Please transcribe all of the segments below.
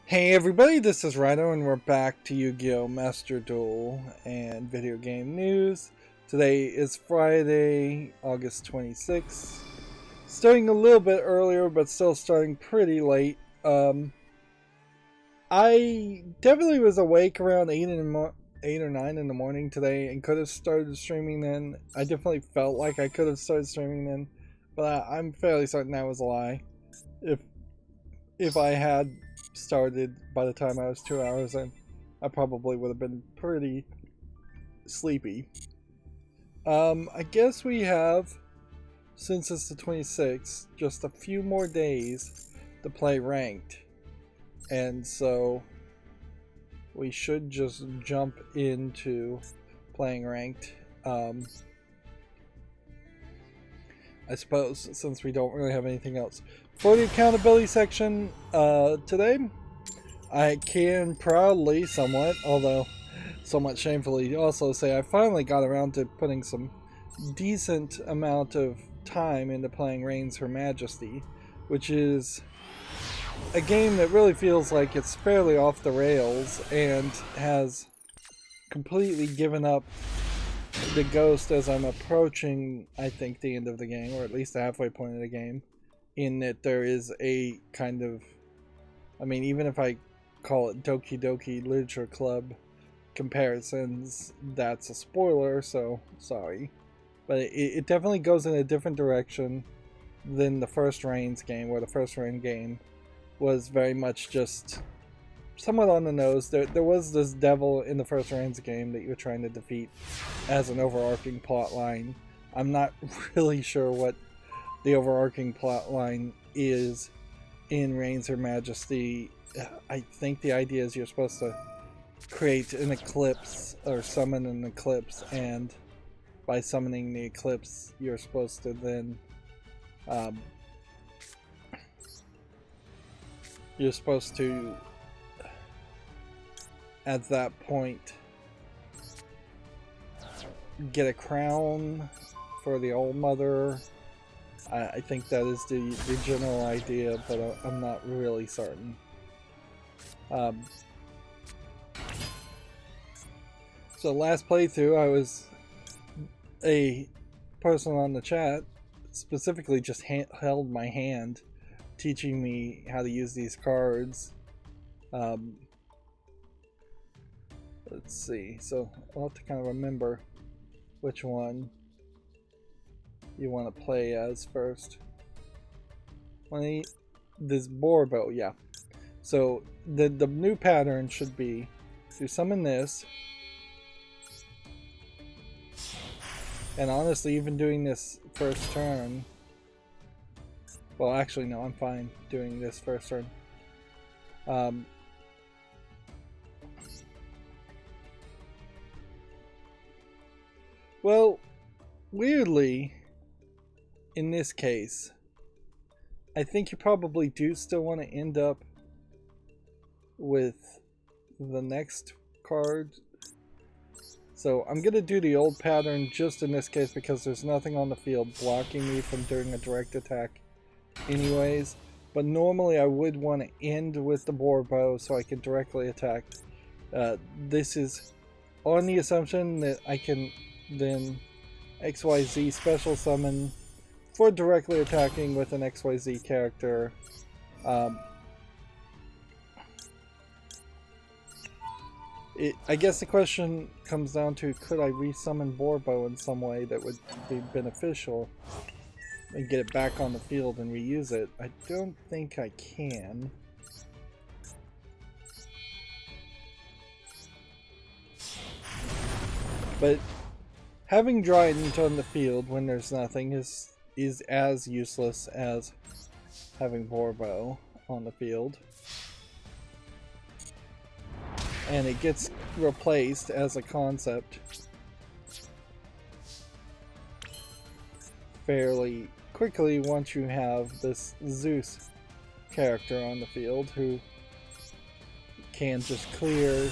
Hey everybody, this is Rydo and we're back to Yu-Gi-Oh! Master Duel and video game news. Today is Friday, August 26th. Starting a little bit earlier, but still starting pretty late. I definitely was awake around 8 or 9 in the morning today and could have started streaming then. I definitely felt like I could have started streaming then, but I'm fairly certain that was a lie. If if I had started by the time I was 2 hours in, I probably would have been pretty sleepy. I guess we have, since it's the 26th, just a few more days to play ranked. And so we should just jump into playing ranked. I suppose, since we don't really have anything else. For the accountability section today, I can proudly, somewhat, although somewhat shamefully, also say I finally got around to putting some decent amount of time into playing Reigns Her Majesty, which is a game that really feels like it's fairly off the rails and has completely given up the ghost as I'm approaching, I think, the end of the game, or at least the halfway point of the game, in that there is a kind of, I mean, even if I call it Doki Doki Literature Club comparisons, that's a spoiler, so sorry. But it definitely goes in a different direction than the first Reigns game, where the first Reigns game was very much just somewhat on the nose. There was this devil in the first Reigns game that you were trying to defeat as an overarching plot line. I'm not really sure what the overarching plot line is in Reigns Her Majesty. I think the idea is you're supposed to create an eclipse or summon an eclipse, and by summoning the eclipse, you're supposed to then um, you're supposed to at that point get a crown for the old mother. I think that is the general idea, but I'm not really certain. So last playthrough, I was a person on the chat specifically just held my hand, teaching me how to use these cards. Let's see. So I'll have to kind of remember which one you want to play as first. This Borbo, yeah. So the new pattern should be to summon this. And honestly, even doing this first turn, well, actually, no, I'm fine doing this first turn. Well, weirdly, in this case, I think you probably do still want to end up with the next card. So I'm going to do the old pattern just in this case because there's nothing on the field blocking me from doing a direct attack anyways. But normally I would want to end with the Borbo so I can directly attack. This is on the assumption that I can then XYZ special summon for directly attacking with an XYZ character. I guess the question comes down to, could I resummon Borbo in some way that would be beneficial and get it back on the field and reuse it? I don't think I can. But having Dryden on the field when there's nothing is as useless as having Borbo on the field. And it gets replaced as a concept fairly quickly once you have this Zeus character on the field who can just clear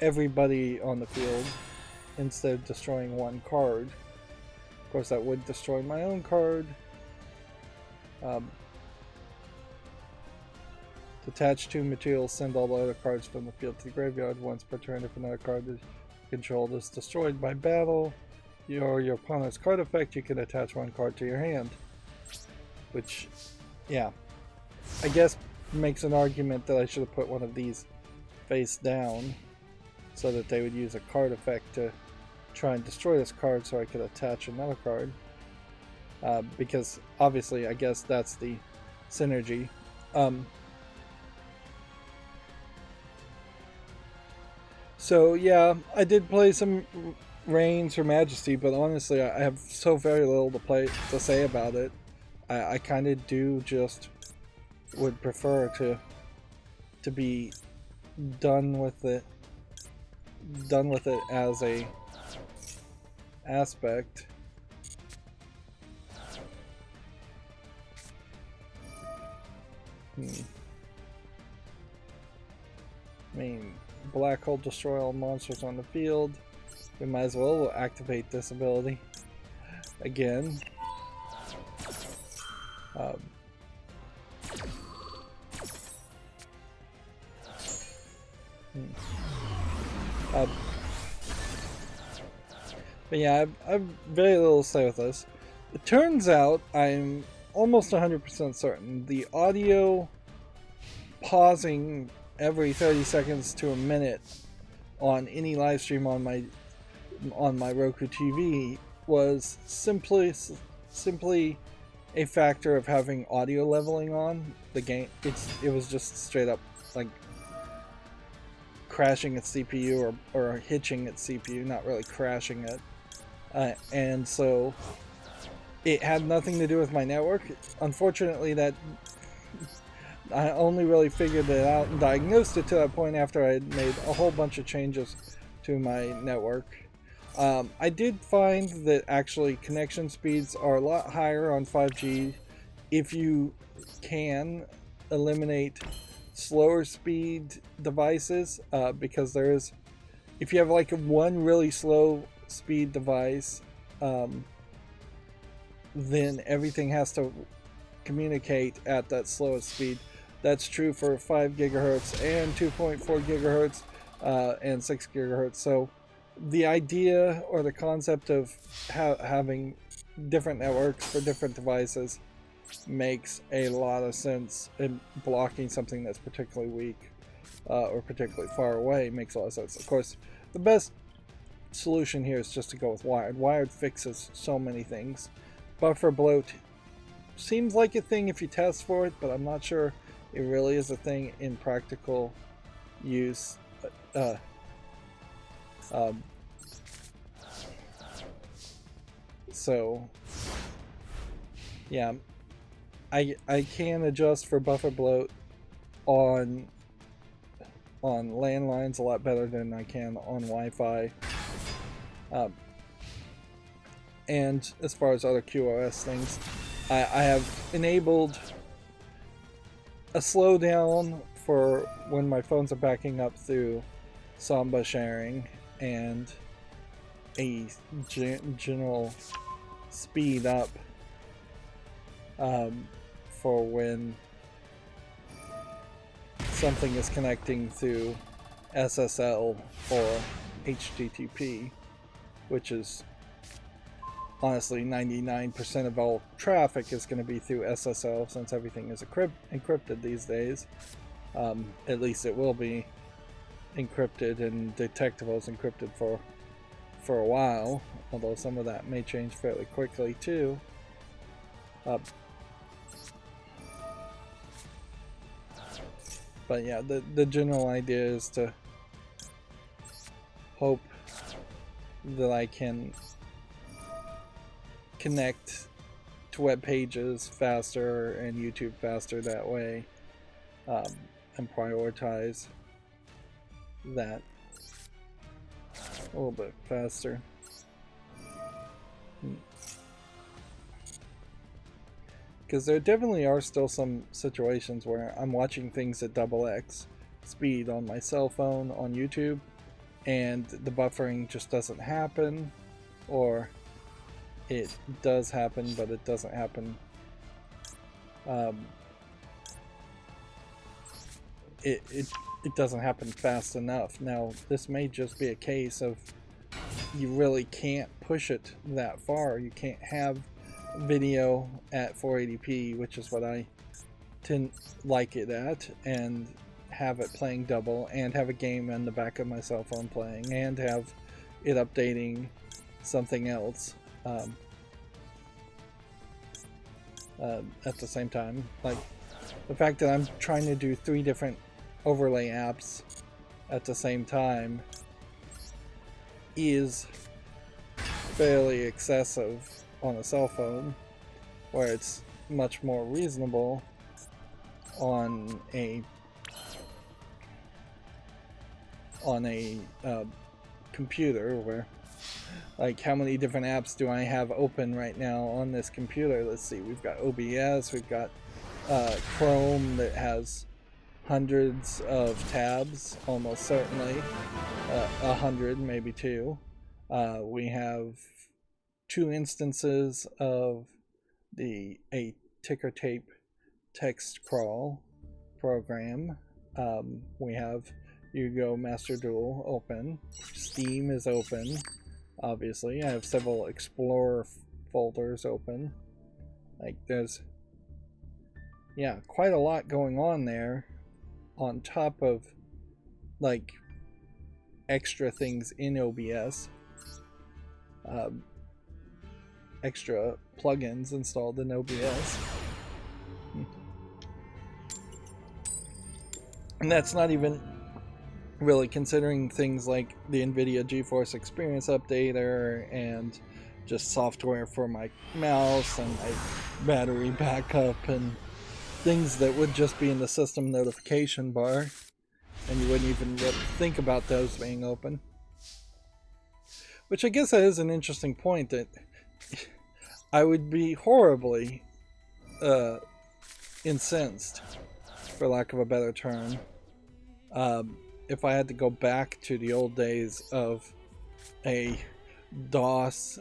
everybody on the field instead of destroying one card. Of course, that would destroy my own card. Detach 2 materials, send all the other cards from the field to the graveyard once per turn. If another card is controlled is destroyed by battle, your opponent's card effect, you can attach 1 card to your hand. Which, yeah, I guess makes an argument that I should have put one of these face down so that they would use a card effect to try and destroy this card so I could attach another card. Because obviously, I guess that's the synergy. So yeah, I did play some Reigns or Majesty, but honestly, I have so very little to say about it. I kind of do just would prefer to be done with it as a aspect. I mean, black hole, destroy all monsters on the field. We might as well activate this ability again. But yeah, I've very little to say with this. It turns out I'm almost 100% certain the audio pausing every 30 seconds to a minute on any live stream on my Roku TV was simply a factor of having audio leveling on the game. It was just straight up like crashing its CPU or hitching its CPU, not really crashing it. And so it had nothing to do with my network. Unfortunately, that I only really figured it out and diagnosed it to that point after I had made a whole bunch of changes to my network. I did find that actually connection speeds are a lot higher on 5G if you can eliminate slower speed devices, because if you have like one really slow speed device, then everything has to communicate at that slowest speed. That's true for 5 gigahertz and 2.4 gigahertz and 6 gigahertz. So the idea or the concept of having different networks for different devices makes a lot of sense, and blocking something that's particularly weak or particularly far away makes a lot of sense. Of course, the best solution here is just to go with wired. Wired fixes so many things. Buffer bloat seems like a thing if you test for it, but I'm not sure it really is a thing in practical use. So yeah, I can adjust for buffer bloat on landlines a lot better than I can on Wi-Fi. And as far as other QoS things, I have enabled a slowdown for when my phones are backing up through Samba sharing, and a general speed up for when something is connecting through SSL or HTTP, which is honestly 99% of all traffic is going to be through SSL, since everything is encrypted these days. At least it will be encrypted, and detectable is encrypted for a while, although some of that may change fairly quickly too. But yeah, the general idea is to hope that I can connect to web pages faster and YouTube faster that way, and prioritize that a little bit faster. Because there definitely are still some situations where I'm watching things at XX speed on my cell phone on YouTube, and the buffering just doesn't happen, or it does happen but it doesn't happen it doesn't happen fast enough. Now, this may just be a case of you really can't push it that far. You can't have video at 480p, which is what I tend like it at, and have it playing double, and have a game on the back of my cell phone playing, and have it updating something else at the same time. Like, the fact that I'm trying to do 3 different overlay apps at the same time is fairly excessive on a cell phone, where it's much more reasonable on a computer, where, like, how many different apps do I have open right now on this computer? Let's see, we've got OBS, we've got Chrome that has hundreds of tabs, almost certainly 100, maybe 2. We have 2 instances of a ticker tape text crawl program. We have Yugo Master Duel open. Steam is open, obviously. I have several Explorer folders open. Like, there's, yeah, quite a lot going on there, on top of, like, extra things in OBS. Extra plugins installed in OBS. And that's not even really considering things like the NVIDIA GeForce Experience Updater and just software for my mouse and my battery backup and things that would just be in the system notification bar, and you wouldn't even think about those being open. Which I guess that is an interesting point, that I would be horribly incensed, for lack of a better term, if I had to go back to the old days of a DOS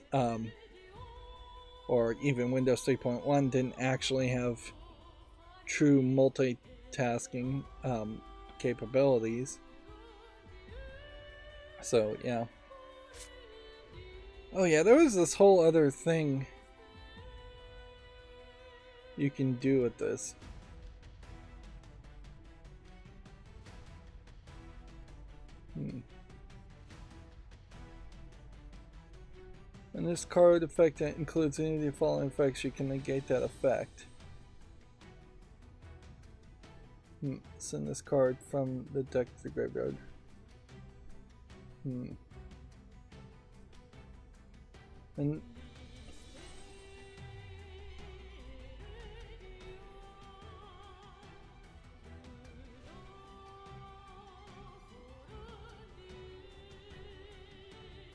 or even Windows 3.1 didn't actually have true multitasking capabilities. So, yeah. Oh yeah, there was this whole other thing you can do with this. And this card effect that includes any of the following effects, you can negate that effect. Send this card from the deck to the graveyard. And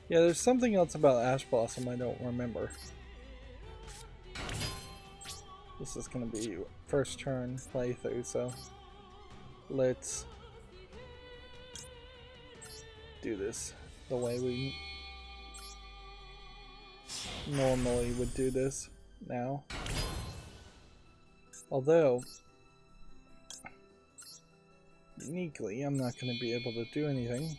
yeah, there's something else about Ash Blossom I don't remember. This is gonna be first turn playthrough, so let's do this the way we normally would do this now. Although, uniquely, I'm not going to be able to do anything.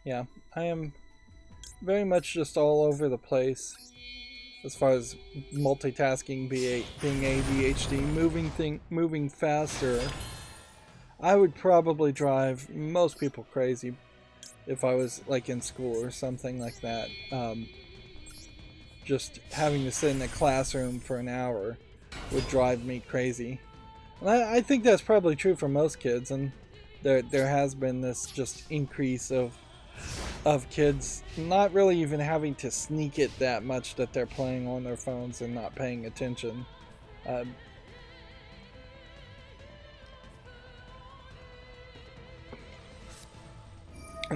Yeah, I am very much just all over the place as far as multitasking, being ADHD, moving faster. I would probably drive most people crazy if I was like in school or something like that. Just having to sit in a classroom for an hour would drive me crazy. And I think that's probably true for most kids, and there has been this just increase of kids not really even having to sneak it that much that they're playing on their phones and not paying attention. And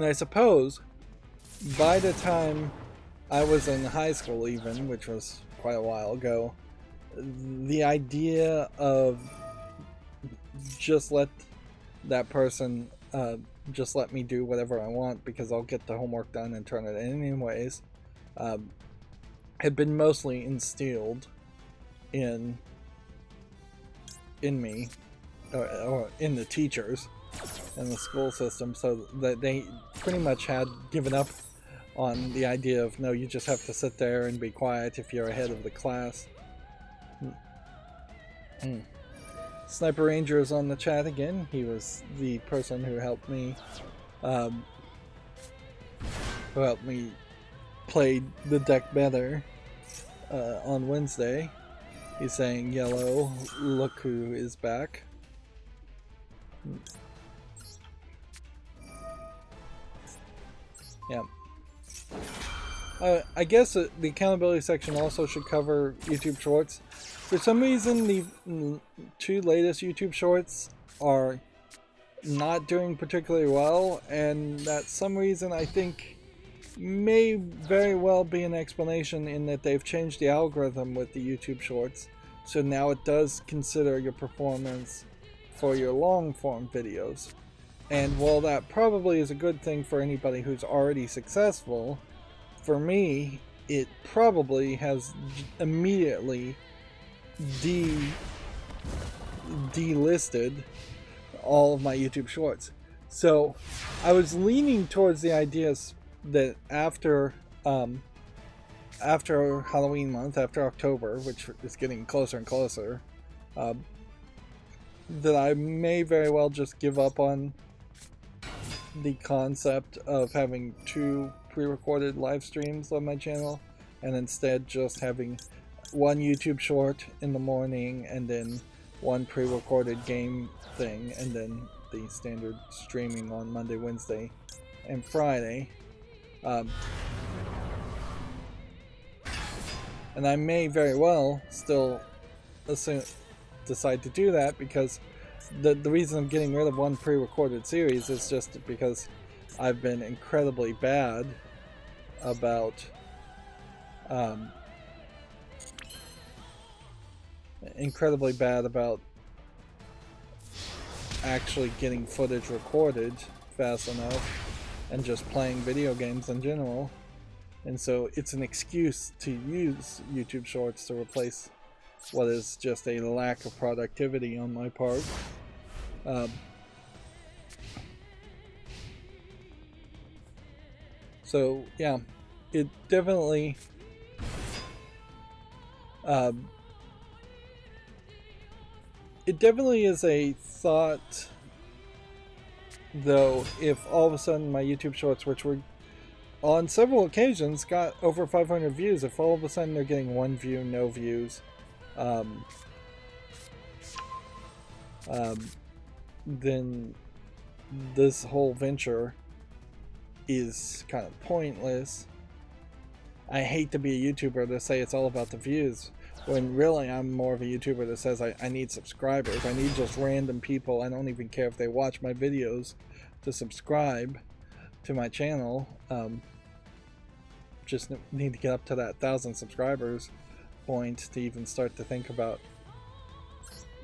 I suppose by the time I was in high school even, which was quite a while ago, the idea of just let that person just let me do whatever I want because I'll get the homework done and turn it in anyways, had been mostly instilled in me, or in the teachers and the school system, so that they pretty much had given up on the idea of, no, you just have to sit there and be quiet if you're ahead of the class. Sniper Ranger is on the chat again. He was the person who helped me play the deck better on Wednesday. He's saying, yellow, look who is back. Yeah. I guess the accountability section also should cover YouTube Shorts. For some reason, the 2 latest YouTube Shorts are not doing particularly well, and that some reason I think may very well be an explanation in that they've changed the algorithm with the YouTube Shorts, so now it does consider your performance for your long form videos. And while that probably is a good thing for anybody who's already successful, for me it probably has immediately delisted all of my YouTube Shorts. So I was leaning towards the ideas that after Halloween month, after October, which is getting closer and closer, that I may very well just give up on the concept of having 2 pre-recorded live streams on my channel, and instead just having 1 YouTube short in the morning and then 1 pre-recorded game thing, and then the standard streaming on Monday, Wednesday, and Friday. And I may very well still decide to do that, because the reason I'm getting rid of 1 pre-recorded series is just because I've been incredibly bad about actually getting footage recorded fast enough and just playing video games in general. And so it's an excuse to use YouTube Shorts to replace what is just a lack of productivity on my part. So yeah, it definitely is a thought, though, if all of a sudden my YouTube Shorts, which were on several occasions got over 500 views, if all of a sudden they're getting 1 view, no views, then this whole venture is kind of pointless. I hate to be a YouTuber to say it's all about the views, when really I'm more of a YouTuber that says I need subscribers. I need just random people. I don't even care if they watch my videos to subscribe to my channel. Just need to get up to that 1,000 subscribers point to even start to think about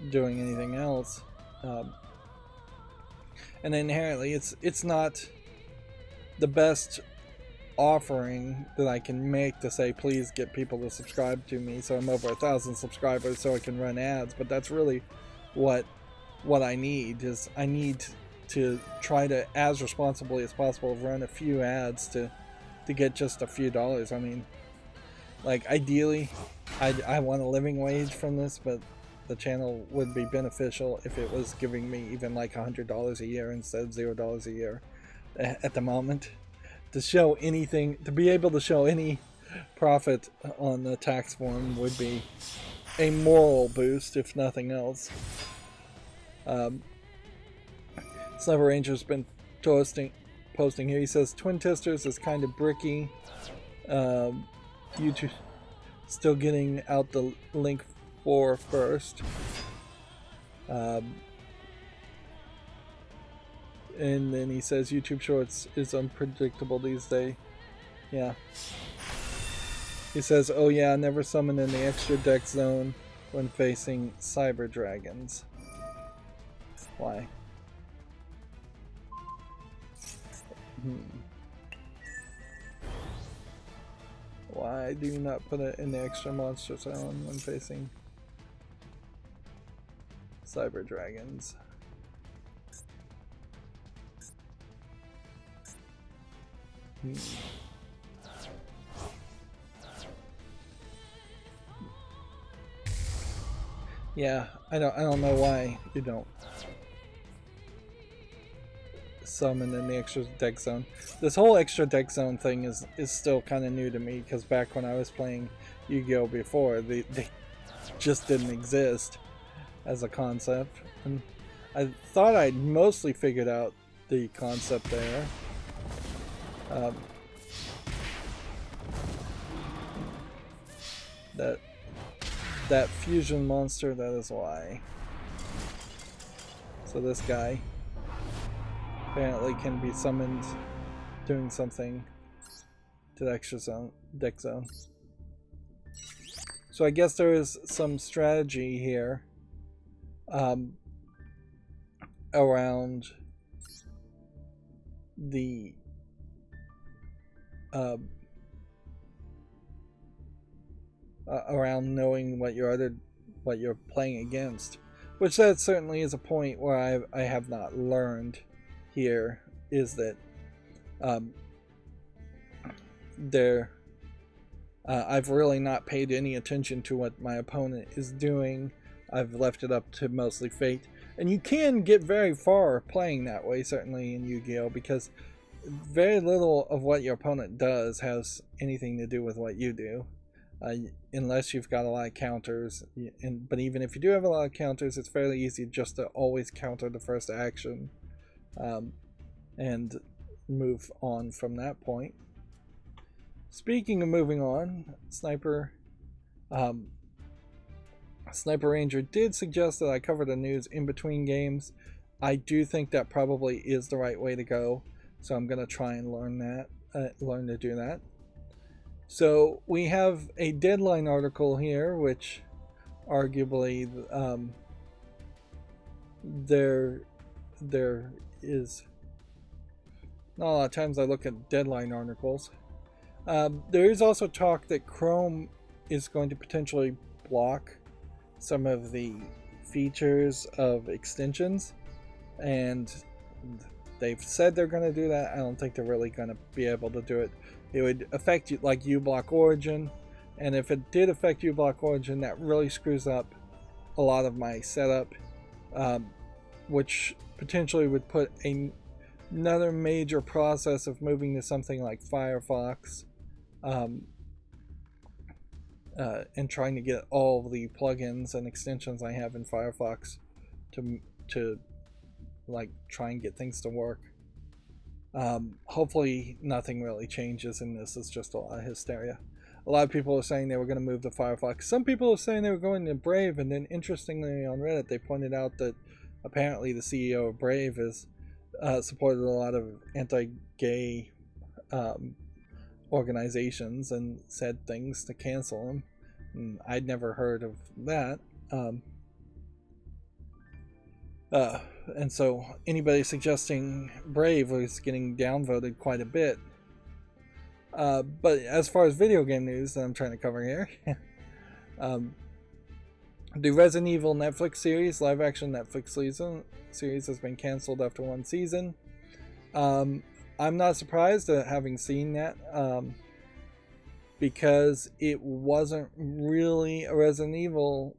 doing anything else. And inherently it's not the best offering that I can make to say, please get people to subscribe to me so I'm over 1,000 subscribers so I can run ads. But that's really what I need, is I need to try to, as responsibly as possible, run a few ads to get just a few dollars. I mean, like, ideally I want a living wage from this, but the channel would be beneficial if it was giving me even like $100 a year instead of $0 a year at the moment. To show anything, to be able to show any profit on the tax form would be a moral boost, if nothing else. Sniper Ranger's been posting here. He says Twin Testers is kind of bricky. YouTube still getting out the link for first. And then he says YouTube Shorts is unpredictable these days. Yeah. He says, oh yeah, never summon in the extra deck zone when facing cyber dragons. Why? Why do you not put it in the extra monster zone when facing cyber dragons? Yeah, I don't know why you don't summon in the extra deck zone. This whole extra deck zone thing is still kind of new to me, because back when I was playing Yu-Gi-Oh before, they just didn't exist as a concept. And I thought I'd mostly figured out the concept there. That fusion monster, that is why. So this guy apparently can be summoned doing something to the extra zone, deck zone. So I guess there is some strategy here around the around knowing what you're playing against, which that certainly is a point where I have not learned here, is that I've really not paid any attention to what my opponent is doing. I've left it up to mostly fate, and you can get very far playing that way, certainly in Yu-Gi-Oh, because very little of what your opponent does has anything to do with what you do. Unless you've got a lot of counters, but even if you do have a lot of counters, it's fairly easy just to always counter the first action and move on from that point. Speaking of moving on, Sniper Ranger did suggest that I cover the news in between games. I do think that probably is the right way to go, so I'm going to try and learn to do that. So we have a deadline article here, which arguably there is not a lot of times I look at deadline articles. There is also talk that Chrome is going to potentially block some of the features of extensions, and they've said they're going to do that. I don't think they're really going to be able to do it. It would affect you, like uBlock Origin, and if it did affect uBlock Origin, that really screws up a lot of my setup, which potentially would put another major process of moving to something like Firefox, and trying to get all the plugins and extensions I have in Firefox to like try and get things to work. Hopefully nothing really changes in this. It's just a lot of hysteria. A lot of people are saying they were going to move to Firefox. Some people are saying they were going to Brave, and then interestingly on Reddit they pointed out that apparently the CEO of Brave is supported a lot of anti-gay organizations and said things to cancel them. And I'd never heard of that. And so anybody suggesting Brave was getting downvoted quite a bit. But as far as video game news that I'm trying to cover here, the Resident Evil Netflix series, live action Netflix series has been canceled after one season. I'm not surprised at having seen that, because it wasn't really a Resident Evil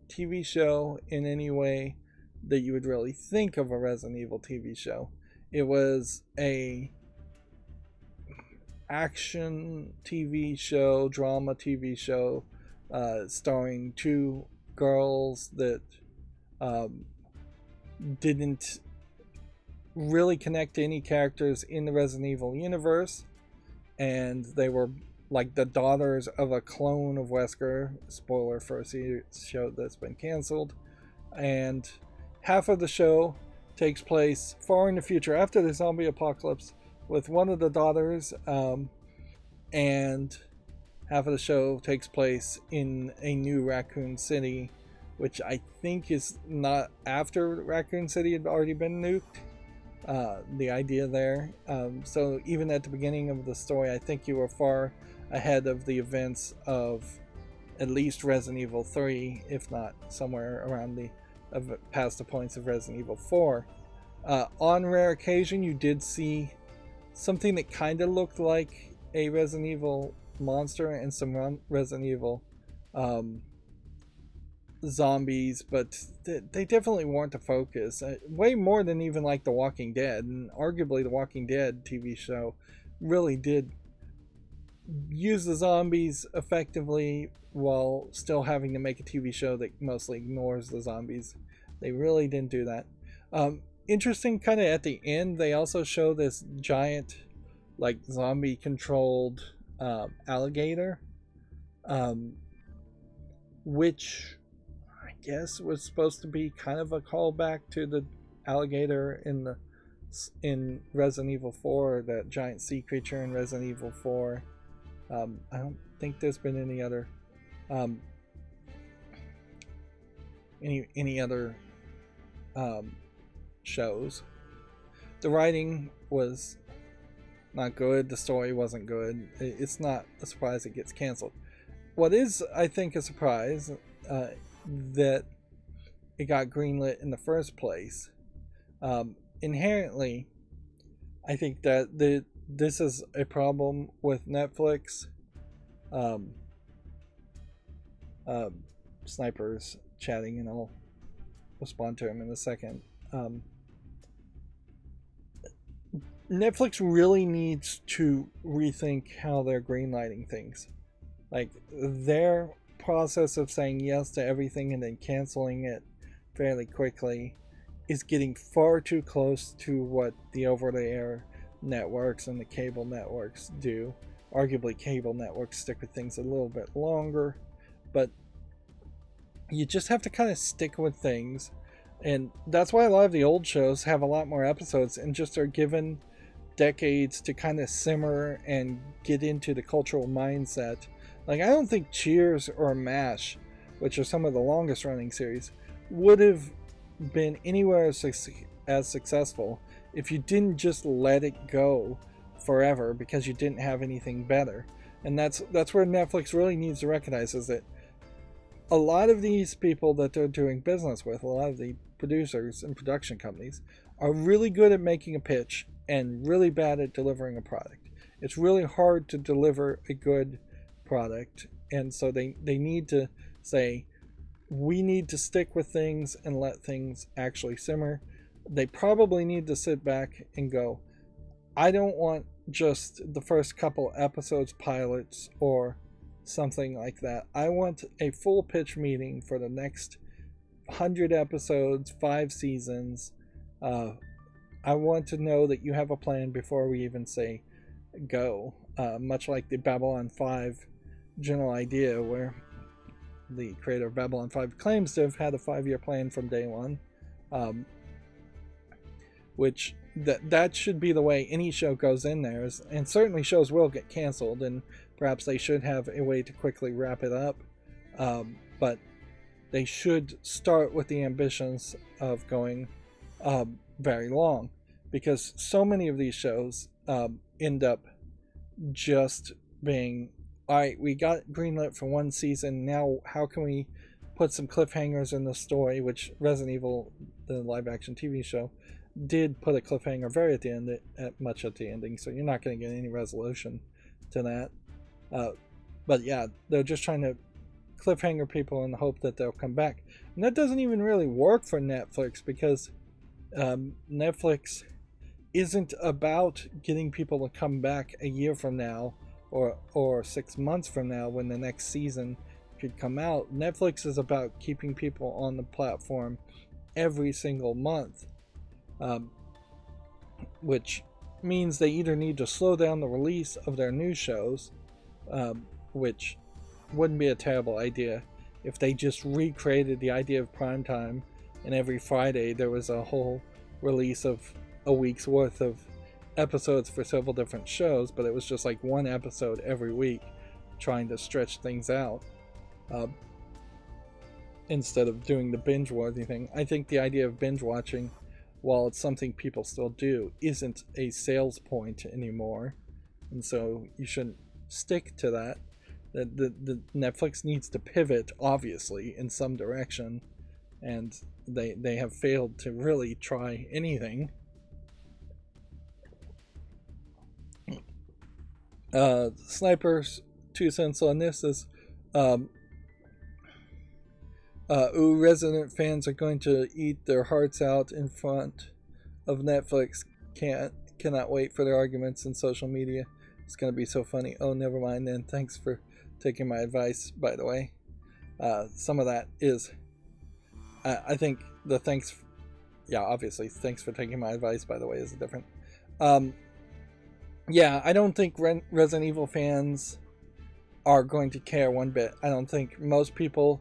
TV show in any way that you would really think of a Resident Evil TV show. It was a action TV show, drama TV show, starring two girls that didn't really connect to any characters in the Resident Evil universe, and they were like the daughters of a clone of Wesker. Spoiler for a show that's been canceled. And half of the show takes place far in the future after the zombie apocalypse with one of the daughters, and half of the show takes place in a new Raccoon City, which I think is not after Raccoon City had already been nuked. The idea there. So even at the beginning of the story, I think you were far ahead of the events of at least Resident Evil 3, if not somewhere around the past the points of Resident Evil 4. On rare occasion, you did see something that kind of looked like a Resident Evil monster and some Resident Evil zombies, but they definitely weren't the focus. Way more than even like The Walking Dead, and arguably The Walking Dead TV show really did use the zombies effectively while still having to make a TV show that mostly ignores the zombies. They really didn't do that. Interesting, kind of at the end, they also show this giant, like, zombie controlled alligator, which I guess was supposed to be kind of a callback to the alligator in Resident Evil 4, that giant sea creature in Resident Evil 4. I don't think there's been any other any other shows. The writing was not good. The story wasn't good. It's not a surprise it gets canceled. What is, I think, a surprise that it got greenlit in the first place. Inherently, I think that this is a problem with Netflix. Sniper's chatting, and I'll respond to him in a second. Netflix really needs to rethink how they're greenlighting things. Like, their process of saying yes to everything and then canceling it fairly quickly is getting far too close to what the over-the-air networks and the cable networks do. Arguably, cable networks stick with things a little bit longer, but you just have to kind of stick with things. And that's why a lot of the old shows have a lot more episodes and just are given decades to kind of simmer and get into the cultural mindset. Like, I don't think Cheers or MASH, which are some of the longest running series, would have been anywhere as successful if you didn't just let it go forever because you didn't have anything better. And that's where Netflix really needs to recognize, is that a lot of these people that they're doing business with, a lot of the producers and production companies, are really good at making a pitch and really bad at delivering a product. It's really hard to deliver a good product, and so they need to say, we need to stick with things and let things actually simmer. They probably need to sit back and go, I don't want just the first couple episodes pilots or something like that. I want a full pitch meeting for the next 100 episodes, 5 seasons. I want to know that you have a plan before we even say go. Much like the Babylon 5 general idea, where the creator of Babylon 5 claims to have had a 5-year plan from day one. Which that should be the way any show goes in there. And certainly shows will get canceled, and perhaps they should have a way to quickly wrap it up. But they should start with the ambitions of going very long, because so many of these shows end up just being, all right, we got greenlit for 1 season, now how can we put some cliffhangers in the story, which Resident Evil, the live action TV show, did put a cliffhanger very at the end, much at the ending, so you're not going to get any resolution to that. But yeah, they're just trying to cliffhanger people in the hope that they'll come back. And that doesn't even really work for Netflix, because Netflix isn't about getting people to come back a year from now or 6 months from now when the next season could come out. Netflix is about keeping people on the platform every single month, which means they either need to slow down the release of their new shows, which wouldn't be a terrible idea if they just recreated the idea of primetime, and every Friday there was a whole release of a week's worth of episodes for several different shows, but it was just like 1 episode every week, trying to stretch things out instead of doing the binge-worthy thing. I think the idea of binge-watching, while it's something people still do, isn't a sales point anymore, and so you shouldn't stick to that. The Netflix needs to pivot, obviously, in some direction, and they have failed to really try anything. Sniper's 2 cents on this is, Resident fans are going to eat their hearts out in front of Netflix. Cannot wait for their arguments in social media. It's gonna be so funny. Oh, never mind then. Thanks for taking my advice, by the way. Some of that is, I think the thanks, yeah, obviously, thanks for taking my advice, by the way, is different. Yeah, I don't think Resident Evil fans are going to care one bit. I don't think most people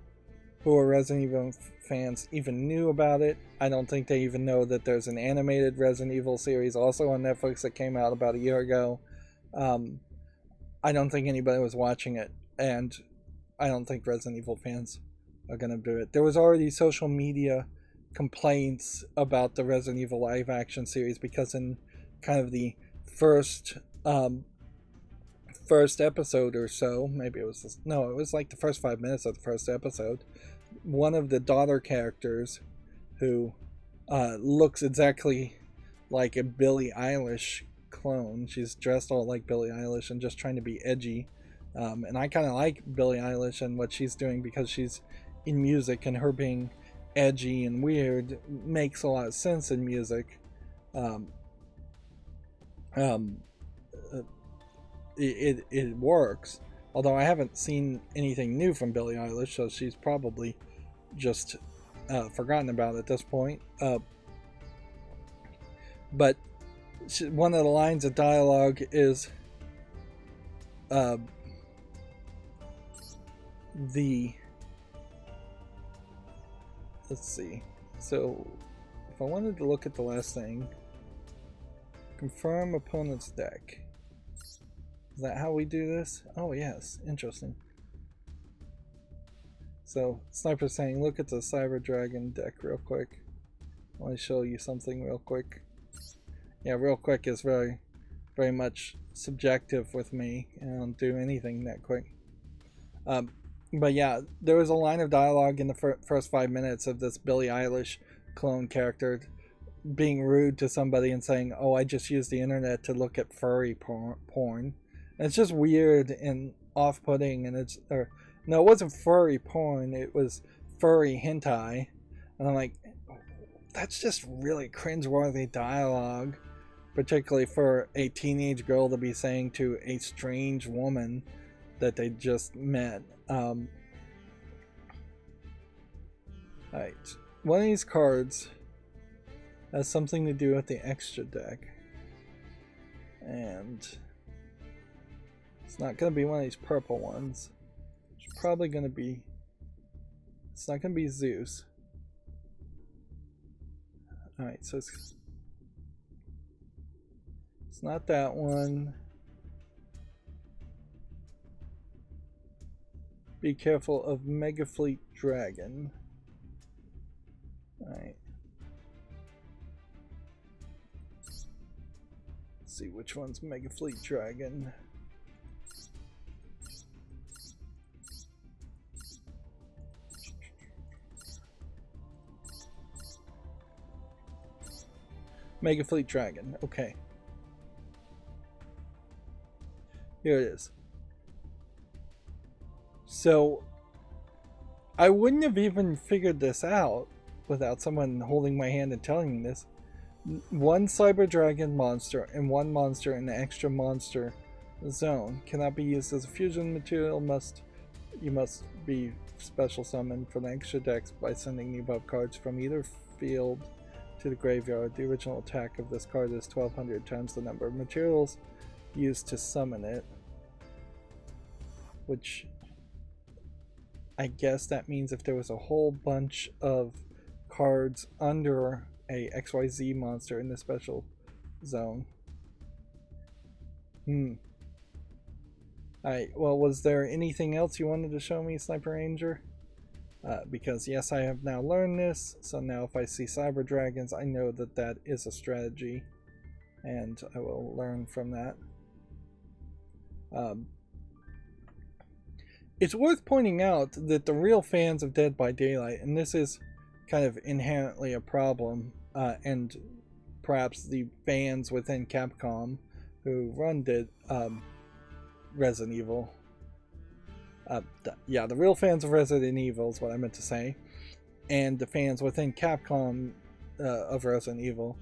who are Resident Evil fans even knew about it. I don't think they even know that there's an animated Resident Evil series also on Netflix that came out about a year ago. I don't think anybody was watching it, and I don't think Resident Evil fans are going to do it. There was already social media complaints about the Resident Evil live action series because in kind of the first episode or so, maybe it was it was like the first 5 minutes of the first episode, one of the daughter characters, who looks exactly like a Billie Eilish clone. She's dressed all like Billie Eilish and just trying to be edgy, and I kind of like Billie Eilish and what she's doing because she's in music, and her being edgy and weird makes a lot of sense in music. It works, although I haven't seen anything new from Billie Eilish, so she's probably just forgotten about at this point. But one of the lines of dialogue is let's see. So if I wanted to look at the last thing, confirm opponent's deck. Is that how we do this? Oh yes, interesting. So Sniper's saying, look at the Cyber Dragon deck real quick. I want to show you something real quick. Yeah, real quick is very, very much subjective with me. I don't do anything that quick. But yeah, there was a line of dialogue in the first 5 minutes of this Billie Eilish clone character being rude to somebody and saying, oh, I just used the internet to look at furry porn. And it's just weird and off-putting, and no, it wasn't furry porn, it was furry hentai. And I'm like, that's just really cringeworthy dialogue, particularly for a teenage girl to be saying to a strange woman that they just met. Alright, one of these cards has something to do with the extra deck, and it's not going to be one of these purple ones. It's probably going to be, it's not going to be Zeus. Alright, so it's not that one. Be careful of Mega Fleet Dragon. Alright. Let's see which one's Mega Fleet Dragon. Mega Fleet Dragon, okay. Here it is. So, I wouldn't have even figured this out without someone holding my hand and telling me this. One Cyber Dragon monster and one monster in the extra monster zone cannot be used as a fusion material. You must be special summoned from the extra decks by sending the above cards from either field to the graveyard. The original attack of this card is 1200 times the number of materials used to summon it, which I guess that means if there was a whole bunch of cards under a XYZ monster in the special zone. Alright, well, was there anything else you wanted to show me, Sniper Ranger? Because yes, I have now learned this, so now if I see Cyber Dragons, I know that that is a strategy, and I will learn from that. it's worth pointing out that the real fans of Dead by Daylight, and this is kind of inherently a problem, and perhaps the fans within Capcom who run Resident Evil, the real fans of Resident Evil is what I meant to say, and the fans within Capcom of Resident Evil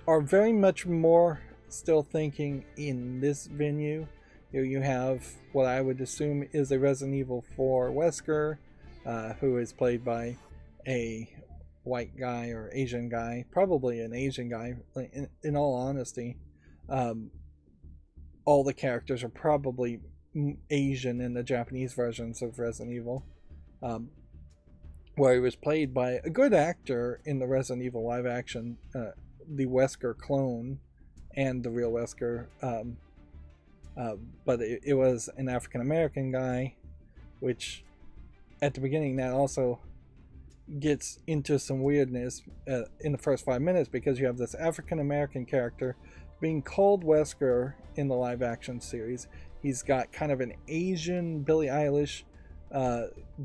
are very much more still thinking in this venue. Here you have what I would assume is a Resident Evil 4 Wesker, who is played by a white guy or Asian guy, probably an Asian guy, in all honesty. All the characters are probably Asian in the Japanese versions of Resident Evil, where he was played by a good actor in the Resident Evil live action, the Wesker clone and the real Wesker, but it was an African American guy, which at the beginning that also gets into some weirdness in the first 5 minutes, because you have this African American character being called Wesker in the live action series. He's got kind of an Asian Billie Eilish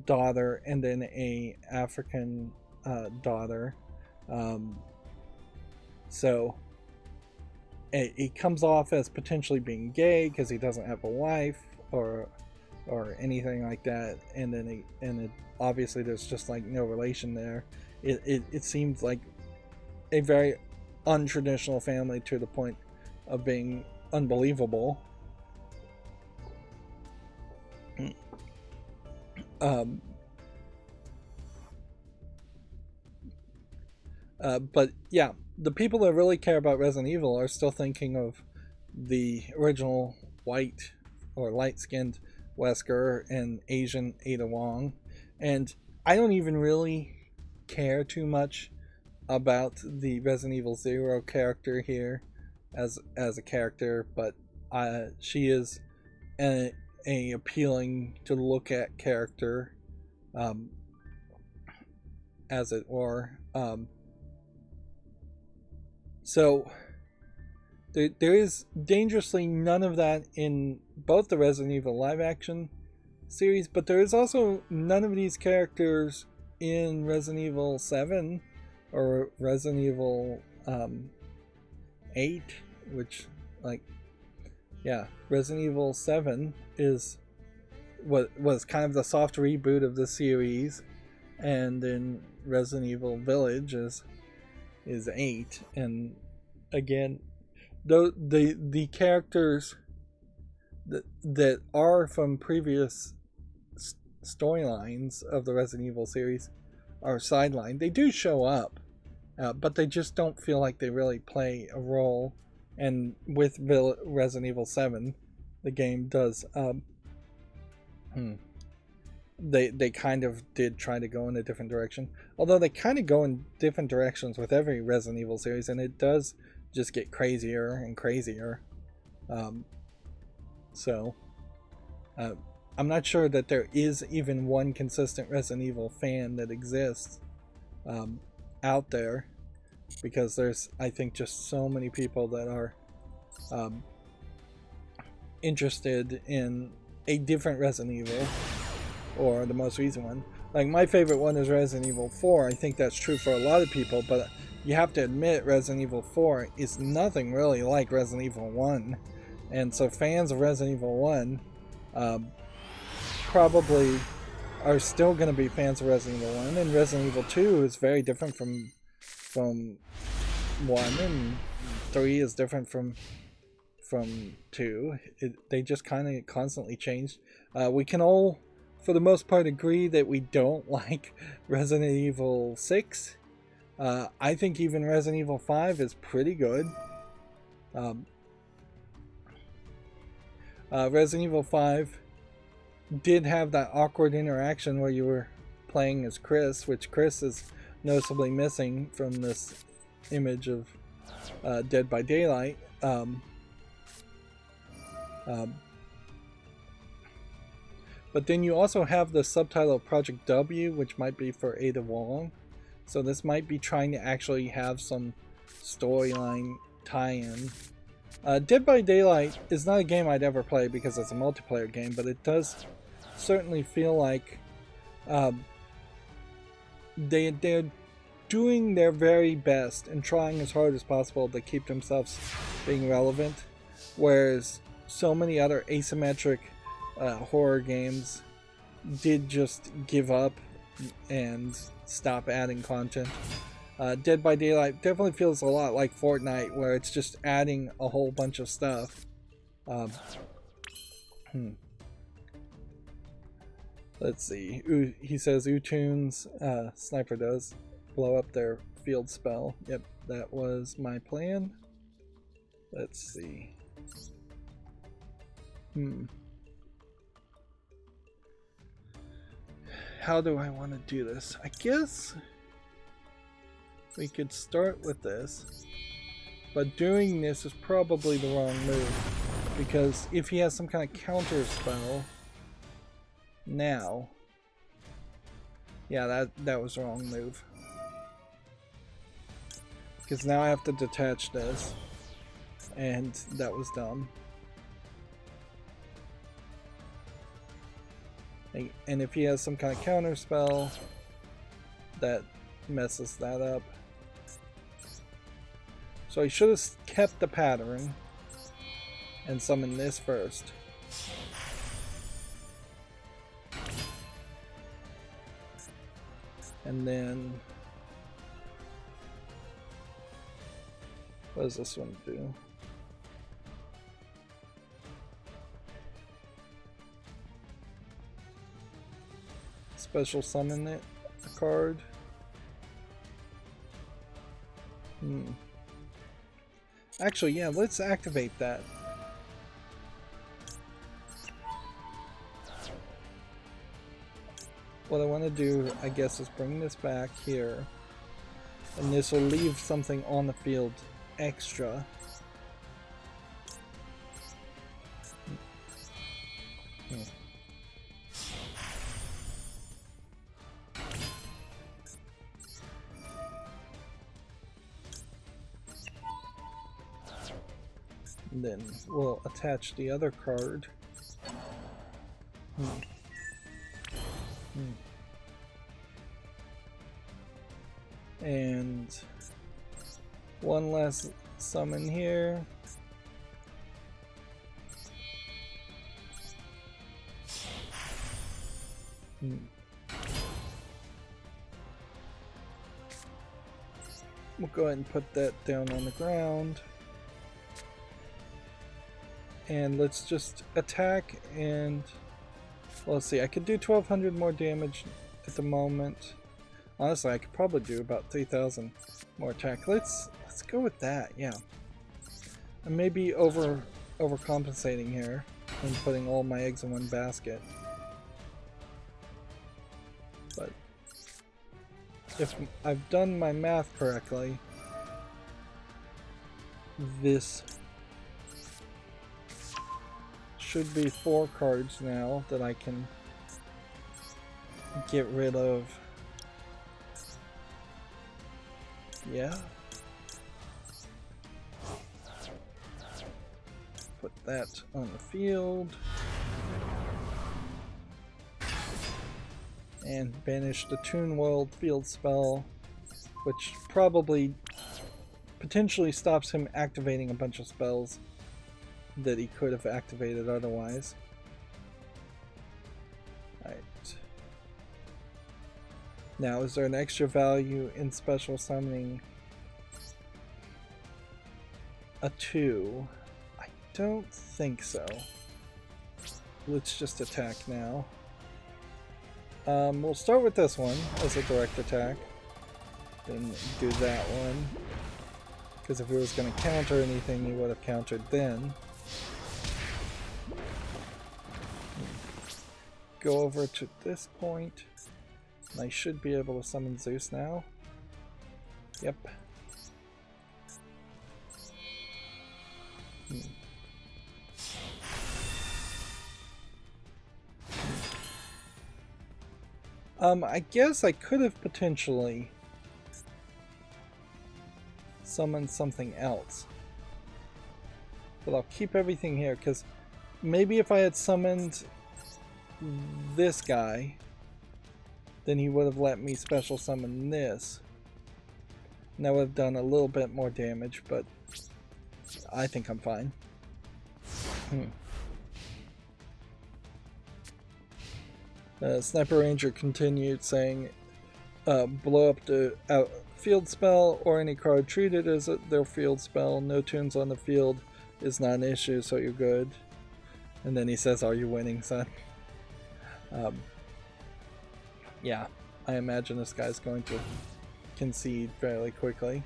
daughter and then a African daughter, so he comes off as potentially being gay because he doesn't have a wife or anything like that, and then obviously there's just like no relation there. It seems like a very untraditional family to the point of being unbelievable. But yeah, the people that really care about Resident Evil are still thinking of the original white or light-skinned Wesker and Asian Ada Wong, and I don't even really care too much about the Resident Evil 0 character here as a character, but she is a appealing to look at character, as it were. So there is dangerously none of that in both the Resident Evil live action series, but there is also none of these characters in Resident Evil 7 or Resident Evil 8, which, like, yeah, Resident Evil 7 is what was kind of the soft reboot of the series, and then Resident Evil Village is 8, and again, the characters that are from previous storylines of the Resident Evil series are sidelined. They do show up, but they just don't feel like they really play a role. And with Resident Evil 7, the game does they kind of did try to go in a different direction, although they kind of go in different directions with every Resident Evil series, and it does just get crazier and crazier. So I'm not sure that there is even one consistent Resident Evil fan that exists out there, because there's, I think, just so many people that are interested in a different Resident Evil, or the most recent one. Like, my favorite one is Resident Evil 4. I think that's true for a lot of people, but you have to admit Resident Evil 4 is nothing really like Resident Evil 1. And so fans of Resident Evil 1 probably are still going to be fans of Resident Evil 1, and Resident Evil 2 is very different from 1, and 3 is different from 2. They just kind of constantly change. We can all, for the most part, agree that we don't like Resident Evil 6. I think even Resident Evil 5 is pretty good. Resident Evil 5 did have that awkward interaction where you were playing as Chris, which Chris is noticeably missing from this image of Dead by Daylight. But then you also have the subtitle Project W, which might be for Ada Wong. So this might be trying to actually have some storyline tie-in. Dead by Daylight is not a game I'd ever play because it's a multiplayer game, but it does certainly feel like they're doing their very best and trying as hard as possible to keep themselves being relevant, whereas so many other asymmetric horror games did just give up and stop adding content. Dead by Daylight definitely feels a lot like Fortnite, where it's just adding a whole bunch of stuff. Let's see. He says Utoon's sniper does blow up their field spell. Yep, that was my plan. Let's see. How do I want to do this? I guess we could start with this, but doing this is probably the wrong move, because if he has some kind of counter spell now, yeah, that was the wrong move, because now I have to detach this, and that was dumb. And if he has some kind of counter spell, that messes that up. So he should have kept the pattern and summoned this first. And then what does this one do? Special summon it, a card. Actually, yeah, let's activate that. What I want to do, I guess, is bring this back here. And this will leave something on the field extra. And then we'll attach the other card. And one last summon here. We'll go ahead and put that down on the ground. And let's just attack and, well, let's see, I could do 1200 more damage at the moment. Honestly, I could probably do about 3000 more attack. Let's go with that, yeah. I may be overcompensating here and putting all my eggs in one basket. But if I've done my math correctly, this should be 4 cards now that I can get rid of. Yeah. Put that on the field. And banish the Dueled field spell, which probably potentially stops him activating a bunch of spells that he could have activated otherwise. Right. Now, is there an extra value in special summoning a 2? I don't think so. Let's just attack now. We'll start with this one as a direct attack. Then do that one. Because if he was going to counter anything, he would have countered then. Go over to this point. And I should be able to summon Zeus now. Yep. I guess I could have potentially summoned something else. But I'll keep everything here, because maybe if I had summoned this guy, then he would have let me special summon this. And that would have done a little bit more damage, but I think I'm fine. Sniper Ranger continued saying, blow up the field spell or any card treated as their field spell. No tunes on the field is not an issue, so you're good. And then he says, are you winning, son? Yeah, I imagine this guy's going to concede fairly quickly.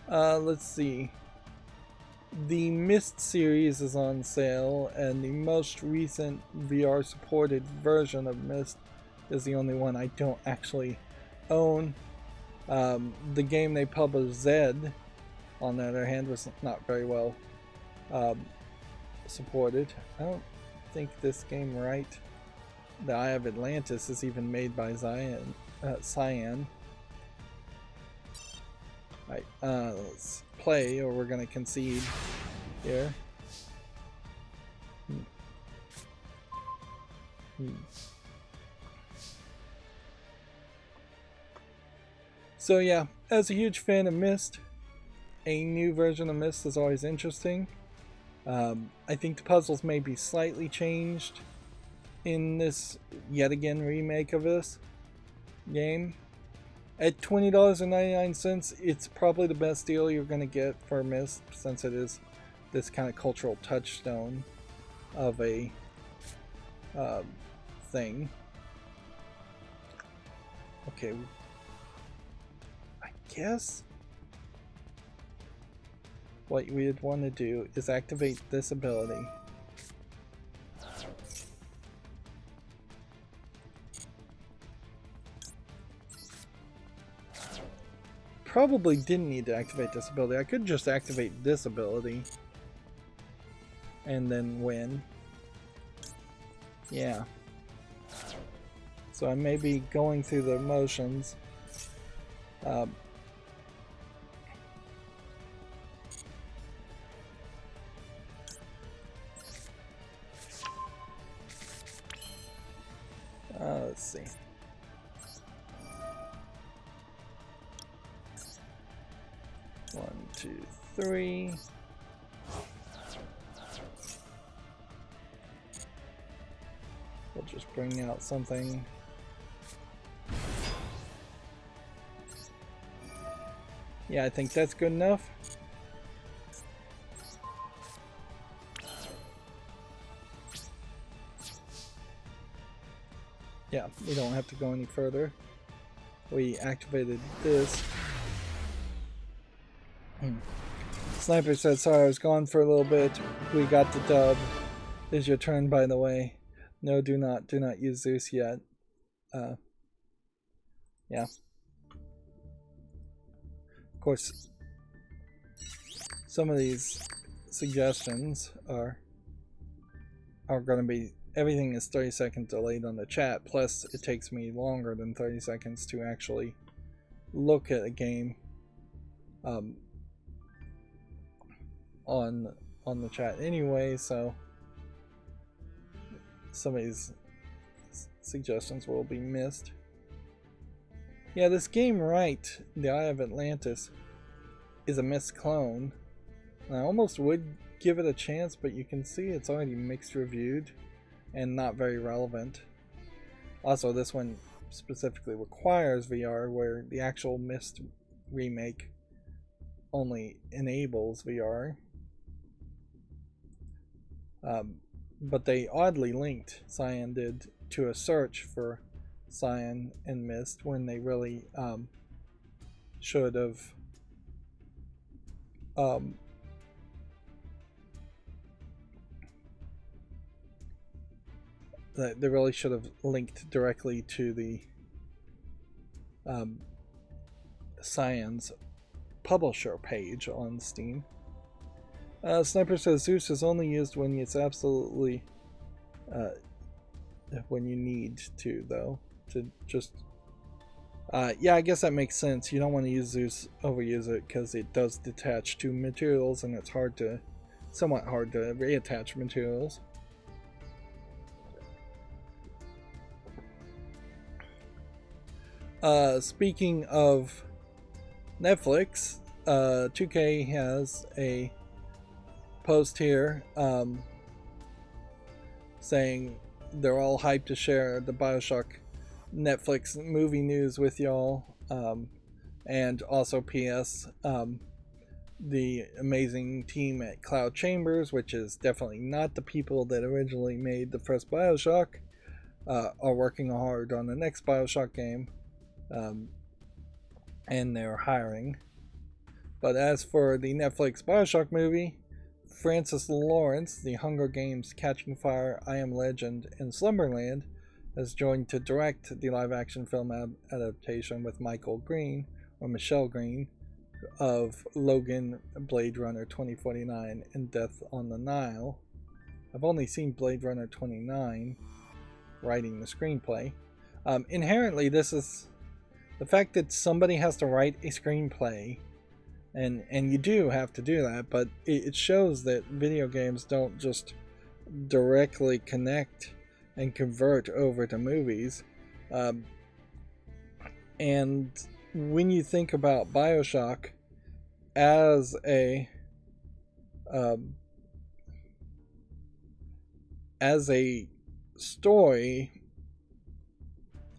Let's see. The Myst series is on sale, and the most recent VR supported version of Myst is the only one I don't actually own. The game they published, Zed, on the other hand, was not very well supported. I don't think this game right. The Eye of Atlantis is even made by Cyan. Right, let's play or we're gonna concede here. So yeah, as a huge fan of Myst, a new version of Myst is always interesting. I think the puzzles may be slightly changed in this yet again remake of this game. At $20.99, it's probably the best deal you're going to get for Myst, since it is this kind of cultural touchstone of a thing. Okay, I guess what we'd want to do is activate this ability. Probably didn't need to activate this ability. I could just activate this ability and then win. Yeah. So I may be going through the motions. Let's see. One, two, three. We'll just bring out something. Yeah, I think that's good enough. Yeah, we don't have to go any further. We activated this. Sniper said, sorry, I was gone for a little bit. We got the dub. Is your turn, by the way. No, do not use Zeus yet. Yeah. Of course, some of these suggestions are going to be, everything is 30 seconds delayed on the chat, plus it takes me longer than 30 seconds to actually look at a game on the chat anyway, so some of these suggestions will be missed. Yeah, this game, right, The Eye of Atlantis, is a Myst clone. I almost would give it a chance, but you can see it's already mixed reviewed and not very relevant. Also, this one specifically requires VR, where the actual Myst remake only enables VR. But they oddly linked, Cyan did, to a search for Cyan and Myst when they really should have they really should have linked directly to the Cyan's publisher page on Steam. Sniper says Zeus is only used when it's absolutely when you need to, though, to just Yeah, I guess that makes sense. You don't want to use Zeus, overuse it, because it does detach to materials, and it's somewhat hard to reattach materials. Speaking of Netflix, 2K has a post here saying they're all hyped to share the Bioshock Netflix movie news with y'all, and also PS, the amazing team at Cloud Chambers, which is definitely not the people that originally made the first Bioshock, are working hard on the next Bioshock game, and they're hiring. But as for the Netflix Bioshock movie, Francis Lawrence, the Hunger Games, Catching Fire, I Am Legend, and Slumberland, has joined to direct the live-action film adaptation with Michael Green, or Michelle Green, of Logan, Blade Runner 2049, and Death on the Nile. I've only seen Blade Runner 29, writing the screenplay. Inherently, this is the fact that somebody has to write a screenplay, and you do have to do that, but it shows that video games don't just directly connect and convert over to movies. And when you think about Bioshock as a story,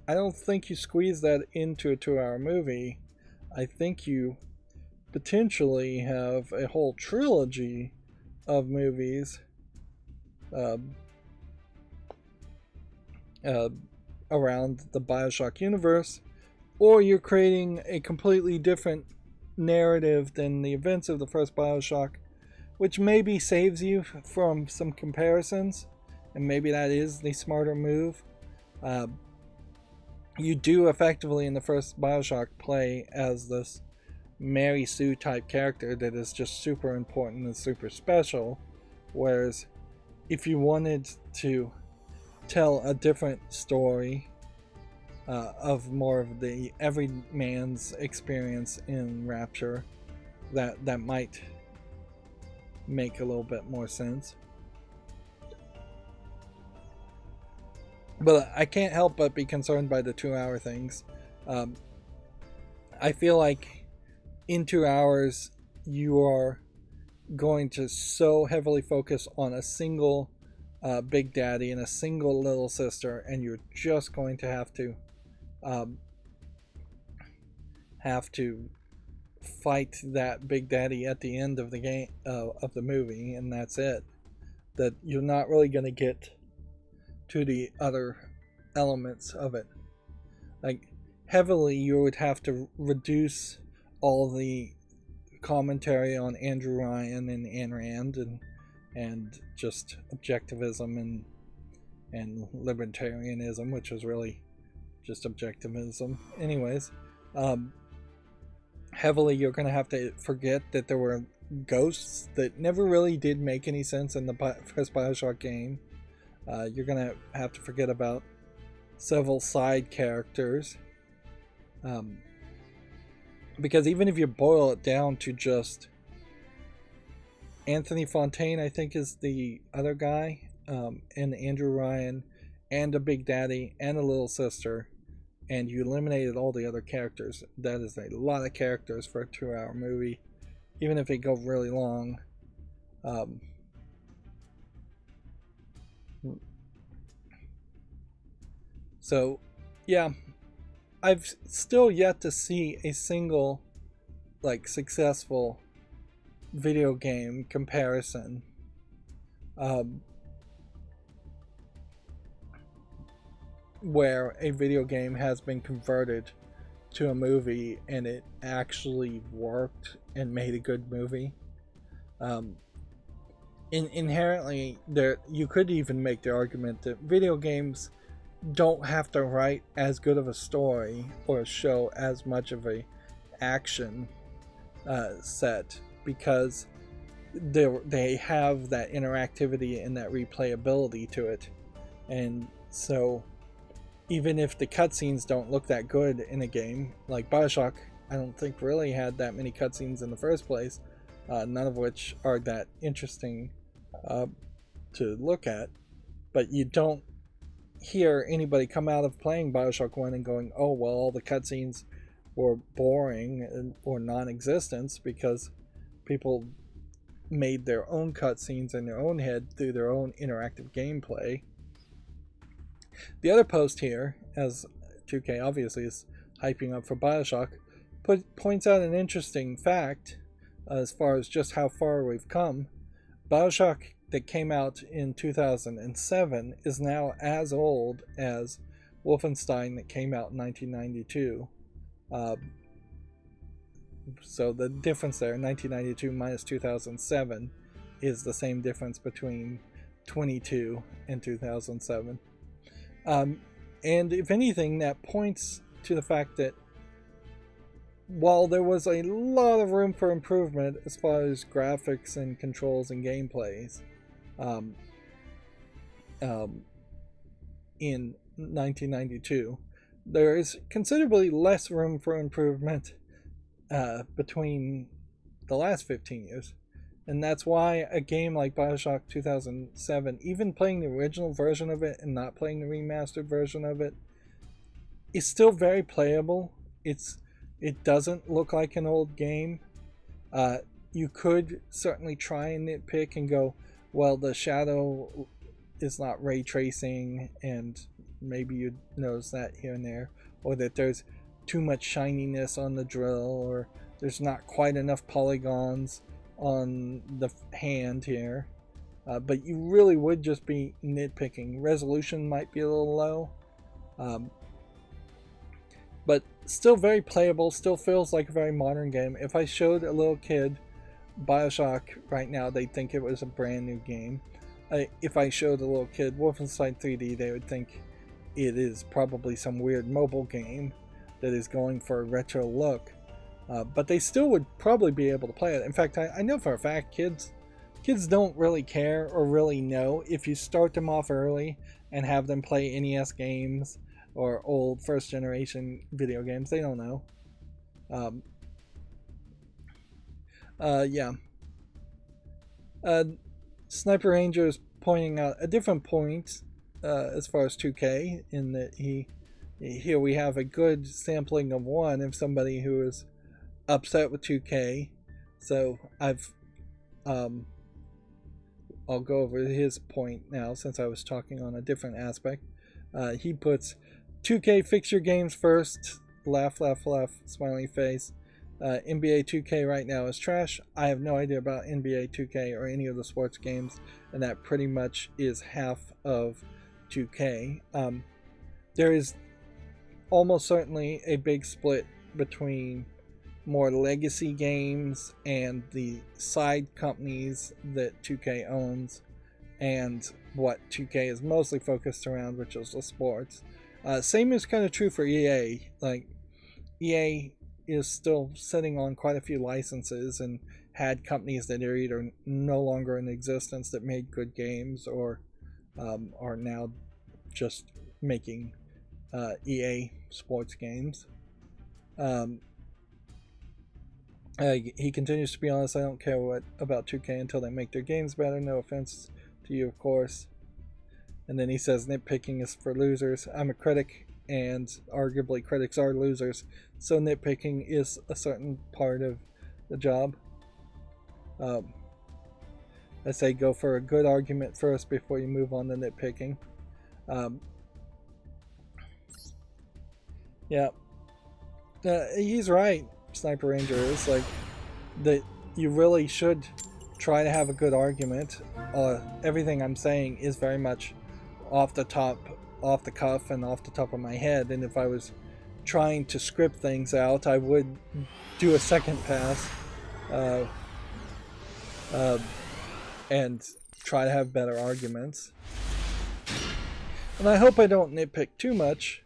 I don't think you squeeze that into a 2-hour movie. I think you potentially have a whole trilogy of movies around the Bioshock universe, or you're creating a completely different narrative than the events of the first Bioshock, which maybe saves you from some comparisons, and maybe that is the smarter move. You do effectively in the first Bioshock play as this Mary Sue type character that is just super important and super special, whereas if you wanted to tell a different story of more of the everyman's experience in Rapture, that might make a little bit more sense. But I can't help but be concerned by the 2-hour things. I feel like in 2 hours you are going to so heavily focus on a single Big Daddy and a single little sister, and you're just going to have to fight that Big Daddy at the end of the game of the movie, and that's it. That you're not really going to get to the other elements of it. Like, heavily you would have to reduce all the commentary on Andrew Ryan and Ayn Rand and just objectivism and libertarianism, which was really just objectivism. Anyways, heavily you're going to have to forget that there were ghosts that never really did make any sense in the first Bioshock game. You're going to have to forget about several side characters. Because even if you boil it down to just Anthony Fontaine, I think is the other guy, and Andrew Ryan, and a Big Daddy, and a little sister, and you eliminated all the other characters, that is a lot of characters for a 2-hour movie, even if they go really long. So, yeah, I've still yet to see a single, like, successful video game comparison. Where a video game has been converted to a movie and it actually worked and made a good movie. Inherently, you could even make the argument that video games don't have to write as good of a story or show as much of a action set, because they have that interactivity and that replayability to it. And so even if the cutscenes don't look that good in a game, like Bioshock, I don't think really had that many cutscenes in the first place, none of which are that interesting to look at. But you don't hear anybody come out of playing Bioshock 1 and going, oh, well, all the cutscenes were boring or non-existent, because people made their own cutscenes in their own head through their own interactive gameplay. The other post here, as 2K obviously is hyping up for Bioshock, points out an interesting fact as far as just how far we've come. Bioshock that came out in 2007 is now as old as Wolfenstein that came out in 1992. So the difference there, 1992 minus 2007, is the same difference between 22 and 2007. And if anything, that points to the fact that while there was a lot of room for improvement as far as graphics and controls and gameplays in 1992, there is considerably less room for improvement between the last 15 years. And that's why a game like Bioshock 2007, even playing the original version of it and not playing the remastered version of it, is still very playable. It doesn't look like an old game. You could certainly try and nitpick and go, well, the shadow is not ray tracing, and maybe you'd notice that here and there, or that there's too much shininess on the drill, or there's not quite enough polygons on the hand here, but you really would just be nitpicking. Resolution might be a little low, but still very playable, still feels like a very modern game. If I showed a little kid Bioshock right now, they'd think it was a brand new game. If I showed a little kid Wolfenstein 3D, they would think it is probably some weird mobile game that is going for a retro look. But they still would probably be able to play it. In fact, I know for a fact kids don't really care or really know. If you start them off early and have them play NES games or old first generation video games, they don't know. Yeah. Sniper Ranger is pointing out a different point as far as 2K, in that here we have a good sampling of one of somebody who is upset with 2K. So I'll go over his point now, since I was talking on a different aspect. He puts 2K, fix your games first, laugh laugh laugh, smiley face. NBA 2K right now is trash. I have no idea about NBA 2K or any of the sports games, and that pretty much is half of 2K. There is almost certainly a big split between more legacy games and the side companies that 2K owns, and what 2K is mostly focused around, which is the sports. Same is kind of true for EA. Like, EA is still sitting on quite a few licenses and had companies that are either no longer in existence that made good games, or are now just making EA sports games. He continues to be honest, I don't care about 2K until they make their games better. No offense to you, of course. And then he says nitpicking is for losers. I'm a critic, and arguably critics are losers, so nitpicking is a certain part of the job. I say go for a good argument first before you move on to nitpicking. Yeah, he's right. Sniper Ranger is like that. You really should try to have a good argument. Everything I'm saying is very much off the cuff and off the top of my head, and if I was trying to script things out, I would do a second pass and try to have better arguments. And I hope I don't nitpick too much.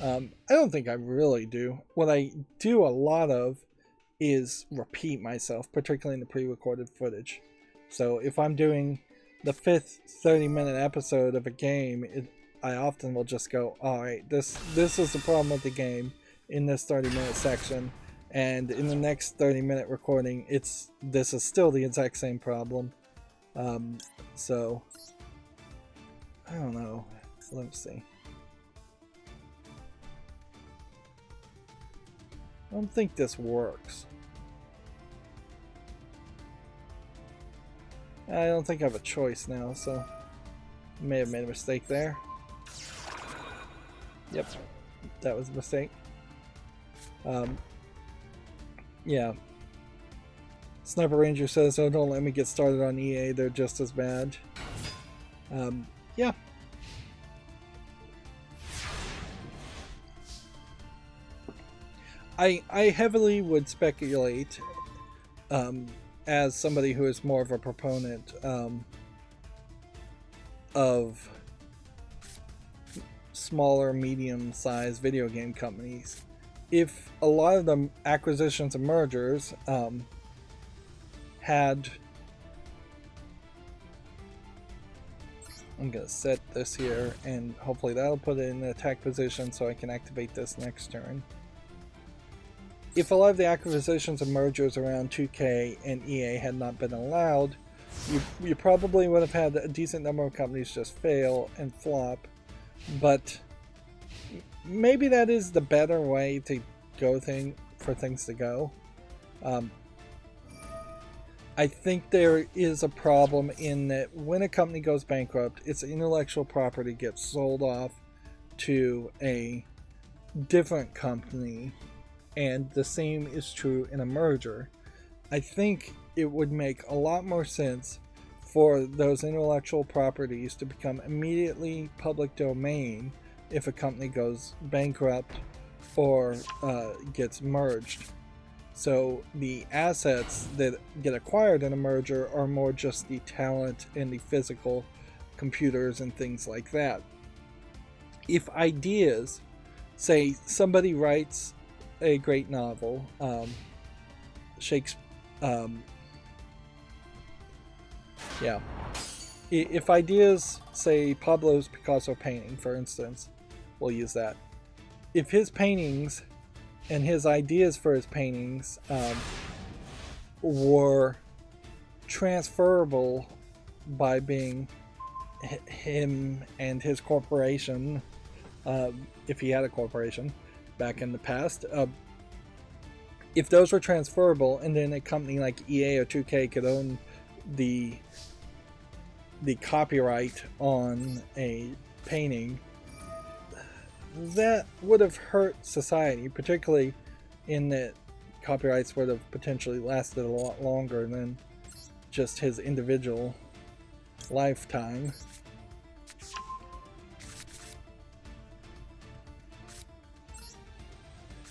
I don't think I really do. What I do a lot of is repeat myself, particularly in the pre-recorded footage. So if I'm doing the fifth 30-minute episode of a game, I often will just go, all right, this is the problem with the game in this 30-minute section, and in the next 30-minute recording, this is still the exact same problem. So I don't know. Let's see. I don't think this works. I don't think I have a choice now, so I may have made a mistake there. Yep, that was a mistake. Yeah. Sniper Ranger says, oh, don't let me get started on EA, they're just as bad. Yeah. I heavily would speculate, as somebody who is more of a proponent of smaller, medium-sized video game companies, if a lot of the acquisitions and mergers had... I'm going to set this here, and hopefully that'll put it in the attack position so I can activate this next turn. If a lot of the acquisitions and mergers around 2K and EA had not been allowed, you probably would have had a decent number of companies just fail and flop. But maybe that is the better way to go for things to go. I think there is a problem in that when a company goes bankrupt, its intellectual property gets sold off to a different company, and the same is true in a merger. I think it would make a lot more sense for those intellectual properties to become immediately public domain if a company goes bankrupt or gets merged. So the assets that get acquired in a merger are more just the talent and the physical computers and things like that. If ideas, say somebody writes a great novel, yeah. If ideas, say Pablo's Picasso painting, for instance, we'll use that. If his paintings and his ideas for his paintings were transferable by being him and his corporation, if he had a corporation back in the past, if those were transferable, and then a company like EA or 2K could own the copyright on a painting, that would have hurt society, particularly in that copyrights would have potentially lasted a lot longer than just his individual lifetime.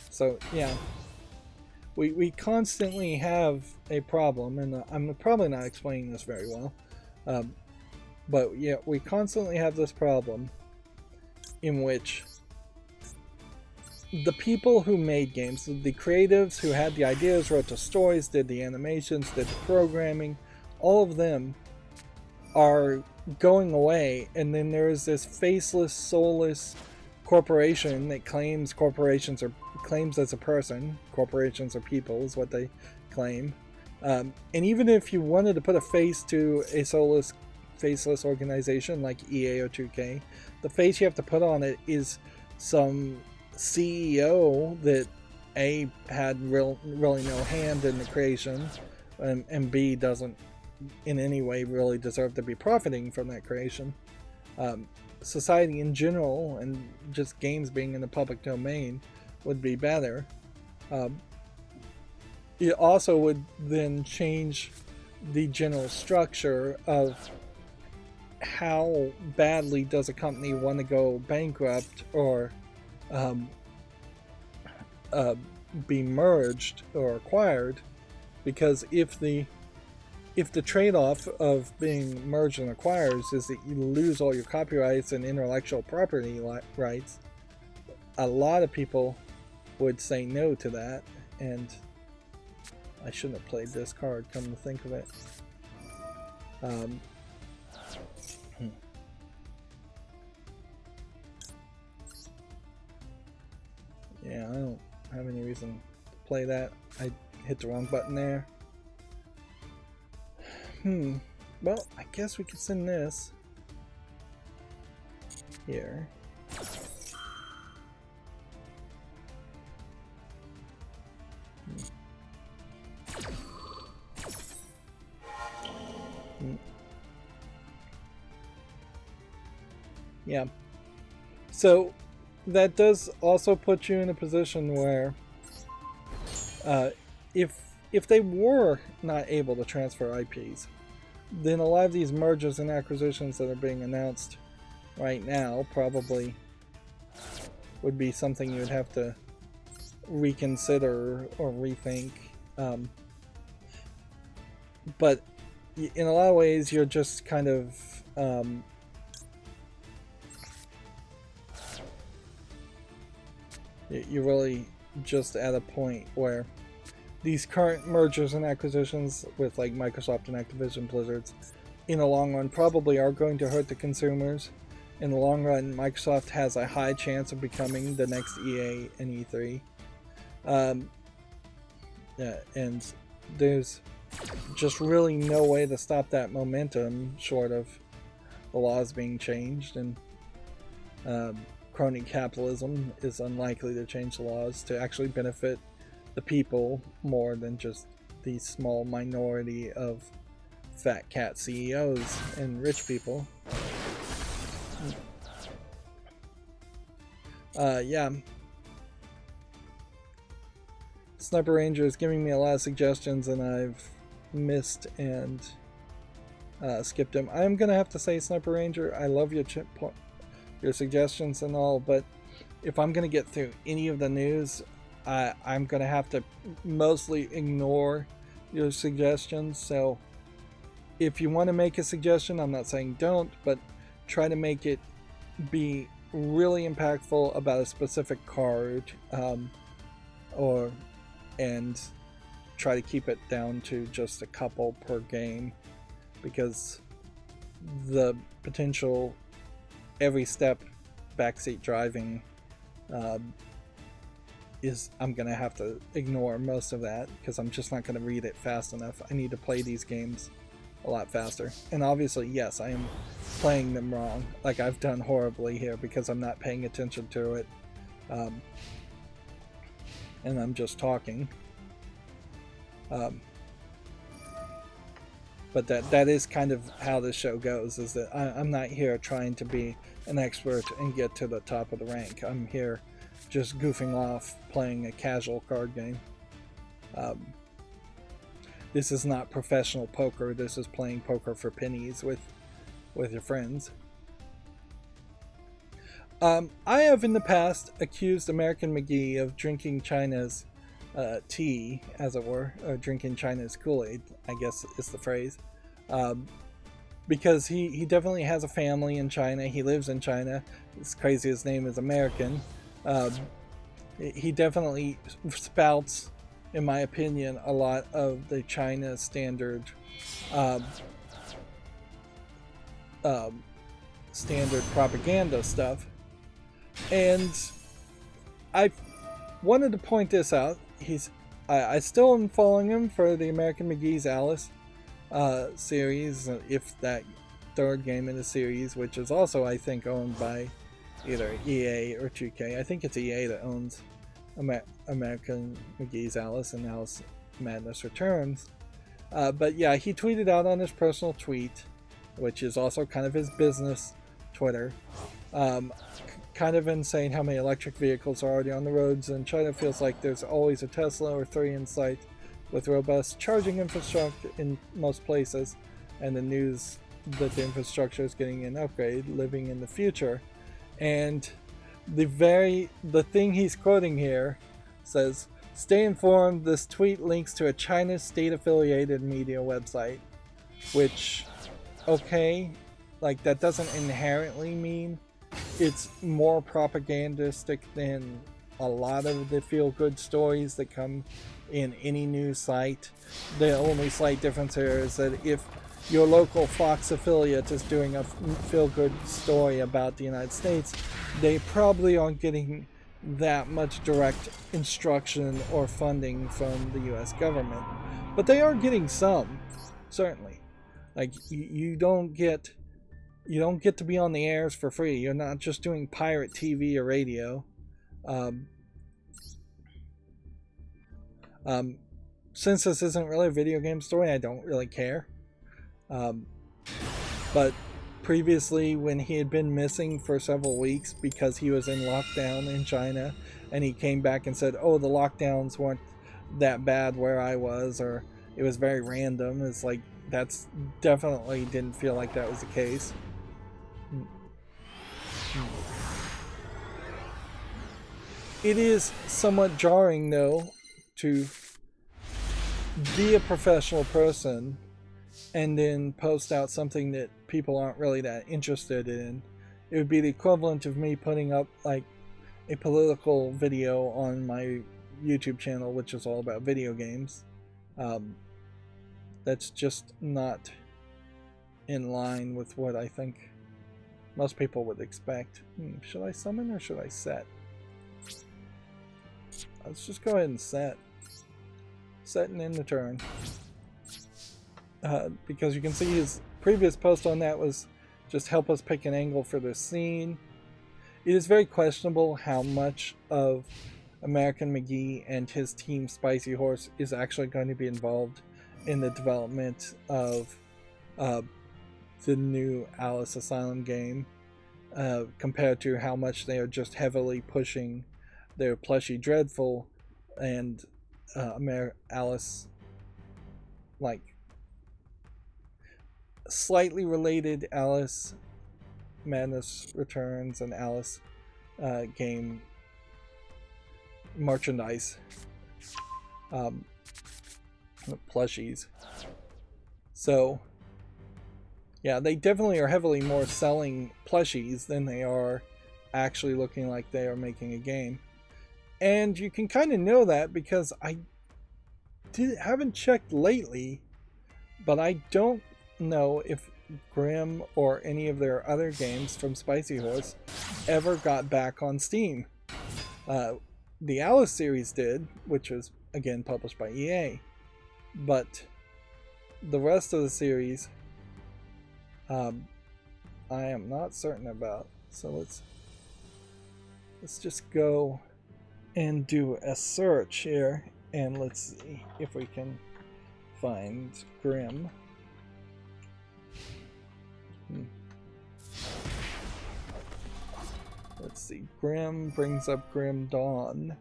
So yeah, we constantly have a problem, and I'm probably not explaining this very well, but yeah, we constantly have this problem in which the people who made games, the creatives who had the ideas, wrote the stories, did the animations, did the programming, all of them are going away, and then there is this faceless, soulless corporation that claims claims as a person. Corporations are people is what they claim. And even if you wanted to put a face to a soulless, faceless organization like EA or 2K, the face you have to put on it is some CEO that A, had really no hand in the creation, and B, doesn't in any way really deserve to be profiting from that creation. Society in general, and just games being in the public domain, would be better. It also would then change the general structure of how badly does a company want to go bankrupt or be merged or acquired, because if the trade-off of being merged and acquired is that you lose all your copyrights and intellectual property rights, a lot of people would say no to that, and I shouldn't have played this card, come to think of it. reason to play that. I hit the wrong button there. Well, I guess we could send this here. Yeah. So that does also put you in a position where if they were not able to transfer IPs, then a lot of these mergers and acquisitions that are being announced right now probably would be something you would have to reconsider or rethink. But in a lot of ways, you're just kind of you're really just at a point where these current mergers and acquisitions with like Microsoft and Activision Blizzards in the long run probably are going to hurt the consumers. In the long run, Microsoft has a high chance of becoming the next EA and E3. Yeah, and there's just really no way to stop that momentum short of the laws being changed, and crony capitalism is unlikely to change the laws to actually benefit the people more than just the small minority of fat cat CEOs and rich people. Yeah. Sniper Ranger is giving me a lot of suggestions, and I've missed and skipped them. I'm gonna have to say, Sniper Ranger, I love your suggestions and all, but if I'm gonna get through any of the news, I'm gonna have to mostly ignore your suggestions. So if you want to make a suggestion, I'm not saying don't, but try to make it be really impactful about a specific card, and try to keep it down to just a couple per game, because the potential every step backseat driving is, I'm gonna have to ignore most of that because I'm just not gonna read it fast enough. I need to play these games a lot faster, and obviously, yes, I am playing them wrong. Like, I've done horribly here because I'm not paying attention to it, and I'm just talking. But that is kind of how this show goes, is that I'm not here trying to be an expert and get to the top of the rank. I'm here just goofing off, playing a casual card game. This is not professional poker. This is playing poker for pennies with your friends. I have in the past accused American McGee of drinking China's tea, as it were, or drinking China's Kool-Aid, I guess is the phrase, because he definitely has a family in China. He lives in China. It's crazy his name is American. He definitely spouts, in my opinion, a lot of the China standard standard propaganda stuff, and I wanted to point this out. I still am following him for the American McGee's Alice series, if that third game in the series, which is also, I think, owned by either EA or 2K. I think it's EA that owns American McGee's Alice and Alice Madness Returns. But yeah, he tweeted out on his personal tweet, which is also kind of his business Twitter, kind of insane how many electric vehicles are already on the roads, and China feels like there's always a Tesla or 3 in sight, with robust charging infrastructure in most places, and the news that the infrastructure is getting an upgrade, living in the future. And the thing he's quoting here says, "Stay informed, this tweet links to a China state-affiliated media website," which, okay, like, that doesn't inherently mean it's more propagandistic than a lot of the feel-good stories that come in any news site. The only slight difference here is that if your local Fox affiliate is doing a feel-good story about the United States, they probably aren't getting that much direct instruction or funding from the US government. But they are getting some, certainly. Like you don't get to be on the airs for free. You're not just doing pirate TV or radio. Since this isn't really a video game story, I don't really care. But previously, when he had been missing for several weeks because he was in lockdown in China, and he came back and said, oh, the lockdowns weren't that bad where I was, or it was very random. It's like, that's definitely didn't feel like that was the case. It is somewhat jarring, though, to be a professional person and then post out something that people aren't really that interested in. It would be the equivalent of me putting up like a political video on my YouTube channel, which is all about video games. That's just not in line with what I think most people would expect. Should I summon or should I set? Let's just go ahead and set. Set and end the turn. Because you can see his previous post on that was just help us pick an angle for this scene. It is very questionable how much of American McGee and his team Spicy Horse is actually going to be involved in the development of the new Alice Asylum game, compared to how much they are just heavily pushing their Plushy Dreadful and Alice, like slightly related Alice Madness Returns and Alice game merchandise, plushies. So yeah, they definitely are heavily more selling plushies than they are actually looking like they are making a game. And you can kind of know that because I haven't checked lately, but I don't know if Grimm or any of their other games from Spicy Horse ever got back on Steam. The Alice series did, which was again published by EA, but the rest of the series I am not certain about. So let's just go and do a search here, and let's see if we can find Grimm. Let's see. Grimm brings up Grim Dawn.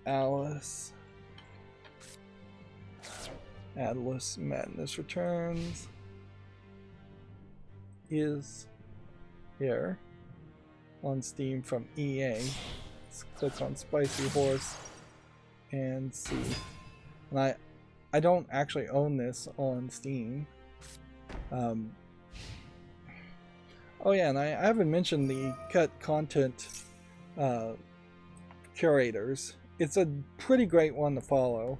Alice Madness Returns is here on Steam from EA. Let's click on Spicy Horse and see. And I don't actually own this on Steam. Oh yeah, and I haven't mentioned the cut content curators. It's a pretty great one to follow,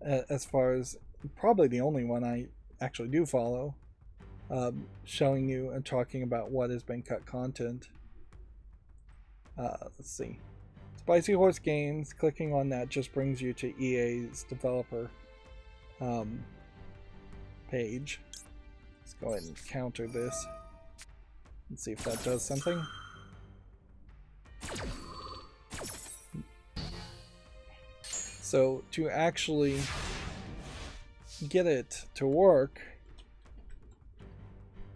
as far as probably the only one I actually do follow, showing you and talking about what has been cut content. Let's see. Spicy Horse Games, clicking on that just brings you to EA's developer page. Let's go ahead and counter this and see if that does something. So to actually get it to work,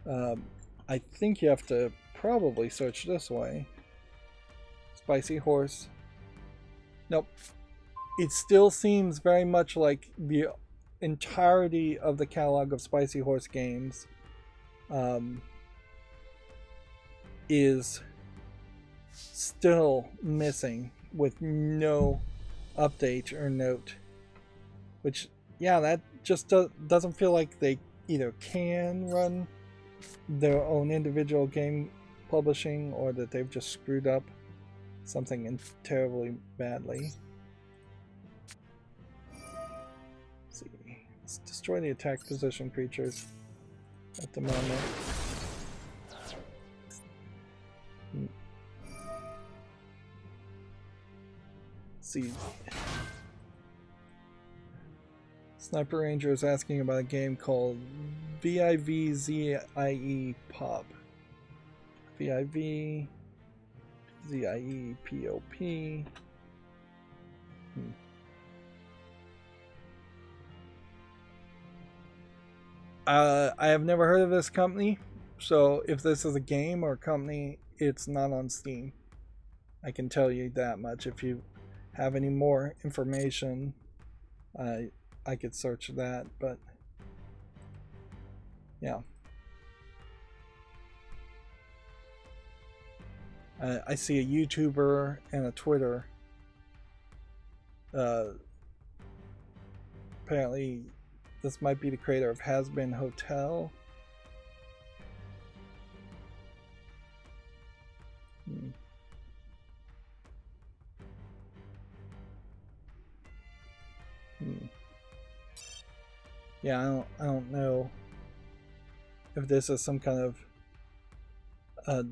I think you have to probably search this way. Spicy Horse. Nope. It still seems very much like the entirety of the catalog of Spicy Horse games is still missing with no update or note. Which, yeah, that just doesn't feel like they either can run their own individual game publishing, or that they've just screwed up something terribly badly. Let's see. Let's destroy the attack position creatures at the moment. see. Sniper Ranger is asking about a game called VIVZIE Pop. VIVZIE POP. I have never heard of this company, so if this is a game or a company, it's not on Steam. I can tell you that much. If you have any more information, I could search that, but yeah. I see a YouTuber and a Twitter. Apparently, this might be the creator of Has Been Hotel. Yeah, I don't know if this is some kind of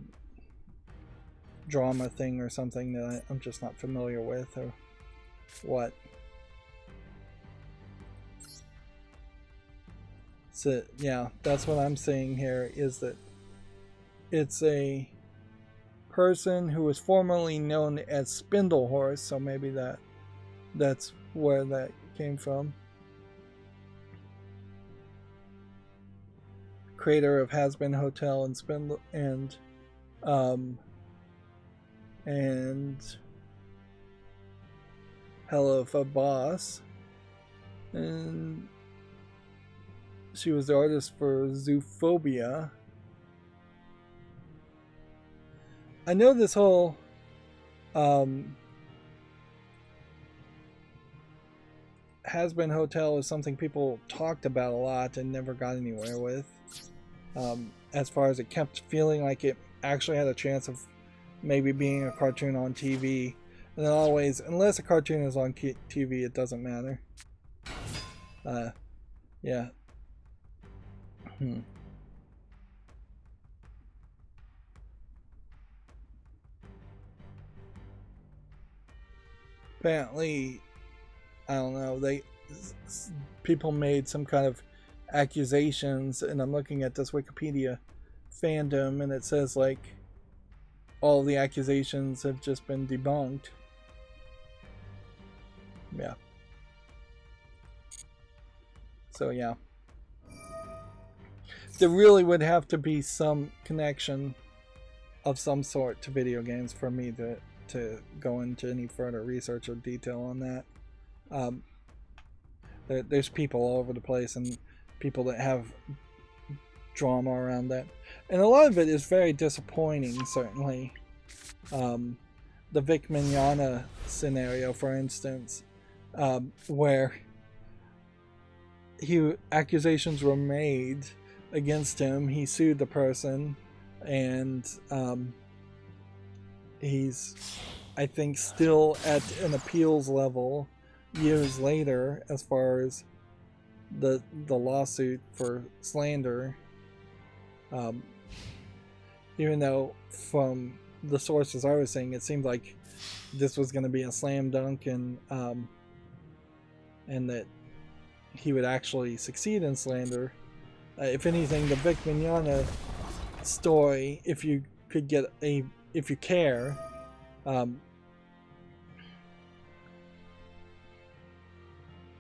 drama thing or something that I'm just not familiar with, or what. So yeah, that's what I'm seeing here, is that it's a person who was formerly known as Spindlehorse, so maybe that's where that came from. Creator of Has Been Hotel and Spindle and Hell of a Boss, and she was the artist for Zoophobia. I know this whole Has Been Hotel is something people talked about a lot and never got anywhere with. As far as it kept feeling like it actually had a chance of maybe being a cartoon on TV. And then always, unless a cartoon is on TV, it doesn't matter. Yeah. Apparently, I don't know, people made some kind of accusations, and I'm looking at this Wikipedia fandom, and it says like all the accusations have just been debunked. Yeah. So yeah, there really would have to be some connection of some sort to video games for me to go into any further research or detail on that. There's people all over the place, and people that have drama around that, and a lot of it is very disappointing, certainly. The Vic Mignogna scenario, for instance, where accusations were made against him, he sued the person, and he's, I think, still at an appeals level years later as far as the lawsuit for slander, even though from the sources I was saying, it seemed like this was going to be a slam dunk, and that he would actually succeed in slander. If anything, the Vic Mignogna story, if you care,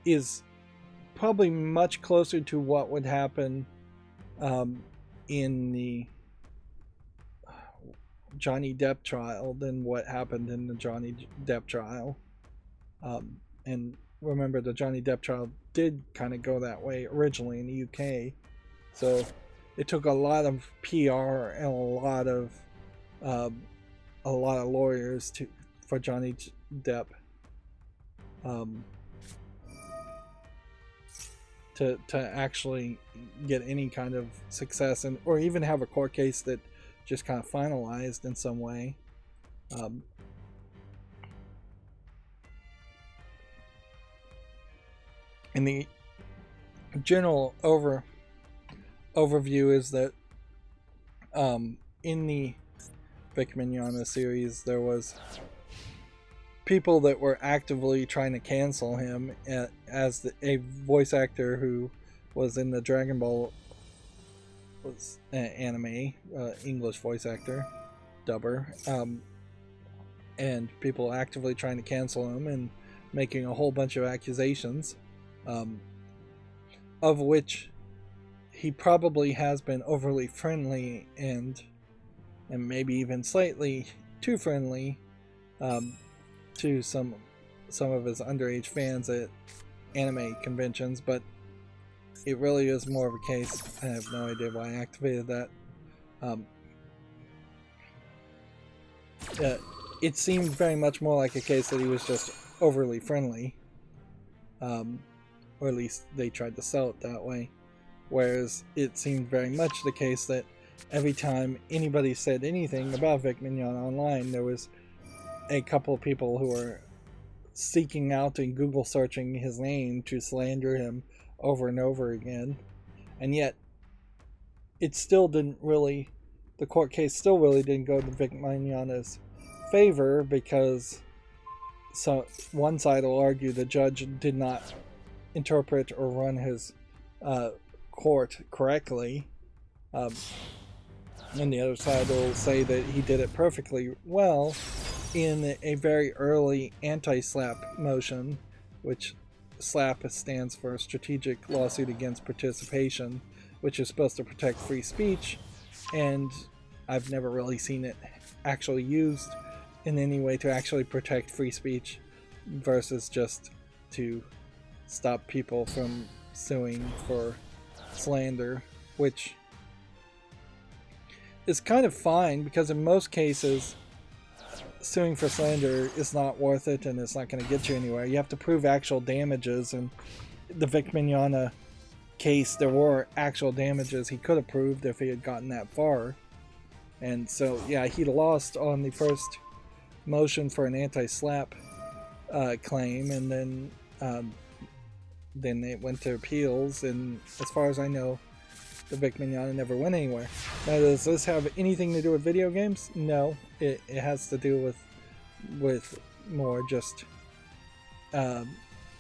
is probably much closer to what would happen in the Johnny Depp trial than what happened in the Johnny Depp trial. And remember, the Johnny Depp trial did kind of go that way originally in the UK, so it took a lot of PR and a lot of lawyers for Johnny Depp to actually get any kind of success, or even have a court case that just kind of finalized in some way. And the general overview is that in the Vic Mignogna series, there was people that were actively trying to cancel him as a voice actor who was in the Dragon Ball anime, English voice actor, dubber, and people actively trying to cancel him and making a whole bunch of accusations, of which he probably has been overly friendly and maybe even slightly too friendly to some of his underage fans at anime conventions, but it really is more of a case. I have no idea why I activated that. It seemed very much more like a case that he was just overly friendly, or at least they tried to sell it that way, whereas it seemed very much the case that every time anybody said anything about Vic Mignon online, there was a couple of people who were seeking out and Google searching his name to slander him over and over again. And yet it still didn't really, the court case still really didn't go to Vic Mignon's favor, because one side will argue the judge did not interpret or run his court correctly, and the other side will say that he did it perfectly well in a very early anti-SLAPP motion, which SLAPP stands for Strategic Lawsuit Against Participation, which is supposed to protect free speech, and I've never really seen it actually used in any way to actually protect free speech versus just to stop people from suing for slander, which is kind of fine, because in most cases suing for slander is not worth it and it's not going to get you anywhere. You have to prove actual damages, and the Vic Mignogna case, there were actual damages he could have proved if he had gotten that far. And so yeah, he lost on the first motion for an anti-SLAPP claim, and then it went to appeals, and as far as I know, the Vic Mignogna never went anywhere. Now, does this have anything to do with video games? No, it has to do with more just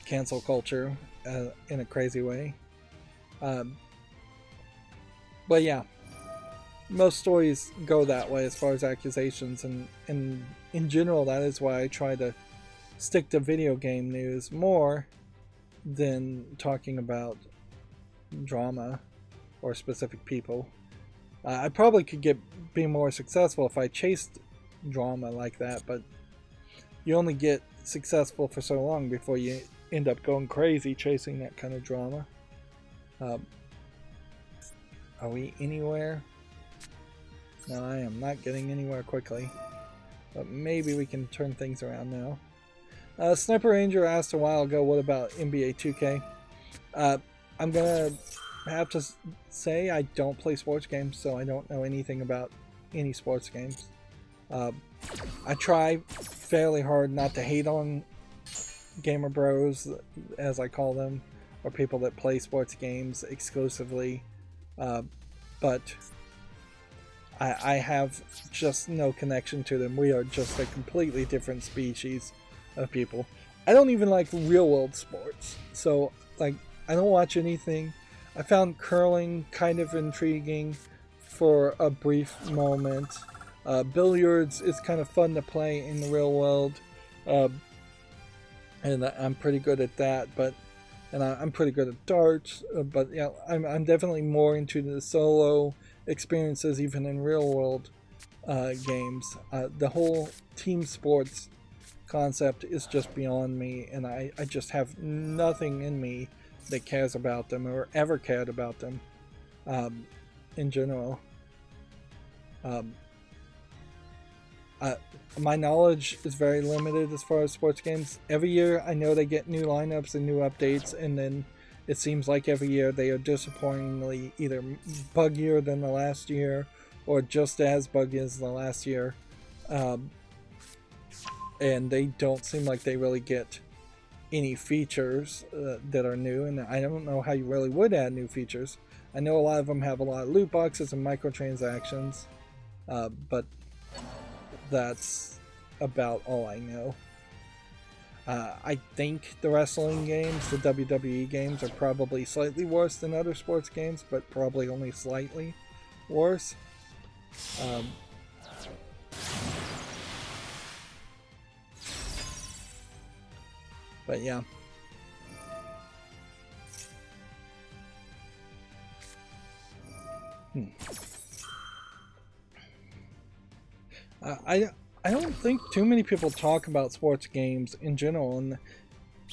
cancel culture in a crazy way. But yeah, most stories go that way as far as accusations, and in general, that is why I try to stick to video game news more than talking about drama or specific people. I probably could be more successful if I chased drama like that, but you only get successful for so long before you end up going crazy chasing that kind of drama. Are we anywhere? No, I am not getting anywhere quickly, but maybe we can turn things around now. Sniper Ranger asked a while ago, what about NBA 2K? I'm gonna have to say I don't play sports games, so I don't know anything about any sports games. I try fairly hard not to hate on gamer bros, as I call them, or people that play sports games exclusively, but I have just no connection to them. We are just a completely different species of people. I don't even like real world sports, so like I don't watch anything. I found curling kind of intriguing for a brief moment. Billiards is kind of fun to play in the real world, and I'm pretty good at that. And I'm pretty good at darts. But yeah, I'm definitely more into the solo experiences, even in real world games. The whole team sports concept is just beyond me, and I just have nothing in me that cares about them or ever cared about them in general. My knowledge is very limited as far as sports games. Every year I know they get new lineups and new updates, and then it seems like every year they are disappointingly either buggier than the last year or just as buggy as the last year. And they don't seem like they really get any features that are new, and I don't know how you really would add new features. I know a lot of them have a lot of loot boxes and microtransactions, but that's about all I know. I think the wrestling games, the WWE games, are probably slightly worse than other sports games, but probably only slightly worse. But yeah. I don't think too many people talk about sports games in general, and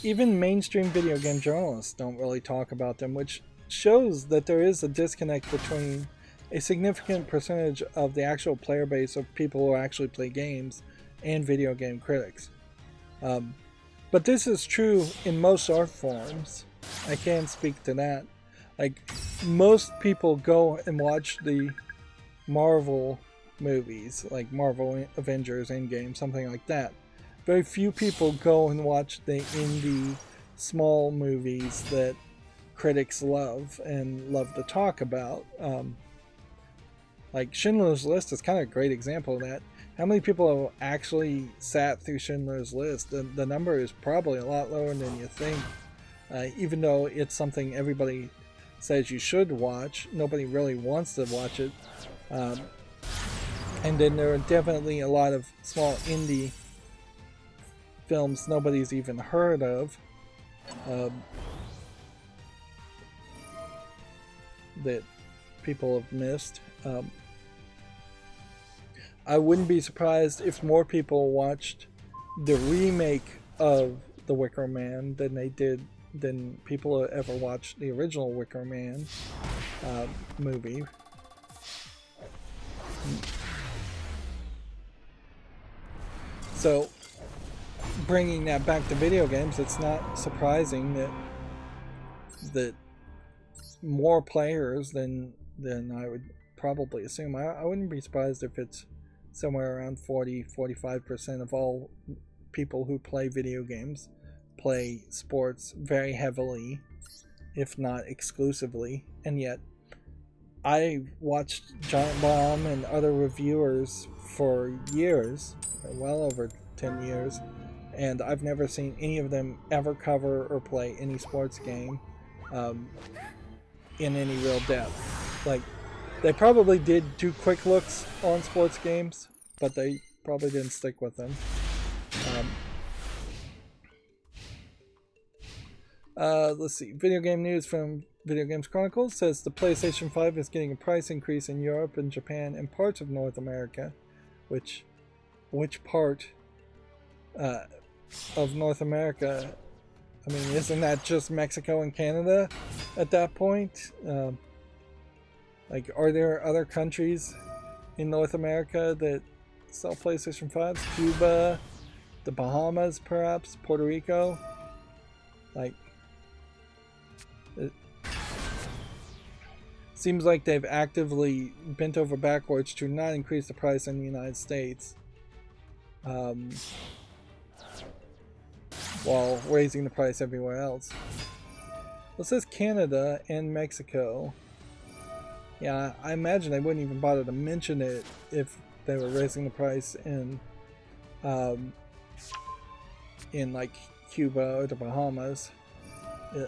even mainstream video game journalists don't really talk about them, which shows that there is a disconnect between a significant percentage of the actual player base of people who actually play games and video game critics. But this is true in most art forms. I can speak to that. Like, most people go and watch the Marvel movies, like Marvel Avengers Endgame, something like that. Very few people go and watch the indie small movies that critics love and love to talk about. Like Schindler's List is kind of a great example of that. How many people have actually sat through Schindler's List? The number is probably a lot lower than you think. Even though it's something everybody says you should watch, nobody really wants to watch it. And then there are definitely a lot of small indie films nobody's even heard of that people have missed. I wouldn't be surprised if more people watched the remake of The Wicker Man than people ever watched the original Wicker Man movie. So, bringing that back to video games, it's not surprising that more players than I would probably assume. I wouldn't be surprised if it's somewhere around 40-45% of all people who play video games play sports very heavily, if not exclusively. And yet, I watched Giant Bomb and other reviewers for years, well over 10 years, and I've never seen any of them ever cover or play any sports game in any real depth. Like, they probably did do quick looks on sports games, but they probably didn't stick with them. Let's see. Video game news from Video Games Chronicles says the PlayStation 5 is getting a price increase in Europe and Japan and parts of North America. Which part of North America? I mean, isn't that just Mexico and Canada at that point? Like, are there other countries in North America that sell PlayStation 5s? Cuba, the Bahamas, perhaps, Puerto Rico? Like, it seems like they've actively bent over backwards to not increase the price in the United States, while raising the price everywhere else. It says Canada and Mexico. Yeah, I imagine they wouldn't even bother to mention it if they were raising the price in like Cuba or the Bahamas.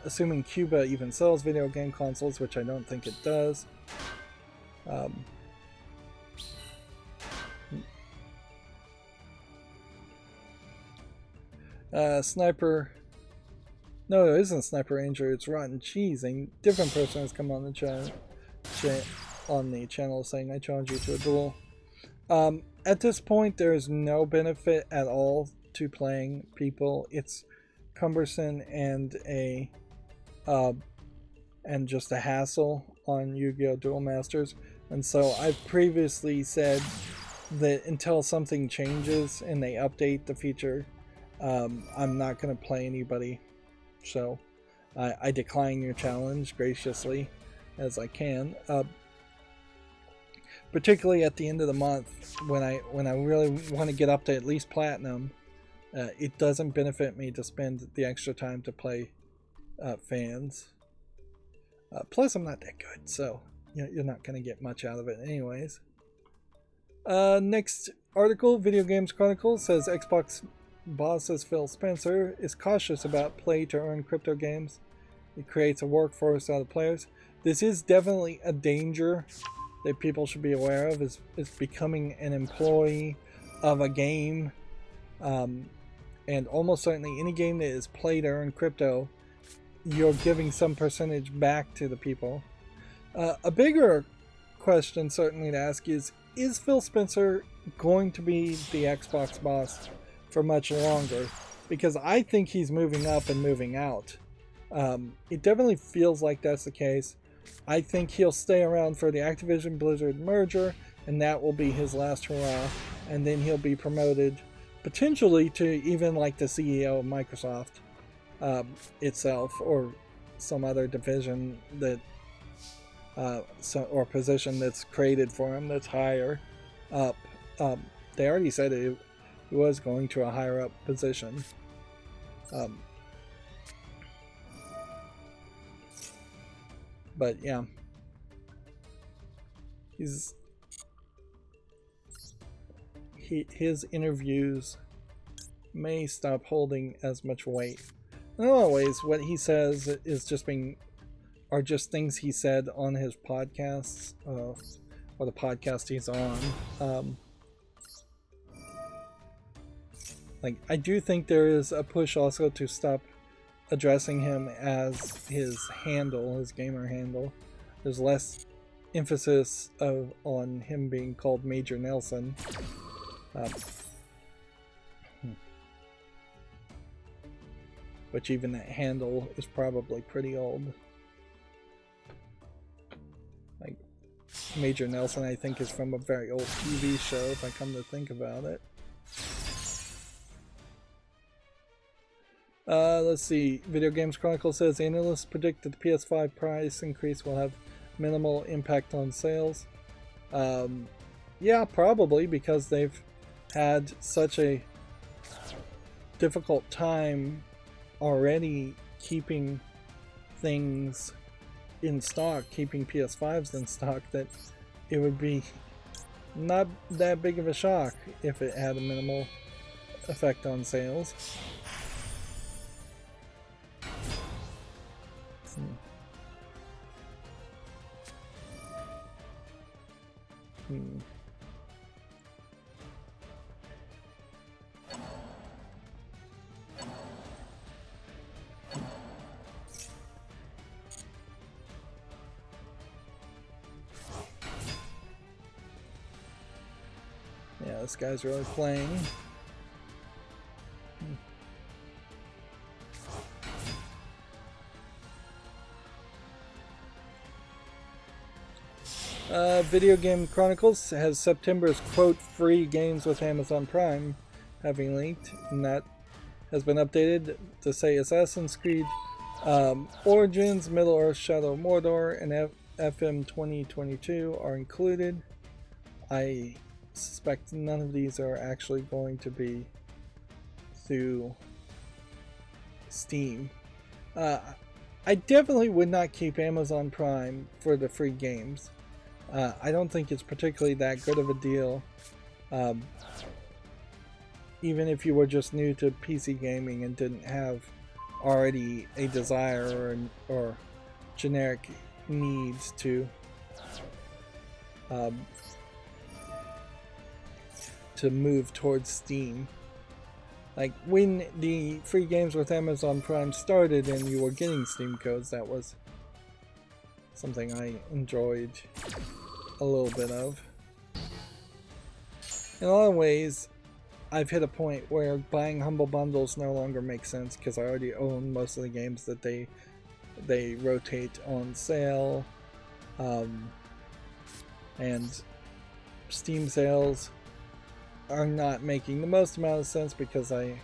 Assuming Cuba even sells video game consoles, which I don't think it does. Sniper. No, it isn't Sniper Ranger. It's Rotten Cheese. A different person has come on the channel saying, "I challenge you to a duel." At this point, there is no benefit at all to playing people. It's cumbersome and just a hassle on Yu-Gi-Oh! Duel Masters. And so I've previously said that until something changes and they update the feature, I'm not going to play anybody. So I decline your challenge graciously as I can. Particularly at the end of the month when I really want to get up to at least platinum. It doesn't benefit me to spend the extra time to play fans. Plus, I'm not that good, so you're not going to get much out of it anyways. Next article, Video Games Chronicles, says Xbox bosses Phil Spencer is cautious about play-to-earn crypto games. It creates a workforce out of players. This is definitely a danger that people should be aware of, is becoming an employee of a game. And almost certainly any game that is play to earn crypto, you're giving some percentage back to the people. A bigger question certainly to ask is Phil Spencer going to be the Xbox boss for much longer? Because I think he's moving up and moving out. It definitely feels like that's the case. I think he'll stay around for the Activision Blizzard merger, and that will be his last hurrah, and then he'll be promoted potentially to even like the CEO of Microsoft itself, or some other division that or position that's created for him that's higher up. They already said it was going to a higher up position. But yeah, his interviews may stop holding as much weight. In other ways, what he says is just things he said on his podcasts, or the podcast he's on. Like, I do think there is a push also to stop addressing him as his handle, his gamer handle. There's less emphasis on him being called Major Nelson. Which even that handle is probably pretty old. Like, Major Nelson, I think, is from a very old TV show, if I come to think about it. Let's see. Video Games Chronicle says analysts predict that the PS5 price increase will have minimal impact on sales. Yeah, probably, because they've had such a difficult time already keeping things in stock, keeping PS5s in stock, that it would be not that big of a shock if it had a minimal effect on sales. Yeah, this guy's really playing. Video Game Chronicles has September's quote free games with Amazon Prime having leaked, and that has been updated to say Assassin's Creed Origins, Middle-earth Shadow of Mordor, and FM 2022 are included. I suspect none of these are actually going to be through Steam. I definitely would not keep Amazon Prime for the free games. I don't think it's particularly that good of a deal. Even if you were just new to PC gaming and didn't have already a desire or generic needs to move towards Steam. Like, when the free games with Amazon Prime started and you were getting Steam codes, that was something I enjoyed a little bit of. In a lot of ways, I've hit a point where buying Humble Bundles no longer makes sense, because I already own most of the games that they rotate on sale. And Steam sales are not making the most amount of sense because I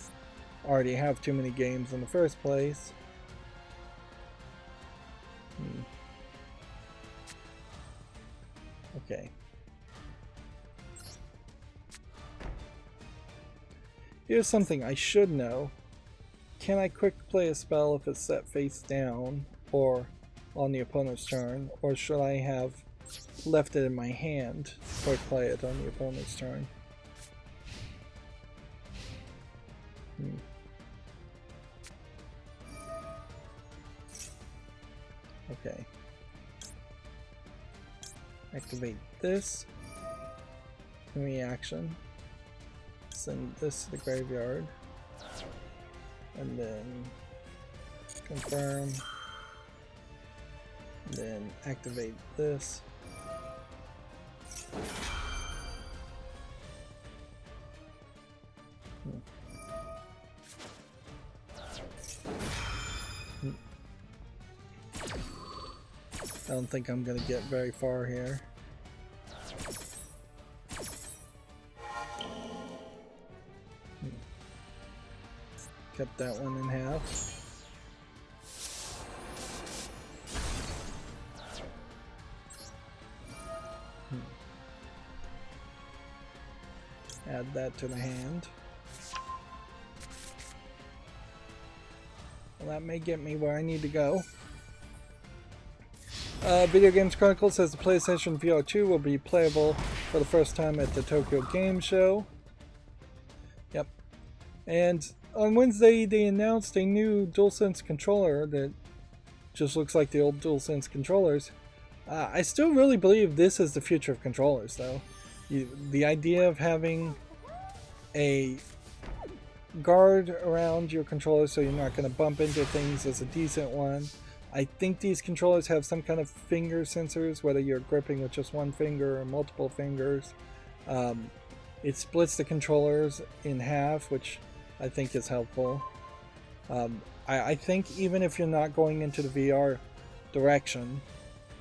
already have too many games in the first place. Okay. Here's something I should know. Can I quick play a spell if it's set face down or on the opponent's turn, or should I have left it in my hand to quick play it on the opponent's turn? Okay. Activate this. Reaction. Send this to the graveyard. And then confirm. And then activate this. I don't think I'm gonna get very far here. Cut that one in half. Add that to the hand. Well, that may get me where I need to go. Video Games Chronicle says the PlayStation VR 2 will be playable for the first time at the Tokyo Game Show. Yep. And on Wednesday, they announced a new DualSense controller that just looks like the old DualSense controllers. I still really believe this is the future of controllers, though. The idea of having a guard around your controller so you're not going to bump into things is a decent one. I think these controllers have some kind of finger sensors, whether you're gripping with just one finger or multiple fingers. It splits the controllers in half, which I think is helpful. I think even if you're not going into the VR direction,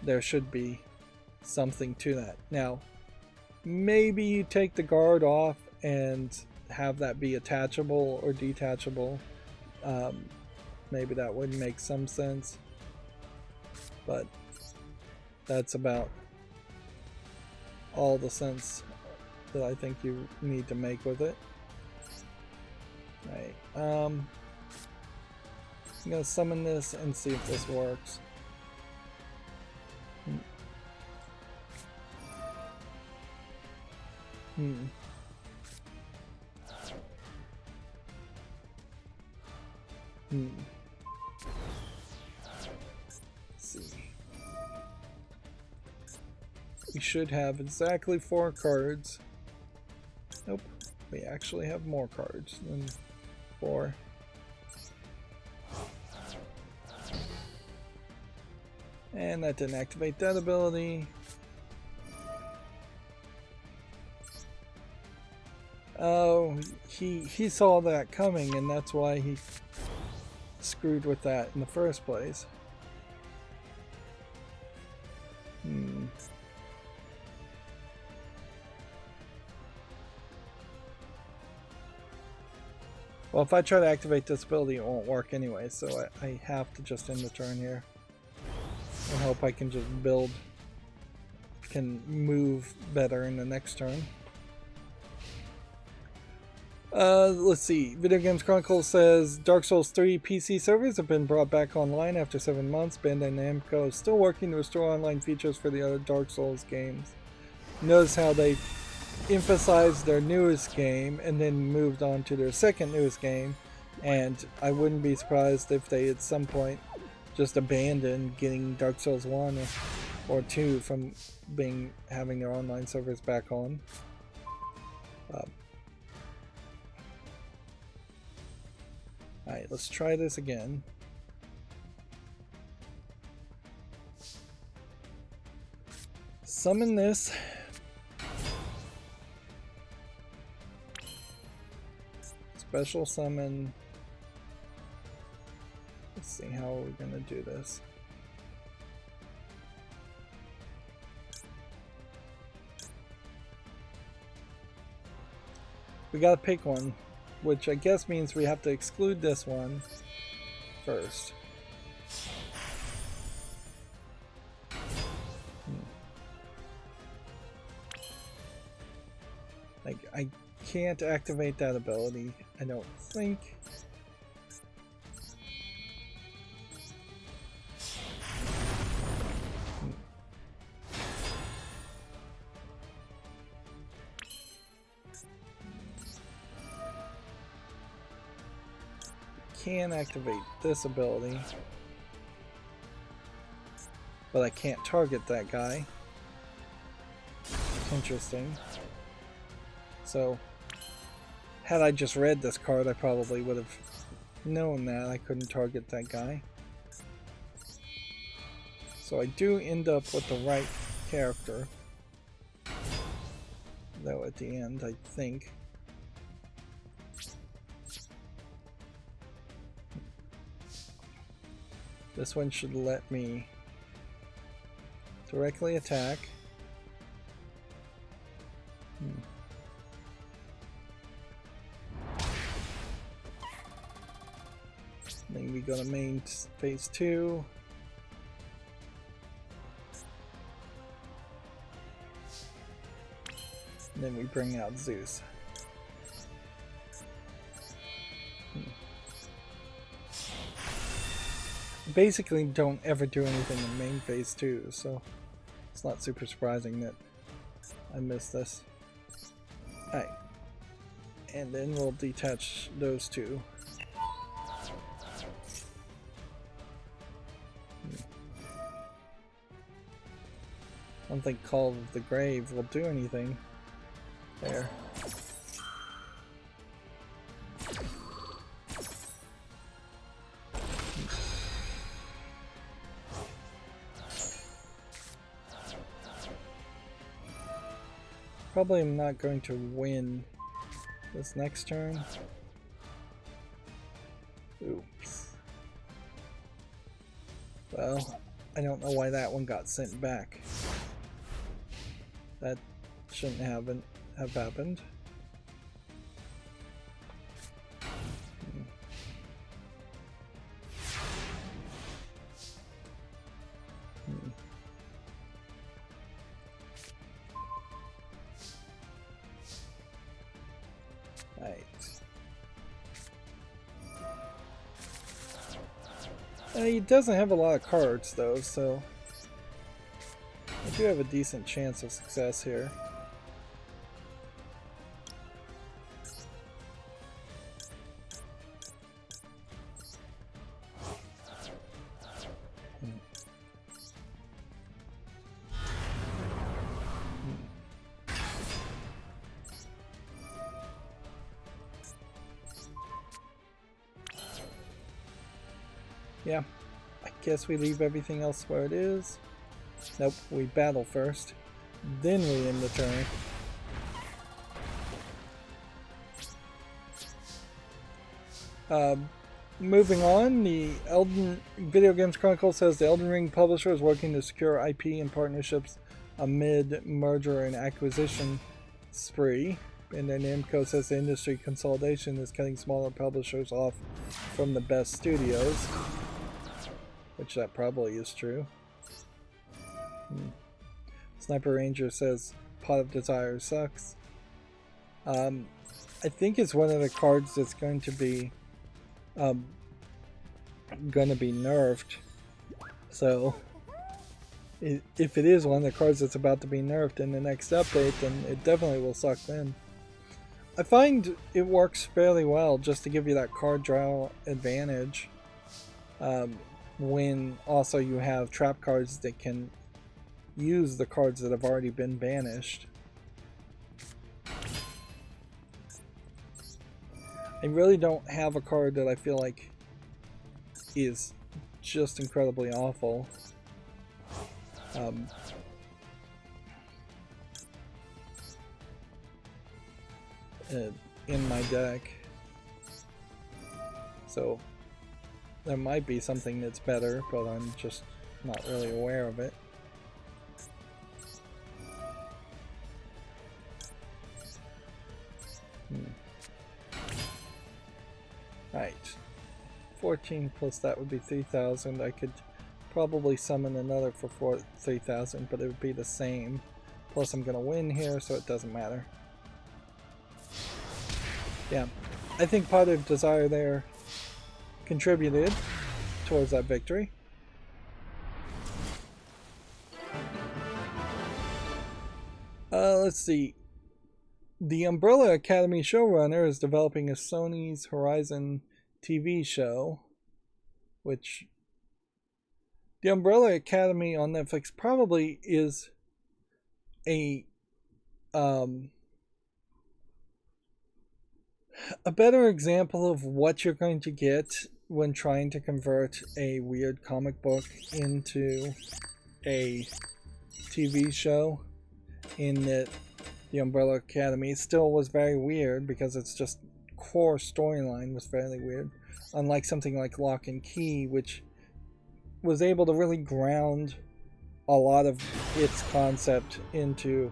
there should be something to that. Now, maybe you take the guard off and have that be attachable or detachable. Maybe that would make some sense. But that's about all the sense that I think you need to make with it. Right. I'm gonna summon this and see if this works. We should have exactly 4 cards. Nope, we actually have more cards than 4. And that didn't activate that ability. Oh, he saw that coming, and that's why he screwed with that in the first place. Well, if I try to activate this ability, it won't work anyway, so I have to just end the turn here. And hope I can just can move better in the next turn. Let's see. Video Games Chronicle says Dark Souls 3 PC servers have been brought back online after 7 months. Bandai Namco is still working to restore online features for the other Dark Souls games. Notice how they emphasized their newest game and then moved on to their second newest game, and I wouldn't be surprised if they at some point just abandoned getting Dark Souls 1 or 2 from having their online servers back on. Alright, let's try this again. Summon this. Special summon. Let's see, how are we going to do this? We gotta pick one, which I guess means we have to exclude this one first. Like, I can't activate that ability, I don't think. can activate this ability, but I can't target that guy. Interesting. So, had I just read this card, I probably would have known that I couldn't target that guy. So I do end up with the right character, though at the end, I think. This one should let me directly attack. Then we go to main phase 2. And then we bring out Zeus. Basically don't ever do anything in main phase 2, so it's not super surprising that I missed this. Alright. And then we'll detach those two. I don't think Call of the Grave will do anything there. Probably am not going to win this next turn. Oops. Well, I don't know why that one got sent back. That shouldn't have happened. Right. He doesn't have a lot of cards though, so I do have a decent chance of success here. Yeah, I guess we leave everything else where it is. Nope, we battle first, then we end the turn. Moving on, the Video Games Chronicle says the Elden Ring publisher is working to secure IP and partnerships amid merger and acquisition spree. And then Namco says the industry consolidation is cutting smaller publishers off from the best studios, which that probably is true. Sniper Ranger says Pot of Desire sucks. I think it's one of the cards that's going to be nerfed. So if it is one of the cards that's about to be nerfed in the next update, then it definitely will suck then. I find it works fairly well just to give you that card draw advantage when also you have trap cards that can use the cards that have already been banished. I really don't have a card that I feel like is just incredibly awful. In my deck. So there might be something that's better, but I'm just not really aware of it. Right. 14 plus that would be 3,000. I could probably summon another for 3,000, but it would be the same. Plus I'm going to win here, so it doesn't matter. Yeah, I think Pot of Desire there contributed towards that victory. Let's see. The Umbrella Academy showrunner is developing a Sony's Horizon TV show, which The Umbrella Academy on Netflix probably is a better example of what you're going to get when trying to convert a weird comic book into a TV show, in that The Umbrella Academy still was very weird because its just core storyline was fairly weird, unlike something like Lock and Key, which was able to really ground a lot of its concept into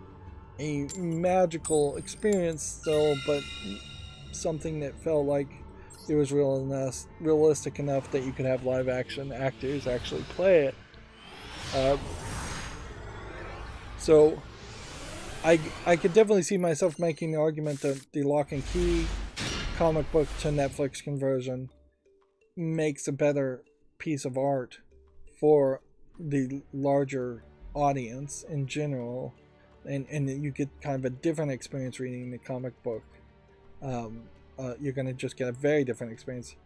a magical experience still, but something that felt like it was realistic enough that you could have live action actors actually play it. So I could definitely see myself making the argument that the Lock and Key comic book to Netflix conversion makes a better piece of art for the larger audience in general, and you get kind of a different experience reading the comic book. You're going to just get a very different experience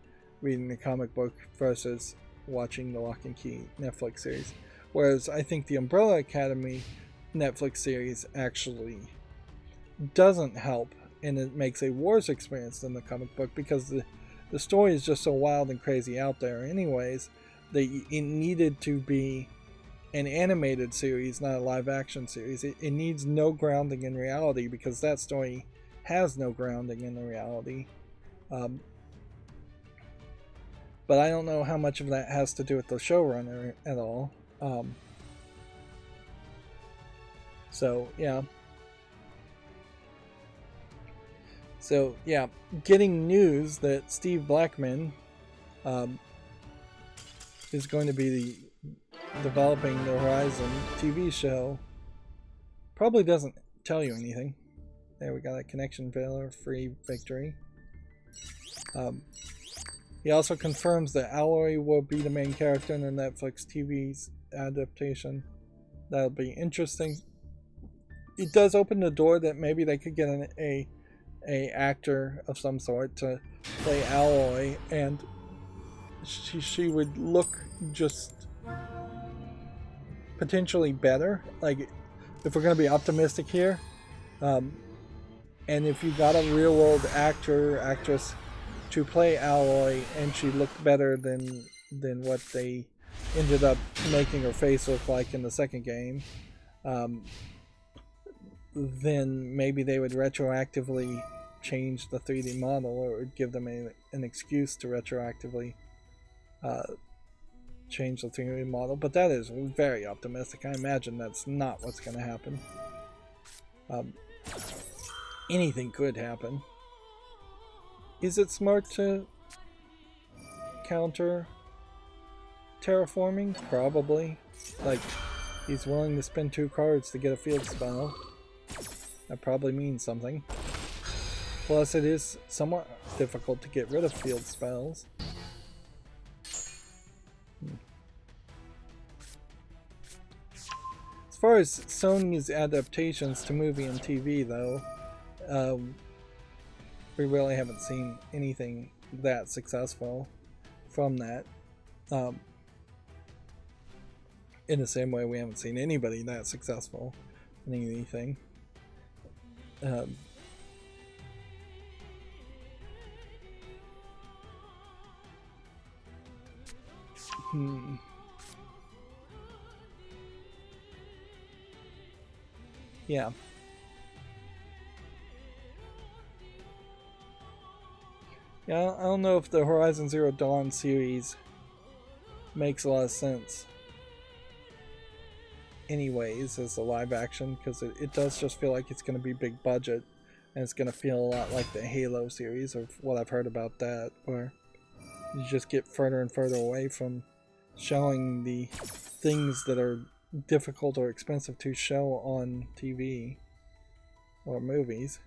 reading the comic book versus watching the Lock and Key Netflix series. Whereas I think the Umbrella Academy Netflix series actually doesn't help, and it makes a worse experience than the comic book, because the story is just so wild and crazy out there anyways, that it needed to be an animated series, not a live action series. It needs no grounding in reality, because that story has no grounding in the reality. But I don't know how much of that has to do with the showrunner at all. So yeah, getting news that Steve Blackman is going to be developing the Horizon TV show probably doesn't tell you anything. There, we got a connection failure free victory. He also confirms that Alloy will be the main character in the Netflix TV's adaptation. That'll be interesting. It does open the door that maybe they could get a actor of some sort to play Alloy, and she would look just potentially better. Like, if we're going to be optimistic here, and if you got a real world actress to play Alloy, and she looked better than what they ended up making her face look like in the second game, then maybe they would retroactively change the 3D model, or it would give them an excuse to retroactively change the 3D model. But that is very optimistic. I imagine that's not what's going to happen. Anything could happen. Is it smart to counter terraforming? Probably. Like, he's willing to spend 2 cards to get a field spell. That probably means something. Plus, it is somewhat difficult to get rid of field spells. As far as Sony's adaptations to movie and TV, though, we really haven't seen anything that successful from that. In the same way we haven't seen anybody that successful in anything. Yeah. Yeah, I don't know if the Horizon Zero Dawn series makes a lot of sense anyways as a live action, because it does just feel like it's going to be big budget, and it's going to feel a lot like the Halo series, of what I've heard about that, where you just get further and further away from showing the things that are difficult or expensive to show on TV or movies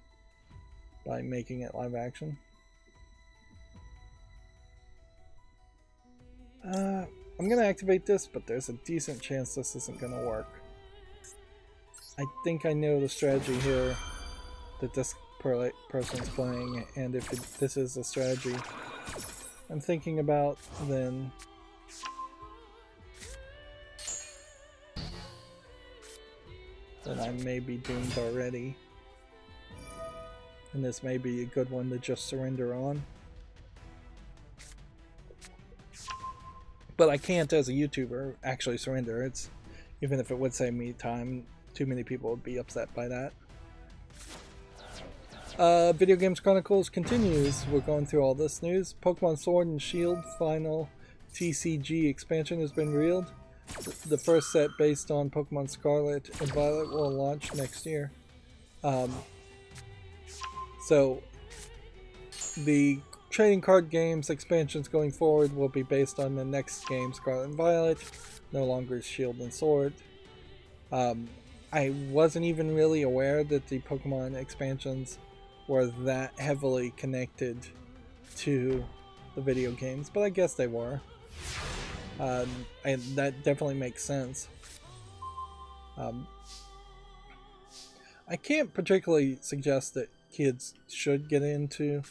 by making it live action. I'm going to activate this, but there's a decent chance this isn't going to work. I think I know the strategy here that this person's playing, and if this is a strategy I'm thinking about, then I may be doomed already. And this may be a good one to just surrender on. But I can't, as a YouTuber, actually surrender. It's, even if it would save me time, too many people would be upset by that. Video Games Chronicles continues. We're going through all this news. Pokemon Sword and Shield final TCG expansion has been revealed. The first set based on Pokemon Scarlet and Violet will launch next year. So the trading card games expansions going forward will be based on the next game, Scarlet and Violet, no longer Shield and Sword. I wasn't even really aware that the Pokemon expansions were that heavily connected to the video games, but I guess they were. And that definitely makes sense. I can't particularly suggest that kids should get into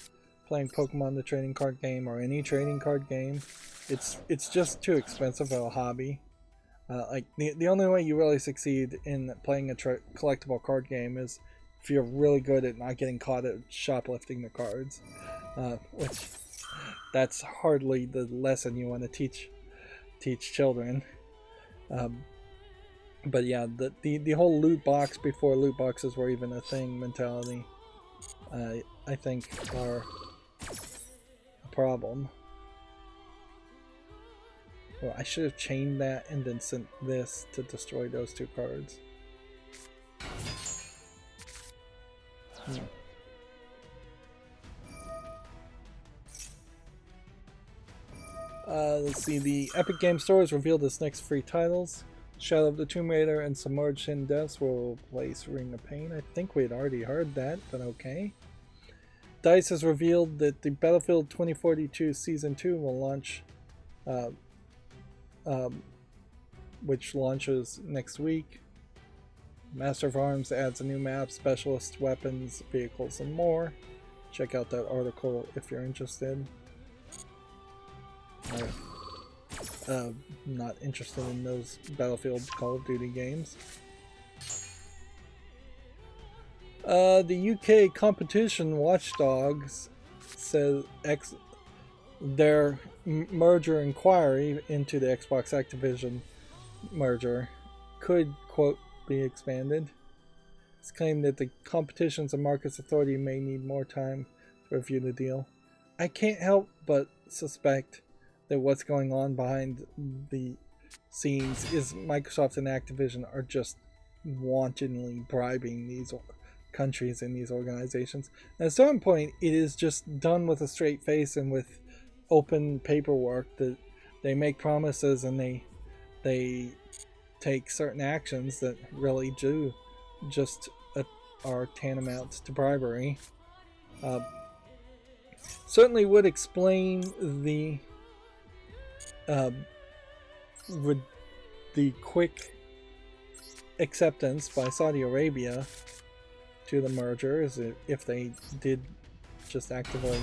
playing Pokemon the trading card game or any trading card game. It's just too expensive of a hobby. Like the only way you really succeed in playing a collectible card game is if you're really good at not getting caught at shoplifting the cards, which that's hardly the lesson you want to teach children. But yeah, the whole loot box before loot boxes were even a thing mentality, I think, are a problem. Well, I should have chained that and then sent this to destroy those two cards. Let's see, the Epic Games Store has revealed its next free titles. Shadow of the Tomb Raider and Submerged Hidden Depths will replace Ring of Pain. I think we had already heard that, but okay. DICE has revealed that the Battlefield 2042 Season 2 will launch, which launches next week. Master of Arms adds a new map, specialist weapons, vehicles, and more. Check out that article if you're interested. Not interested in those Battlefield Call of Duty games. The UK competition watchdogs says their merger inquiry into the Xbox Activision merger could, quote, be expanded. It's claimed that the Competitions and Markets Authority may need more time to review the deal. I can't help but suspect that what's going on behind the scenes is Microsoft and Activision are just wantonly bribing these countries and these organizations. And at a certain point, it is just done with a straight face and with open paperwork that they make promises and they take certain actions that really do just are tantamount to bribery. Certainly would explain the quick acceptance by Saudi Arabia to the merger, is if they did just actively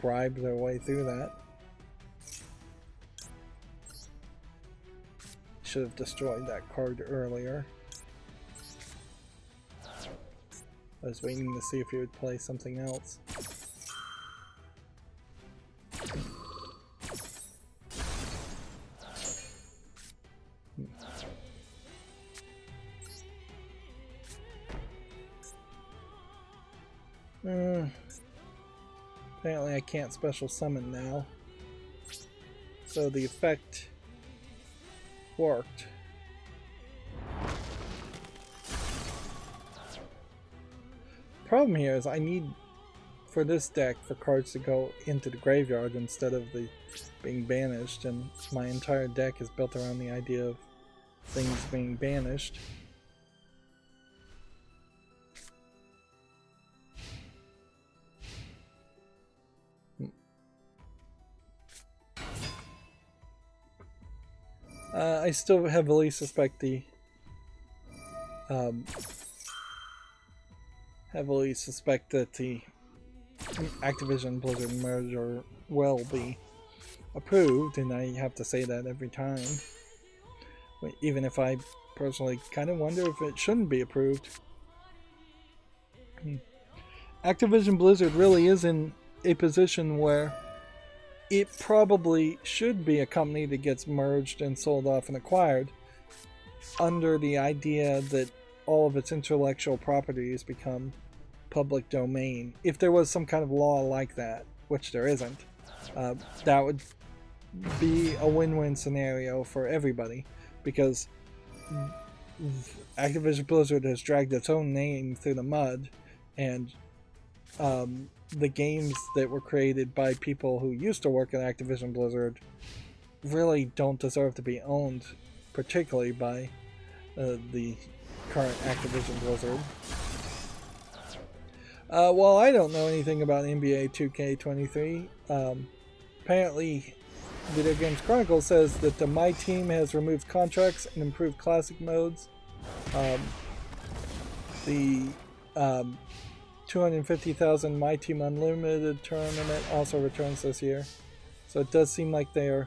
bribe their way through that. Should have destroyed that card earlier. I was waiting to see if he would play something else. Apparently I can't special summon now. So the effect worked. Problem here is I need, for this deck, for cards to go into the graveyard instead of being banished, and my entire deck is built around the idea of things being banished. I still heavily suspect that the Activision Blizzard merger will be approved, and I have to say that every time. Even if I personally kind of wonder if it shouldn't be approved. Activision Blizzard really is in a position where it probably should be a company that gets merged and sold off and acquired under the idea that all of its intellectual properties become public domain. If there was some kind of law like that, which there isn't, that would be a win-win scenario for everybody, because Activision Blizzard has dragged its own name through the mud, and the games that were created by people who used to work at Activision Blizzard really don't deserve to be owned, particularly by the current Activision Blizzard. Well, I don't know anything about NBA 2K23. Apparently, Video Games Chronicle says that the My Team has removed contracts and improved classic modes. The 250,000 My Team Unlimited tournament also returns this year. So it does seem like they're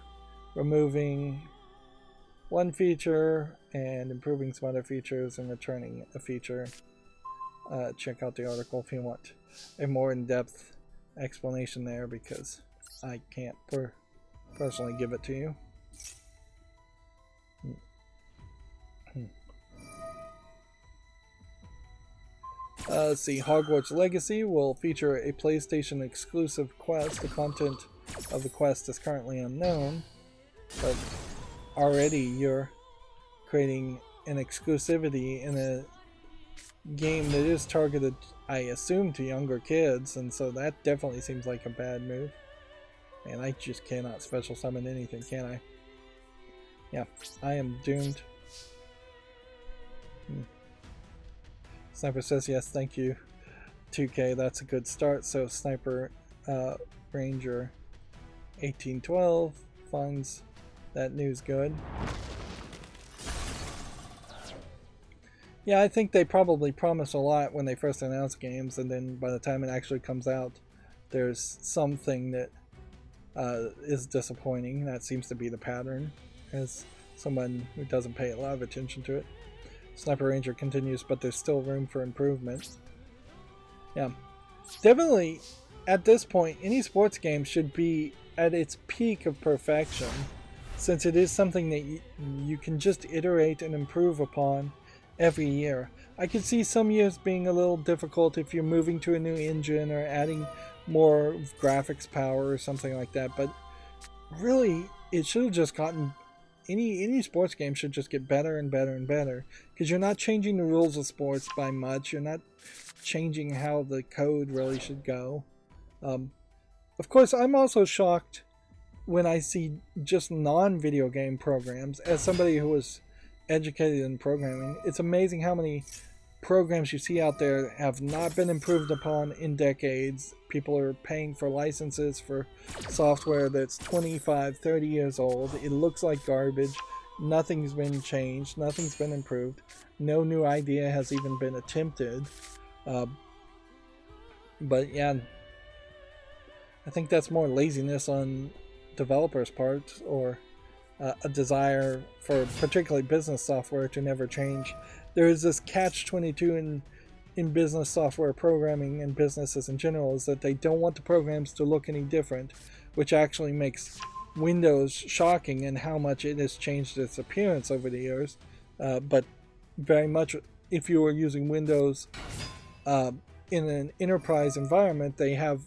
removing one feature and improving some other features and returning a feature. Check out the article if you want a more in-depth explanation there, because I can't personally give it to you. Let's see, Hogwarts Legacy will feature a PlayStation exclusive quest. The content of the quest is currently unknown, but already you're creating an exclusivity in a game that is targeted, I assume, to younger kids, and so that definitely seems like a bad move. And I just cannot special summon anything, can I? Yeah, I am doomed. Sniper says yes, thank you 2K, that's a good start. So Sniper Ranger 1812 finds that news good. Yeah, I think they probably promise a lot when they first announce games, and then by the time it actually comes out, there's something that is disappointing. That seems to be the pattern, as someone who doesn't pay a lot of attention to it. Sniper Ranger continues, but there's still room for improvement. Yeah, definitely at this point, any sports game should be at its peak of perfection, since it is something that you can just iterate and improve upon every year. I could see some years being a little difficult if you're moving to a new engine or adding more graphics power or something like that, but really it should have just gotten, any sports game should just get better and better and better, because you're not changing the rules of sports by much, you're not changing how the code really should go. Of course, I'm also shocked when I see just non-video game programs. As somebody who was educated in programming, it's amazing how many programs you see out there have not been improved upon in decades. People are paying for licenses for software that's 25, 30 years old. It looks like garbage. Nothing's been changed. Nothing's been improved. No new idea has even been attempted. But yeah, I think that's more laziness on developers' part, or a desire for particularly business software to never change. There is this catch-22 in business software programming and businesses in general, is that they don't want the programs to look any different, which actually makes Windows shocking in how much it has changed its appearance over the years. But very much, if you are using Windows in an enterprise environment, they have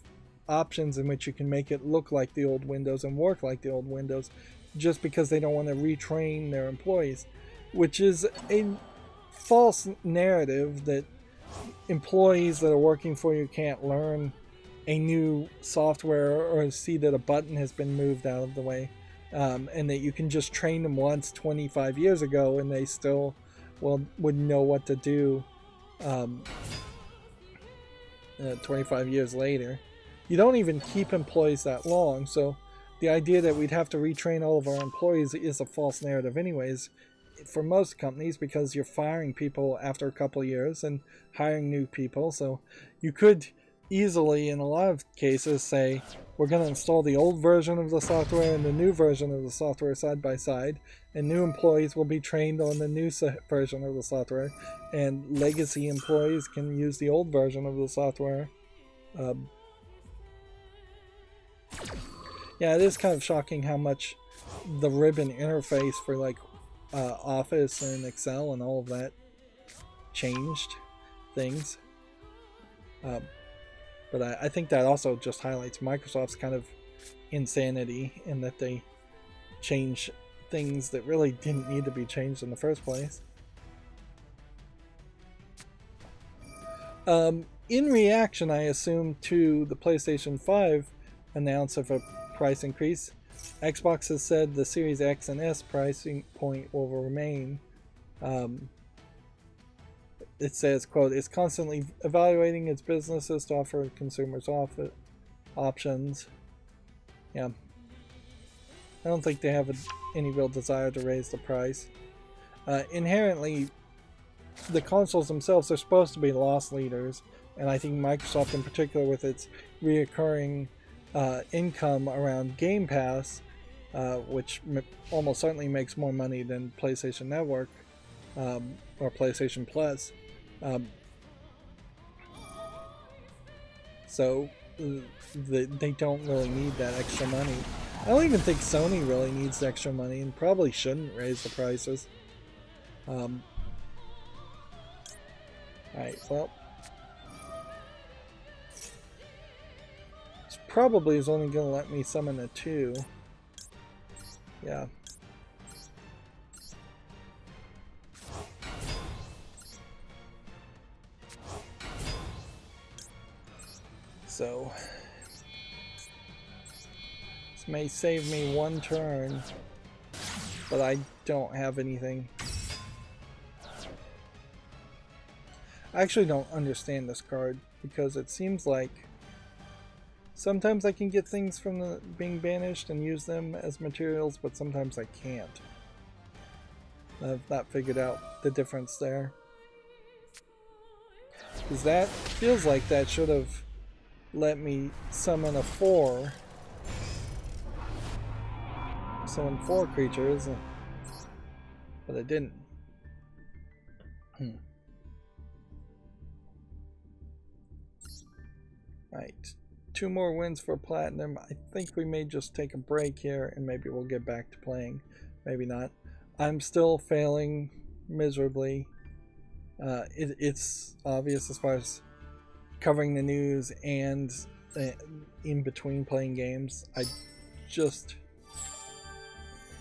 options in which you can make it look like the old Windows and work like the old Windows, just because they don't want to retrain their employees, which is a false narrative that employees that are working for you can't learn a new software or see that a button has been moved out of the way, and that you can just train them once 25 years ago and they still would know what to do 25 years later. You don't even keep employees that long, so the idea that we'd have to retrain all of our employees is a false narrative anyways for most companies, because you're firing people after a couple of years and hiring new people. So you could easily, in a lot of cases, say we're going to install the old version of the software and the new version of the software side by side, and new employees will be trained on the new version of the software, and legacy employees can use the old version of the software. Yeah, it is kind of shocking how much the ribbon interface for like Office and Excel and all of that changed things. But I think that also just highlights Microsoft's kind of insanity in that they change things that really didn't need to be changed in the first place. In reaction, I assume, to the PlayStation 5 announce of a price increase, Xbox has said the Series X and S pricing point will remain. It says, quote, "It's constantly evaluating its businesses to offer consumers options." Yeah. I don't think they have any real desire to raise the price. Inherently, the consoles themselves are supposed to be loss leaders, and I think Microsoft in particular, with its reoccurring income around Game Pass, which almost certainly makes more money than PlayStation Network or PlayStation Plus. So they don't really need that extra money. I don't even think Sony really needs the extra money and probably shouldn't raise the prices. Alright, well. This probably is only going to let me summon a 2. Yeah. So this may save me 1 turn, but I don't have anything. I actually don't understand this card because it seems like sometimes I can get things from being banished and use them as materials, but sometimes I can't. I've not figured out the difference there. Because that feels like that should have let me summon a 4. Summon 4 creatures, but it didn't. Right. 2 more wins for Platinum. I think we may just take a break here and maybe we'll get back to playing. Maybe not. I'm still failing miserably. It's obvious as far as covering the news and in between playing games.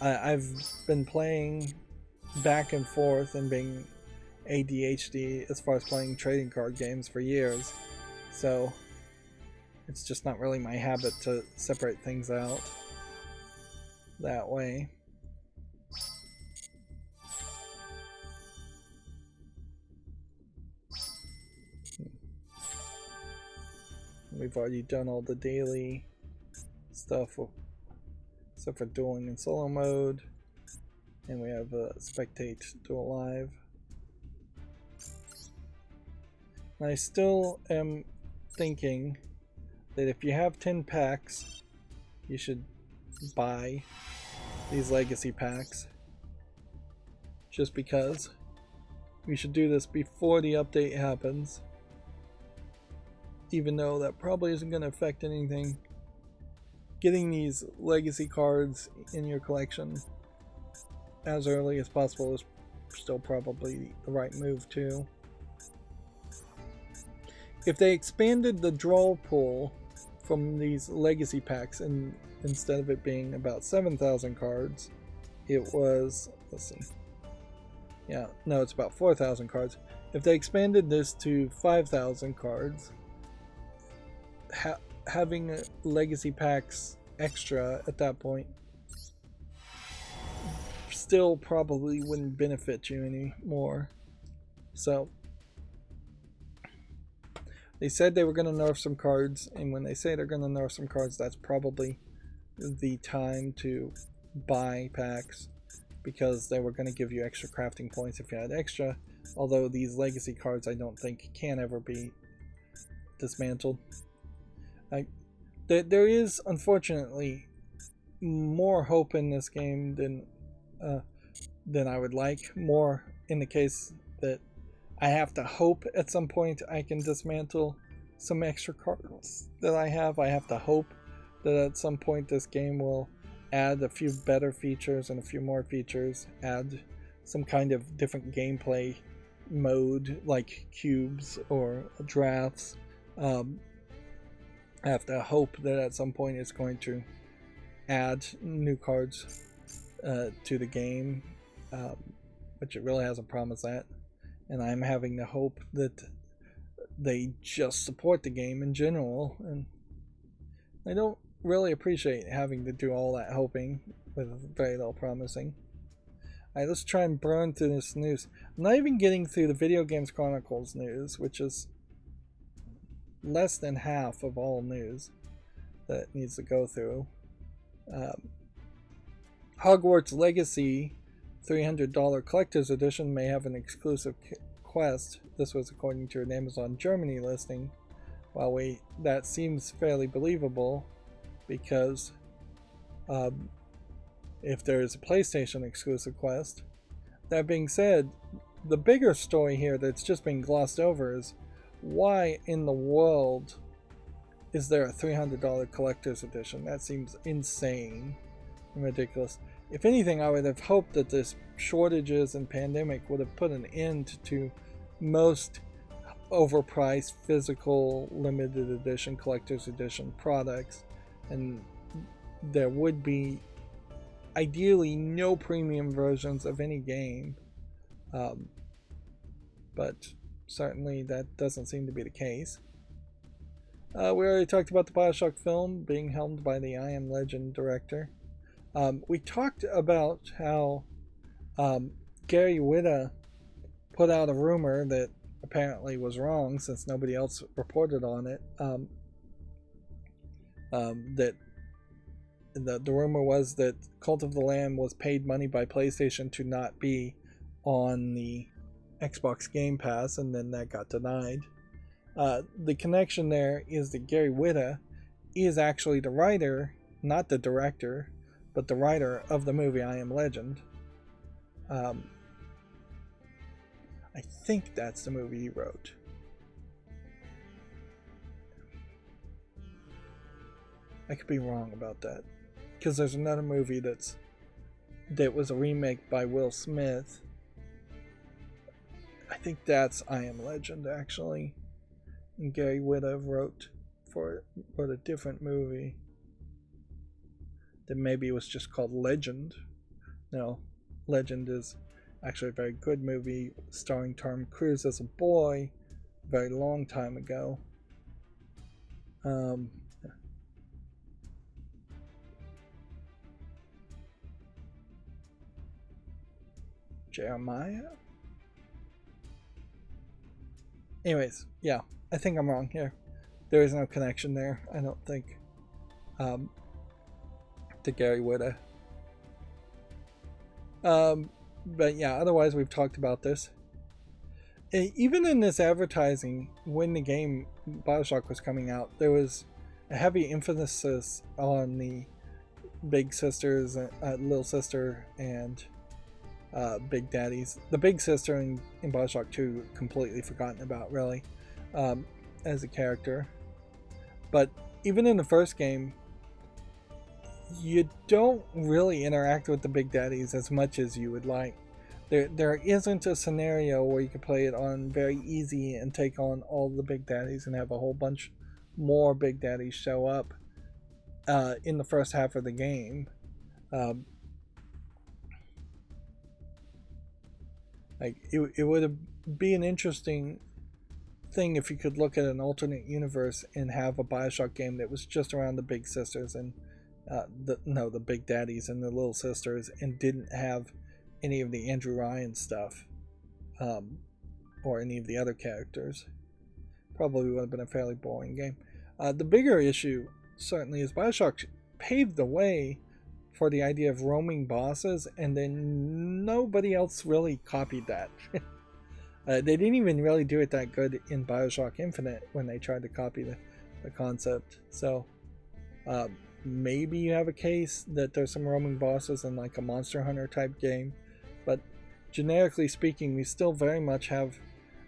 I've been playing back and forth and being ADHD as far as playing trading card games for years. So it's just not really my habit to separate things out that way. We've already done all the daily stuff except for dueling in solo mode, and we have spectate duel live. And I still am thinking that if you have 10 packs, you should buy these legacy packs, just because we should do this before the update happens, even though that probably isn't going to affect anything. Getting these legacy cards in your collection as early as possible is still probably the right move too. If they expanded the draw pool from these legacy packs, and instead of it being about 7,000 cards, it was, let's see, yeah, no, it's about 4,000 cards. If they expanded this to 5,000 cards, having legacy packs extra at that point still probably wouldn't benefit you anymore. So they said they were going to nerf some cards, and when they say they're going to nerf some cards, that's probably the time to buy packs, because they were going to give you extra crafting points if you had extra, although these legacy cards I don't think can ever be dismantled. There is, unfortunately, more hope in this game than I would like. More in the case that I have to hope at some point I can dismantle some extra cards that I have. I have to hope that at some point this game will add a few better features and a few more features, add some kind of different gameplay mode like cubes or drafts. I have to hope that at some point it's going to add new cards to the game, which it really hasn't promised that. And I'm having the hope that they just support the game in general. And I don't really appreciate having to do all that hoping with very little promising. Alright, let's try and burn through this news. I'm not even getting through the Video Games Chronicles news, which is less than half of all news that needs to go through. Hogwarts Legacy $300 Collector's Edition may have an exclusive quest. This was according to an Amazon Germany listing. While that seems fairly believable, because if there is a PlayStation exclusive quest. That being said, the bigger story here that's just been glossed over is why in the world is there a $300 collector's edition? That seems insane and ridiculous. If anything, I would have hoped that this shortages and pandemic would have put an end to most overpriced physical limited edition collector's edition products, and there would be ideally no premium versions of any game, but certainly that doesn't seem to be the case. We already talked about the Bioshock film being helmed by the I Am Legend director. We talked about how Gary Whitta put out a rumor that apparently was wrong, since nobody else reported on it. That the rumor was that Cult of the Lamb was paid money by PlayStation to not be on the Xbox Game Pass, and then that got denied. The connection there is that Gary Whitta is actually the writer, not the director, but the writer of the movie I Am Legend. I think that's the movie he wrote. I could be wrong about that, because there's another movie that was a remake by Will Smith. I think that's I Am Legend, actually. And Gary Whitta wrote a different movie that maybe it was just called Legend. No, Legend is actually a very good movie starring Tom Cruise as a boy a very long time ago. Jeremiah? Anyways, yeah, I think I'm wrong here. There is no connection there, I don't think, to Gary Whitta. But yeah, otherwise we've talked about this. Even in this advertising, when the game Bioshock was coming out, there was a heavy emphasis on the big sisters, little sister, and big daddies. The big sister in Bioshock 2 completely forgotten about, really, as a character. But even in the first game, you don't really interact with the big daddies as much as you would like. There isn't a scenario where you can play it on very easy and take on all the big daddies and have a whole bunch more big daddies show up in the first half of the game. Like it would be an interesting thing if you could look at an alternate universe and have a Bioshock game that was just around the big sisters and the big daddies and the little sisters, and didn't have any of the Andrew Ryan stuff, or any of the other characters. Probably would have been a fairly boring game. The bigger issue certainly is Bioshock paved the way for the idea of roaming bosses, and then nobody else really copied that. They didn't even really do it that good in Bioshock Infinite when they tried to copy the concept. So maybe you have a case that there's some roaming bosses in like a Monster Hunter type game, but generically speaking, we still very much have,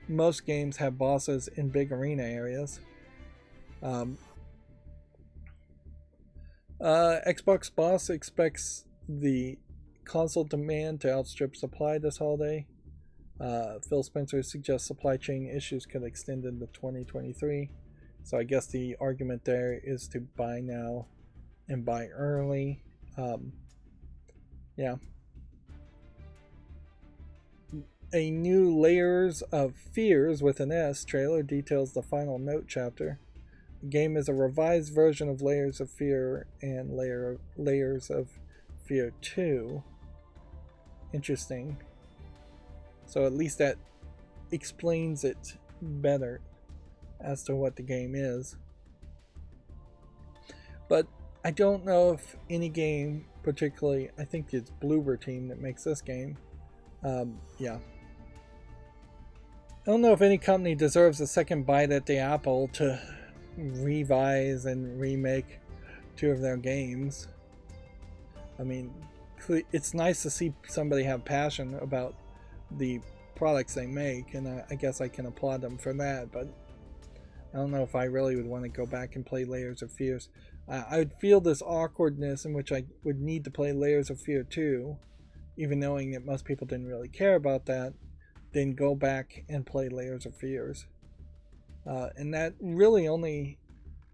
most games have bosses in big arena areas. Xbox boss expects the console demand to outstrip supply this holiday. Phil Spencer suggests supply chain issues could extend into 2023. So I guess the argument there is to buy now and buy early. Yeah. A new Layers of Fears with an S trailer details the final Note chapter. The game is a revised version of Layers of Fear and Layers of Fear 2. Interesting. So at least that explains it better as to what the game is. But I don't know if any game, particularly, I think it's Bloober Team that makes this game. Yeah. I don't know if any company deserves a second bite at the apple to revise and remake two of their games. I mean, it's nice to see somebody have passion about the products they make, and I guess I can applaud them for that, but I don't know if I really would want to go back and play Layers of Fears. I would feel this awkwardness in which I would need to play Layers of Fear 2, even knowing that most people didn't really care about that, then go back and play Layers of Fears. And that really only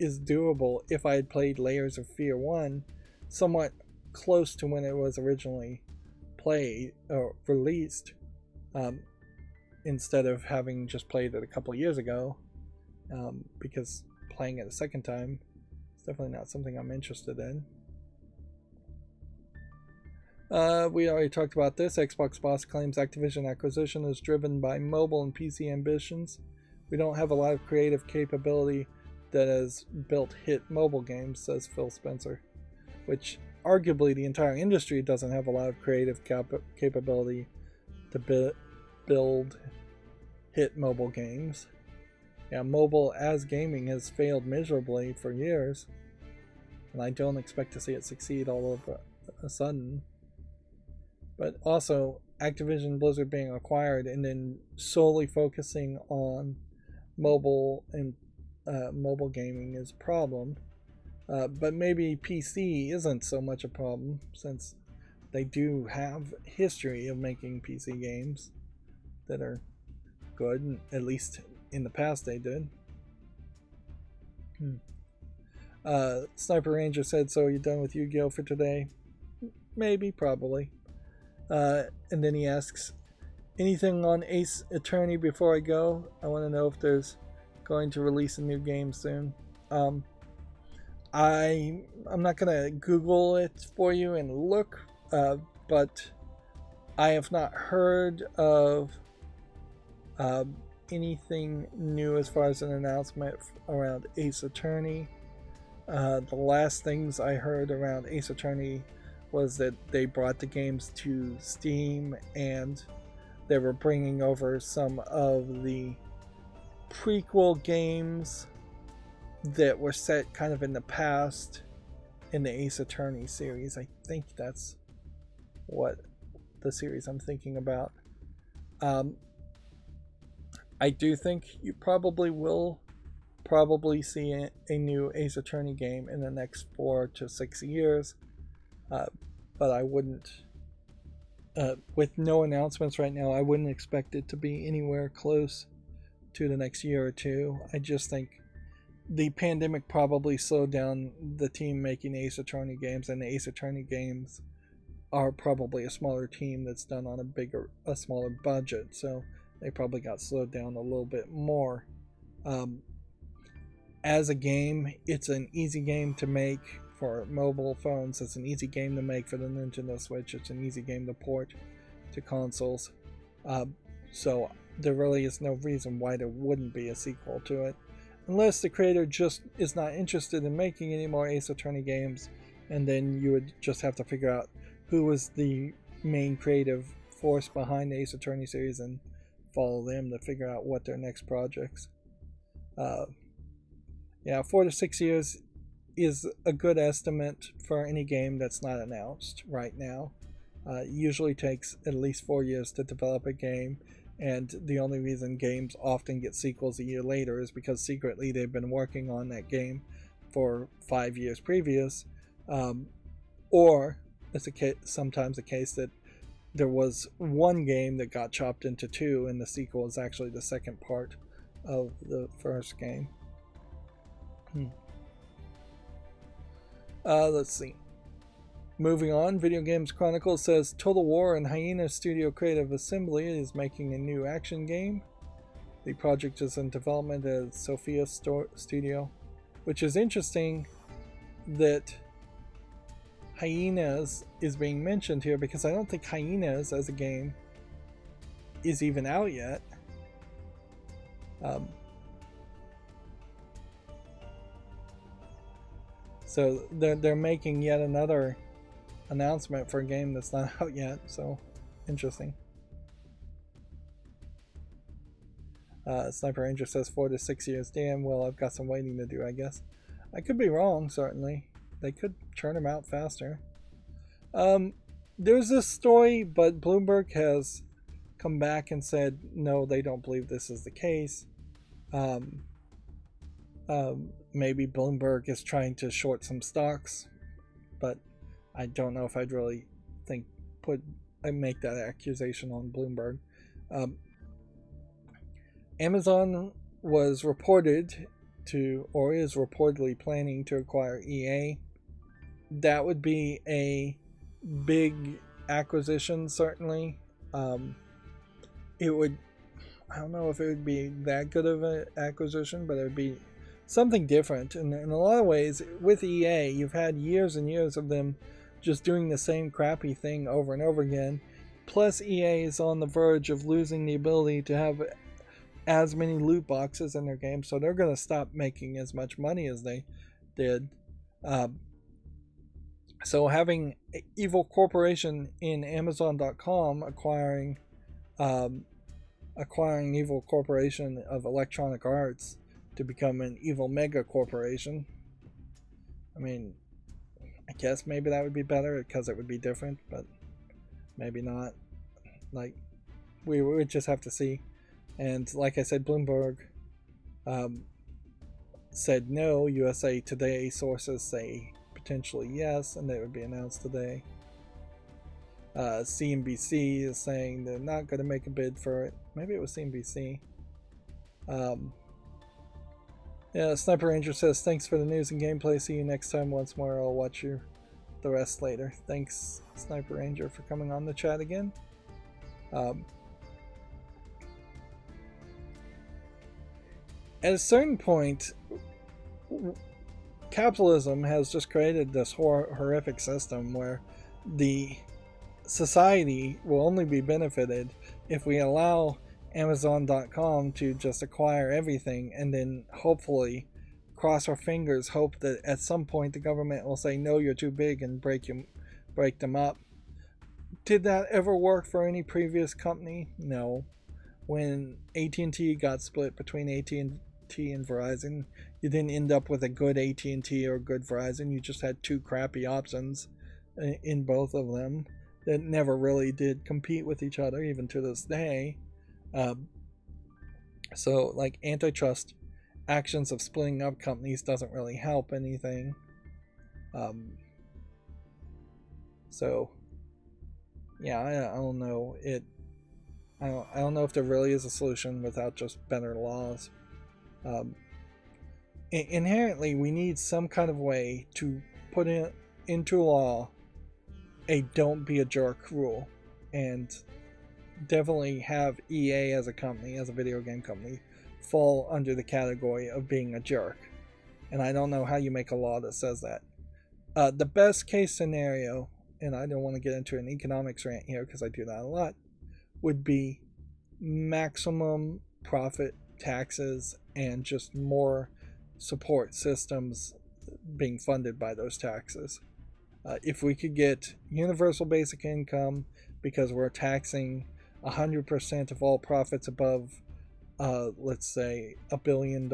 is doable if I had played Layers of Fear 1 somewhat close to when it was originally played or released, instead of having just played it a couple years ago, because playing it a second time is definitely not something I'm interested in. We already talked about this. Xbox boss claims Activision acquisition is driven by mobile and PC ambitions. We don't have a lot of creative capability that has built hit mobile games, says Phil Spencer, which arguably the entire industry doesn't have a lot of creative capability to build hit mobile games. Yeah, mobile as gaming has failed miserably for years, and I don't expect to see it succeed all of a sudden. But also, Activision Blizzard being acquired and then solely focusing on mobile and mobile gaming is a problem. But maybe PC isn't so much a problem, since they do have history of making PC games that are good, at least in the past they did. Sniper Ranger said, so you're done with Yu-Gi-Oh! For today? Maybe, probably. And then he asks, anything on Ace Attorney before I go? I want to know if there's going to release a new game soon. I'm not gonna Google it for you and look, but I have not heard of anything new as far as an announcement around Ace Attorney. The last things I heard around Ace Attorney was that they brought the games to Steam and they were bringing over some of the prequel games that were set kind of in the past in the Ace Attorney series. I think that's what the series I'm thinking about. I do think you probably will see a new Ace Attorney game in the next 4 to 6 years. But I wouldn't, with no announcements right now, I wouldn't expect it to be anywhere close to the next year or two. I just think the pandemic probably slowed down the team making Ace Attorney games, and the Ace Attorney games are probably a smaller team that's done on a smaller budget, so they probably got slowed down a little bit more. As a game, it's an easy game to make for mobile phones. It's an easy game to make for the Nintendo Switch. It's an easy game to port to consoles. So there really is no reason why there wouldn't be a sequel to it, unless the creator just is not interested in making any more Ace Attorney games, and then you would just have to figure out who was the main creative force behind the Ace Attorney series and follow them to figure out what their next projects. Yeah, 4 to 6 years is a good estimate for any game that's not announced right now. It usually takes at least 4 years to develop a game, and the only reason games often get sequels a year later is because secretly they've been working on that game for 5 years previous, or it's sometimes the case that there was one game that got chopped into two, and the sequel is actually the second part of the first game. Let's see. Moving on, Video Games Chronicle says Total War and Hyena Studio Creative Assembly is making a new action game. The project is in development at Sophia Studio, which is interesting that Hyenas is being mentioned here, because I don't think Hyenas as a game is even out yet. So they're making yet another announcement for a game that's not out yet, so interesting. Sniper Ranger says 4 to 6 years. Damn, well, I've got some waiting to do, I guess. I could be wrong, certainly. They could churn them out faster. There's this story, but Bloomberg has come back and said no, they don't believe this is the case. Maybe Bloomberg is trying to short some stocks, but I don't know if I'd really make that accusation on Bloomberg. Amazon was reported to, or is reportedly planning to, acquire EA. That would be a big acquisition, certainly. It would, I don't know if it would be that good of an acquisition, but it would be something different. And in a lot of ways, with EA, you've had years and years of them just doing the same crappy thing over and over again. Plus, EA is on the verge of losing the ability to have as many loot boxes in their games, so they're going to stop making as much money as they did. So having Evil Corporation in Amazon.com acquiring Evil Corporation of Electronic Arts to become an Evil Mega Corporation, I mean, I guess maybe that would be better because it would be different, but maybe not. Like, we would just have to see. And like I said, Bloomberg said no. USA Today sources say potentially yes, and they would be announced today. CNBC is saying they're not going to make a bid for it. Maybe it was CNBC. Yeah, Sniper Ranger says, thanks for the news and gameplay. See you next time. Once more, I'll watch the rest later. Thanks, Sniper Ranger, for coming on the chat again. At a certain point, capitalism has just created this horrific system where the society will only be benefited if we allow Amazon.com to just acquire everything, and then hopefully, cross our fingers, hope that at some point the government will say, no, you're too big, and break them up. Did that ever work for any previous company? No. When AT&T got split between AT&T and Verizon, you didn't end up with a good AT&T or a good Verizon. You just had two crappy options in both of them that never really did compete with each other, even to this day. So, like, antitrust actions of splitting up companies doesn't really help anything. So, yeah, I don't know. I don't know if there really is a solution without just better laws. Inherently, we need some kind of way to put into law a don't be a jerk rule, and definitely have EA as a company, as a video game company, fall under the category of being a jerk. And I don't know how you make a law that says that. The best case scenario, and I don't want to get into an economics rant here because I do that a lot, would be maximum profit taxes and just more support systems being funded by those taxes. If we could get universal basic income because we're taxing 100% of all profits above, let's say, $1 billion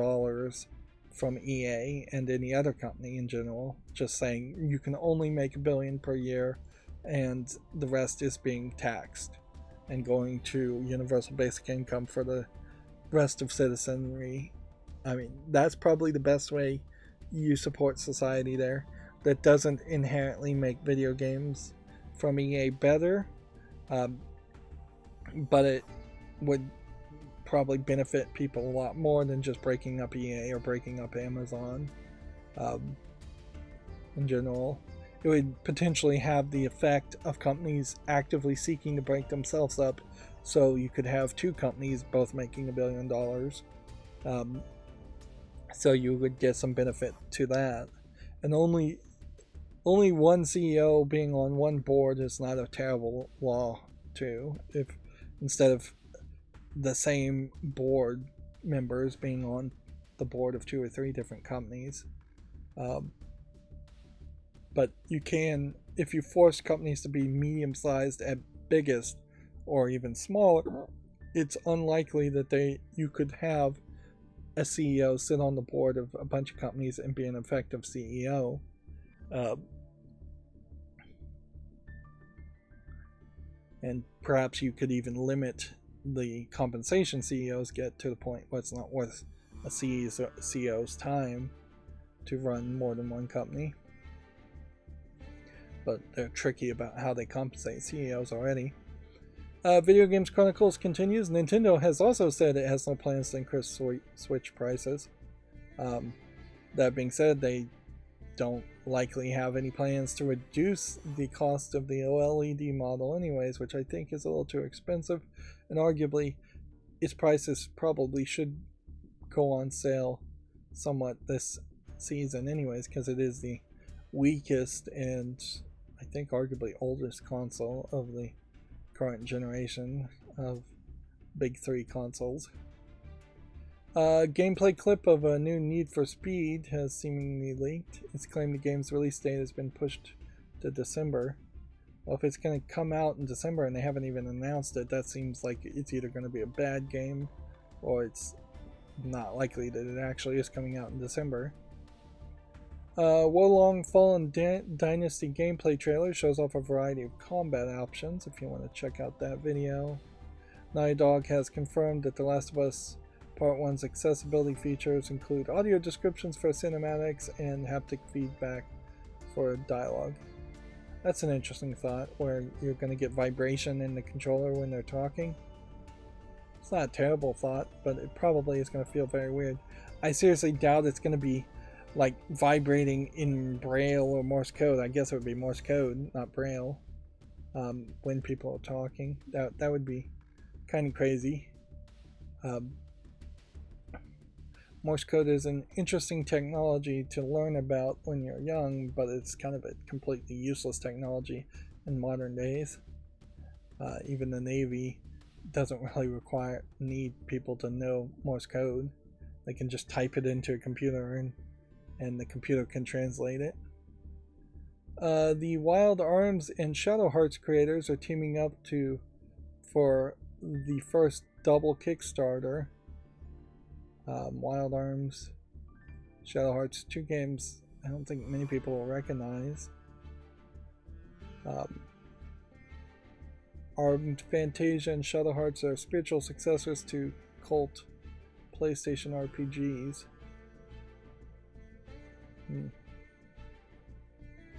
from EA and any other company in general, just saying you can only make $1 billion per year and the rest is being taxed and going to universal basic income for the rest of citizenry. I mean, that's probably the best way you support society there. That doesn't inherently make video games from EA better, but it would probably benefit people a lot more than just breaking up EA or breaking up Amazon. In general, it would potentially have the effect of companies actively seeking to break themselves up, so you could have two companies both making $1 billion. So you would get some benefit to that, and only one CEO being on one board is not a terrible law too. If instead of the same board members being on the board of 2 or 3 different companies. But you can, if you force companies to be medium-sized at biggest or even smaller, it's unlikely that you could have a CEO sit on the board of a bunch of companies and be an effective CEO. And perhaps you could even limit the compensation CEOs get to the point where it's not worth a CEO's time to run more than one company. But they're tricky about how they compensate CEOs already. Video Games Chronicles continues. Nintendo has also said it has no plans to increase Switch prices. That being said, they don't likely have any plans to reduce the cost of the OLED model anyways, which I think is a little too expensive, and arguably its prices probably should go on sale somewhat this season anyways, because it is the weakest and I think arguably oldest console of the current generation of big 3 consoles. Gameplay clip of a new Need for Speed has seemingly leaked. It's claimed the game's release date has been pushed to December. Well, if it's going to come out in December and they haven't even announced it, that seems like it's either going to be a bad game or it's not likely that it actually is coming out in December. Wolong Fallen Dynasty gameplay trailer shows off a variety of combat options if you want to check out that video. Naughty Dog has confirmed that The Last of Us Part 1's accessibility features include audio descriptions for cinematics and haptic feedback for dialogue. That's an interesting thought, where you're going to get vibration in the controller when they're talking. It's not a terrible thought, but it probably is going to feel very weird. I seriously doubt it's going to be like vibrating in Braille or Morse code. I guess it would be Morse code, not Braille, when people are talking. That would be kind of crazy. Morse code is an interesting technology to learn about when you're young, but it's kind of a completely useless technology in modern days. Even the Navy doesn't really need people to know Morse code. They can just type it into a computer and the computer can translate it. The Wild Arms and Shadow Hearts creators are teaming up for the first double Kickstarter. Wild Arms, Shadow Hearts, 2 games I don't think many people will recognize. Armed Fantasia and Shadow Hearts are spiritual successors to cult PlayStation RPGs.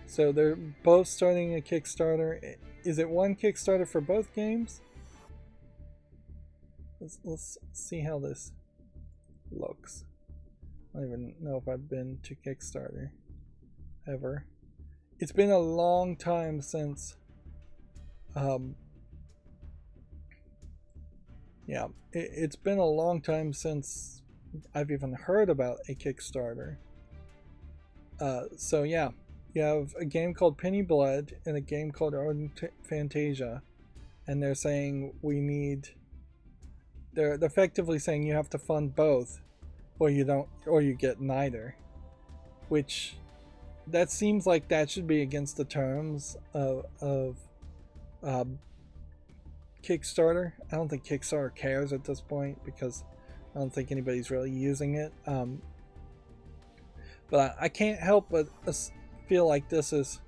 So they're both starting a Kickstarter. Is it one Kickstarter for both games? Let's see how this looks. I don't even know if I've been to Kickstarter ever. It's been a long time since it's been a long time since I've even heard about a Kickstarter. So yeah, you have a game called Penny Blood and a game called Armed Fantasia, and they're saying they're effectively saying you have to fund both, or you get neither. Which, that seems like that should be against the terms of Kickstarter. I don't think Kickstarter cares at this point because I don't think anybody's really using it. But I can't help but feel like this is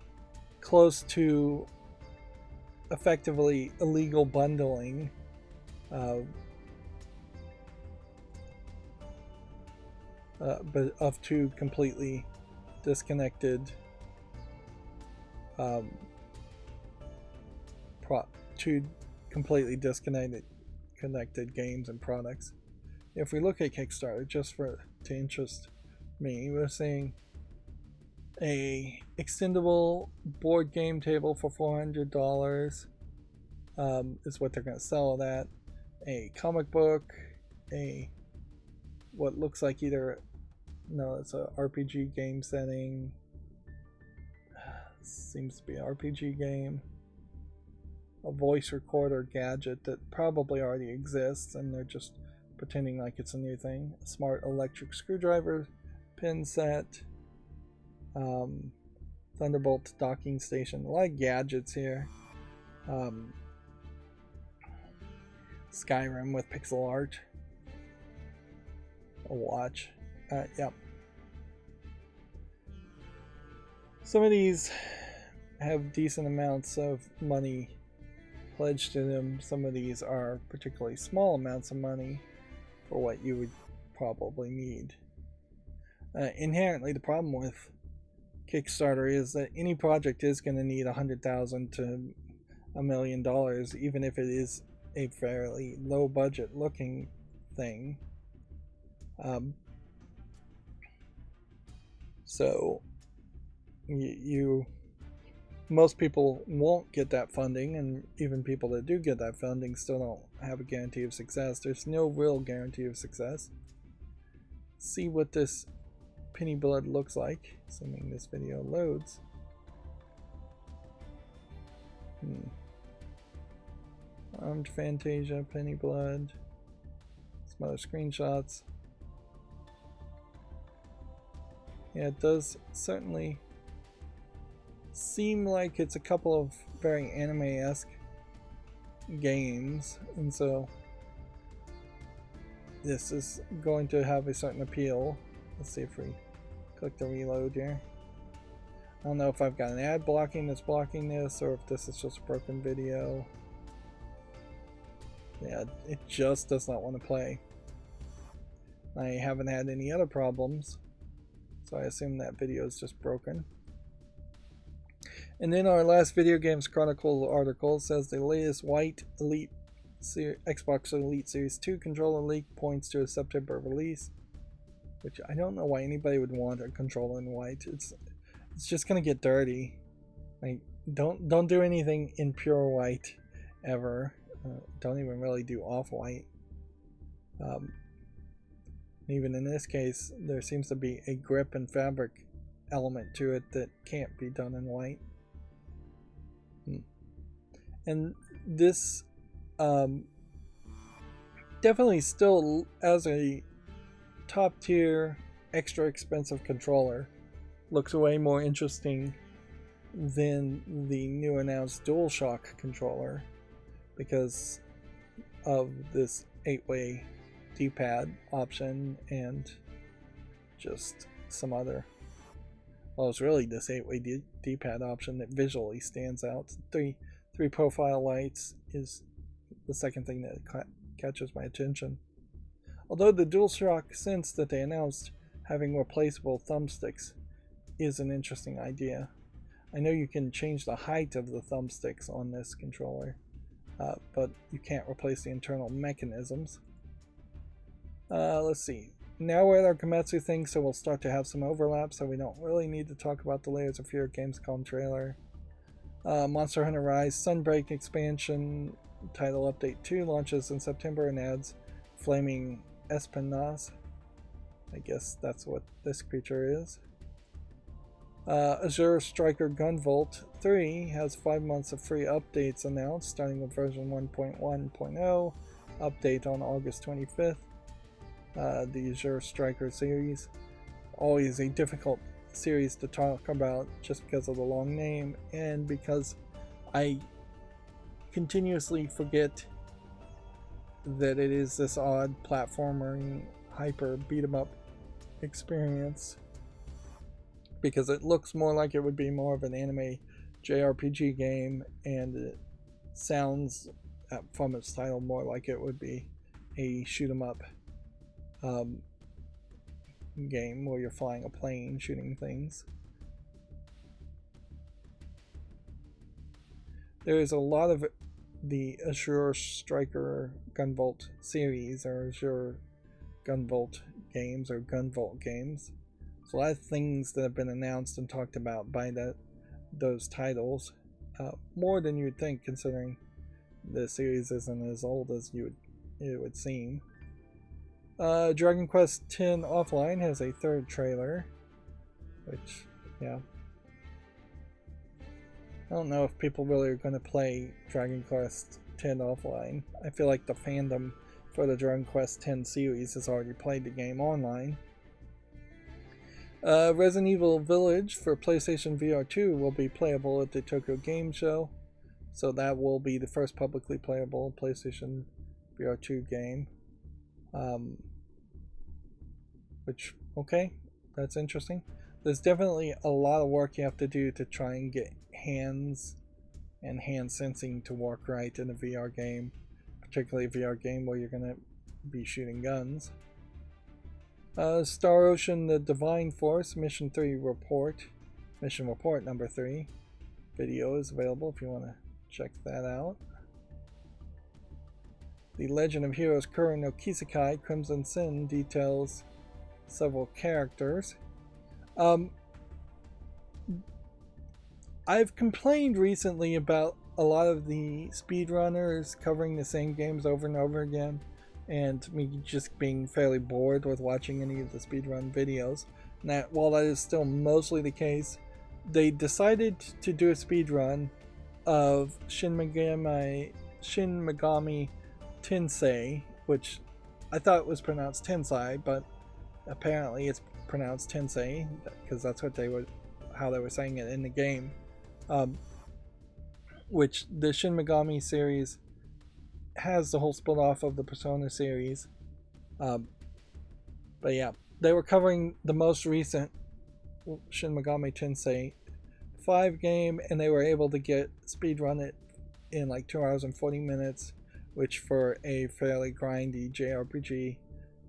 close to effectively illegal bundling. But of two completely disconnected connected games and products. If we look at Kickstarter, just to interest me, we're seeing a extendable board game table for $400 is what they're going to sell it at. A comic book, what looks like it's a RPG game setting. Seems to be an RPG game. A voice recorder gadget that probably already exists and they're just pretending like it's a new thing. A smart electric screwdriver pin set. Thunderbolt docking station. A lot of gadgets here. Skyrim with pixel art. A watch. Yep. Some of these have decent amounts of money pledged to them. Some of these are particularly small amounts of money for what you would probably need. Inherently, the problem with Kickstarter is that any project is going to need $100,000 to $1 million, even if it is a fairly low budget looking thing. So most people won't get that funding, and even people that do get that funding still don't have a guarantee of success. There's no real guarantee of success. See what this penny blood looks like, assuming this video loads. Armed Fantasia, penny blood, some other screenshots. Yeah, it does certainly seem like it's a couple of very anime-esque games, and so this is going to have a certain appeal. Let's see if we click the reload here. I don't know if I've got an ad blocking that's blocking this, or if this is just a broken video. Yeah, it just does not want to play. I haven't had any other problems, so I assume that video is just broken. And then our last Video Games Chronicle article says the latest White Elite Xbox Elite Series 2 controller leak points to a September release, which I don't know why anybody would want a controller in white. It's just gonna get dirty. Like, don't do anything in pure white ever. Don't even really do off-white. Even in this case, there seems to be a grip and fabric element to it that can't be done in white. And this definitely still, as a top tier extra expensive controller, looks way more interesting than the new announced DualShock controller because of this 8-way D-pad option and just some other, well, it's really this 8-way D-pad option that visually stands out. Three profile lights is the second thing that catches my attention. Although the DualShock Sense that they announced having replaceable thumbsticks is an interesting idea. I know you can change the height of the thumbsticks on this controller, but you can't replace the internal mechanisms. Let's see. Now we're at our Komatsu thing, so we'll start to have some overlap, so we don't really need to talk about the Layers of Fear Gamescom trailer. Monster Hunter Rise Sunbreak expansion title update 2 launches in September and adds Flaming Espinasse. I guess that's what this creature is. Azure Striker Gunvolt 3 has 5 months of free updates announced, starting with version 1.1.0, update on August 25th. The Azure Striker series, always a difficult series to talk about just because of the long name and because I continuously forget that it is this odd platformer hyper beat 'em up experience, because it looks more like it would be more of an anime JRPG game, and it sounds from its title more like it would be a shoot 'em up game where you're flying a plane shooting things. There is a lot of the Azure Striker Gunvolt series, or Azure Gunvolt games, or Gunvolt games. There's a lot of things that have been announced and talked about by those titles, more than you'd think, considering the series isn't as old as it would seem. Dragon Quest X Offline has a third trailer, which, yeah. I don't know if people really are going to play Dragon Quest X offline. I feel like the fandom for the Dragon Quest X series has already played the game online. Resident Evil Village for PlayStation VR 2 will be playable at the Tokyo Game Show, so that will be the first publicly playable PlayStation VR 2 game. Which, okay, that's interesting. There's definitely a lot of work you have to do to try and get hands and hand sensing to work right in a VR game, particularly a VR game where you're going to be shooting guns. Star Ocean The Divine Force Mission Report number 3 video is available if you want to check that out. The Legend of Heroes Kuro no Kisekai Crimson Sin details several characters. I've complained recently about a lot of the speedrunners covering the same games over and over again, and me just being fairly bored with watching any of the speedrun videos. And that, while that is still mostly the case, they decided to do a speedrun of Shin Megami Tensei, which I thought was pronounced Tensei, but apparently it's pronounced Tensei because that's what how they were saying it in the game. Which the Shin Megami series has the whole split off of the Persona series. But yeah, they were covering the most recent Shin Megami Tensei 5 game, and they were able to speedrun it in like 2 hours and 40 minutes, which for a fairly grindy JRPG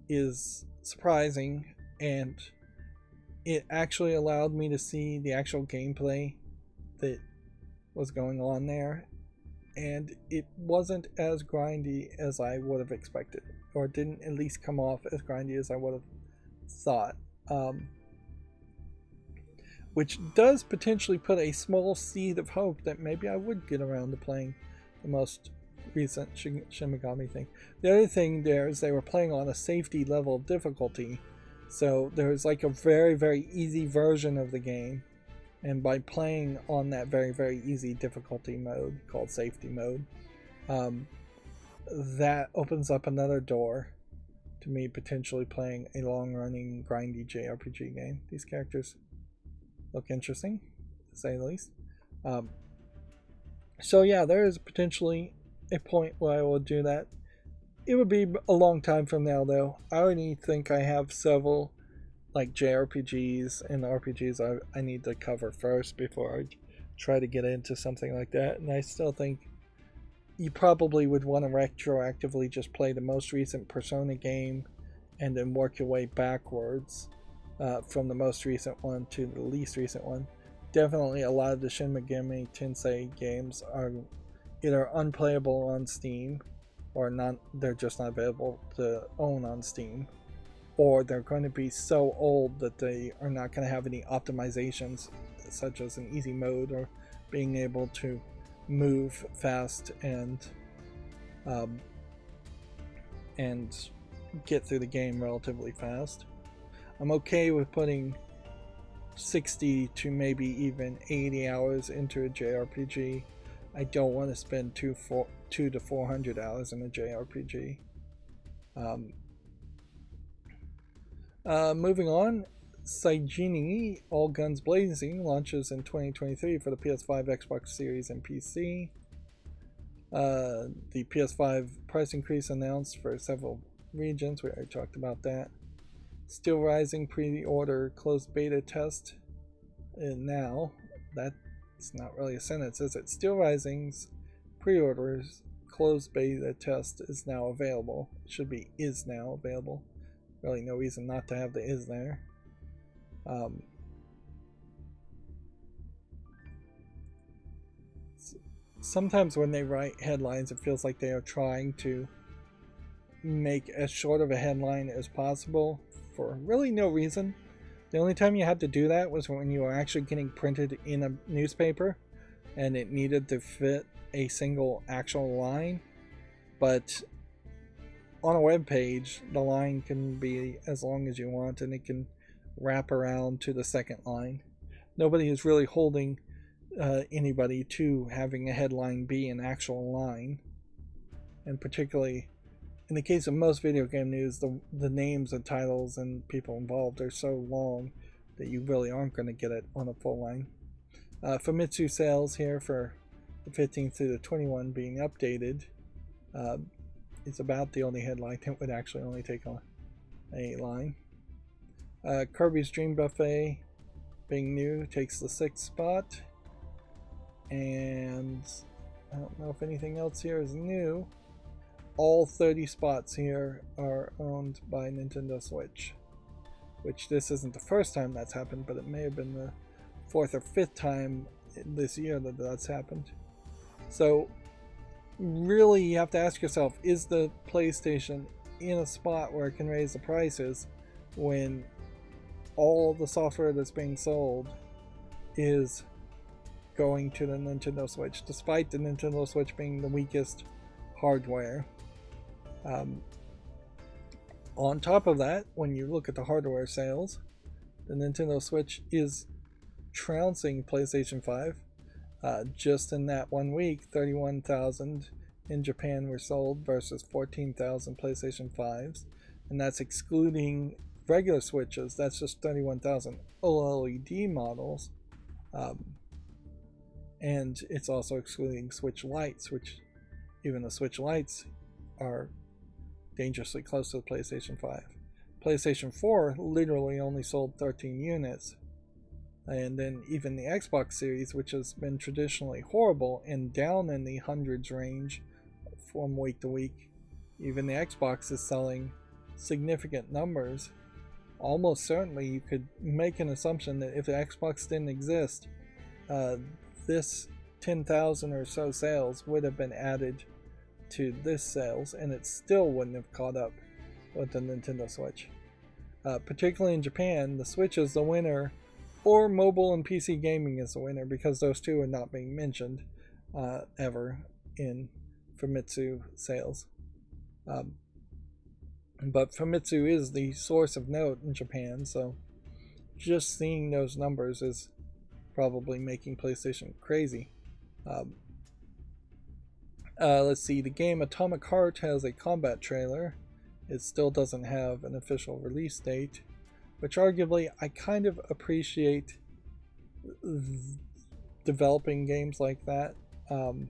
is surprising, and it actually allowed me to see the actual gameplay that was going on there, and it wasn't as grindy as I would have expected, or didn't at least come off as grindy as I would have thought, which does potentially put a small seed of hope that maybe I would get around to playing the most recent Shin Megami thing. The other thing there is they were playing on a safety level of difficulty, so there's like a very, very easy version of the game, and by playing on that very, very easy difficulty mode called safety mode, that opens up another door to me potentially playing a long-running grindy JRPG game. These characters look interesting, to say the least. So yeah, there is potentially a point where I will do that. It would be a long time from now, though. I already think I have several like JRPGs and RPGs I need to cover first before I try to get into something like that, and I still think you probably would want to retroactively just play the most recent Persona game and then work your way backwards from the most recent one to the least recent one. Definitely a lot of the Shin Megami Tensei games are either unplayable on Steam, or they're just not available to own on Steam, or they're going to be so old that they are not going to have any optimizations such as an easy mode or being able to move fast and get through the game relatively fast. I'm okay with putting 60 to maybe even 80 hours into a JRPG. I don't want to spend 200 to 400 hours in a JRPG. Moving on, Saigini All Guns Blazing launches in 2023 for the PS5, Xbox Series, and PC. The PS5 price increase announced for several regions. We already talked about that. Still Rising pre-order closed beta test. And now, that's not really a sentence, is it? Still Rising's pre-orders closed beta test is now available. It should be is now available. Really no reason not to have the is there. Sometimes when they write headlines, it feels like they are trying to make as short of a headline as possible for really no reason. The only time you had to do that was when you were actually getting printed in a newspaper and it needed to fit a single actual line. But on a web page, the line can be as long as you want and it can wrap around to the second line. Nobody is really holding anybody to having a headline be an actual line. And particularly in the case of most video game news, the names and titles and people involved are so long that you really aren't going to get it on a full line. Famitsu sales here for the 15th through the 21 being updated. It's about the only headline that would actually only take on a line. Kirby's Dream Buffet being new takes the 6th spot. And I don't know if anything else here is new. All 30 spots here are owned by Nintendo Switch, which this isn't the first time that's happened, but it may have been the 4th or 5th time this year that that's happened. So really you have to ask yourself, is the PlayStation in a spot where it can raise the prices when all the software that's being sold is going to the Nintendo Switch, despite the Nintendo Switch being the weakest hardware? On top of that, when you look at the hardware sales, the Nintendo Switch is trouncing PlayStation 5. Just in that 1 week, 31,000 in Japan were sold versus 14,000 PlayStation 5s, and that's excluding regular Switches. That's just 31,000 OLED models, and it's also excluding Switch Lites, which even the Switch Lites are dangerously close to the PlayStation 5. PlayStation 4 literally only sold 13 units. And then even the Xbox Series, which has been traditionally horrible and down in the hundreds range from week to week, even the Xbox is selling significant numbers. Almost certainly you could make an assumption that if the Xbox didn't exist, this 10,000 or so sales would have been added to this sales, and it still wouldn't have caught up with the Nintendo Switch. Particularly in Japan, the Switch is the winner, or mobile and PC gaming is the winner, because those two are not being mentioned ever in Famitsu sales. But Famitsu is the source of note in Japan, so just seeing those numbers is probably making PlayStation crazy. Let's see, the game Atomic Heart has a combat trailer. It still doesn't have an official release date, which arguably I kind of appreciate developing games like that. We'll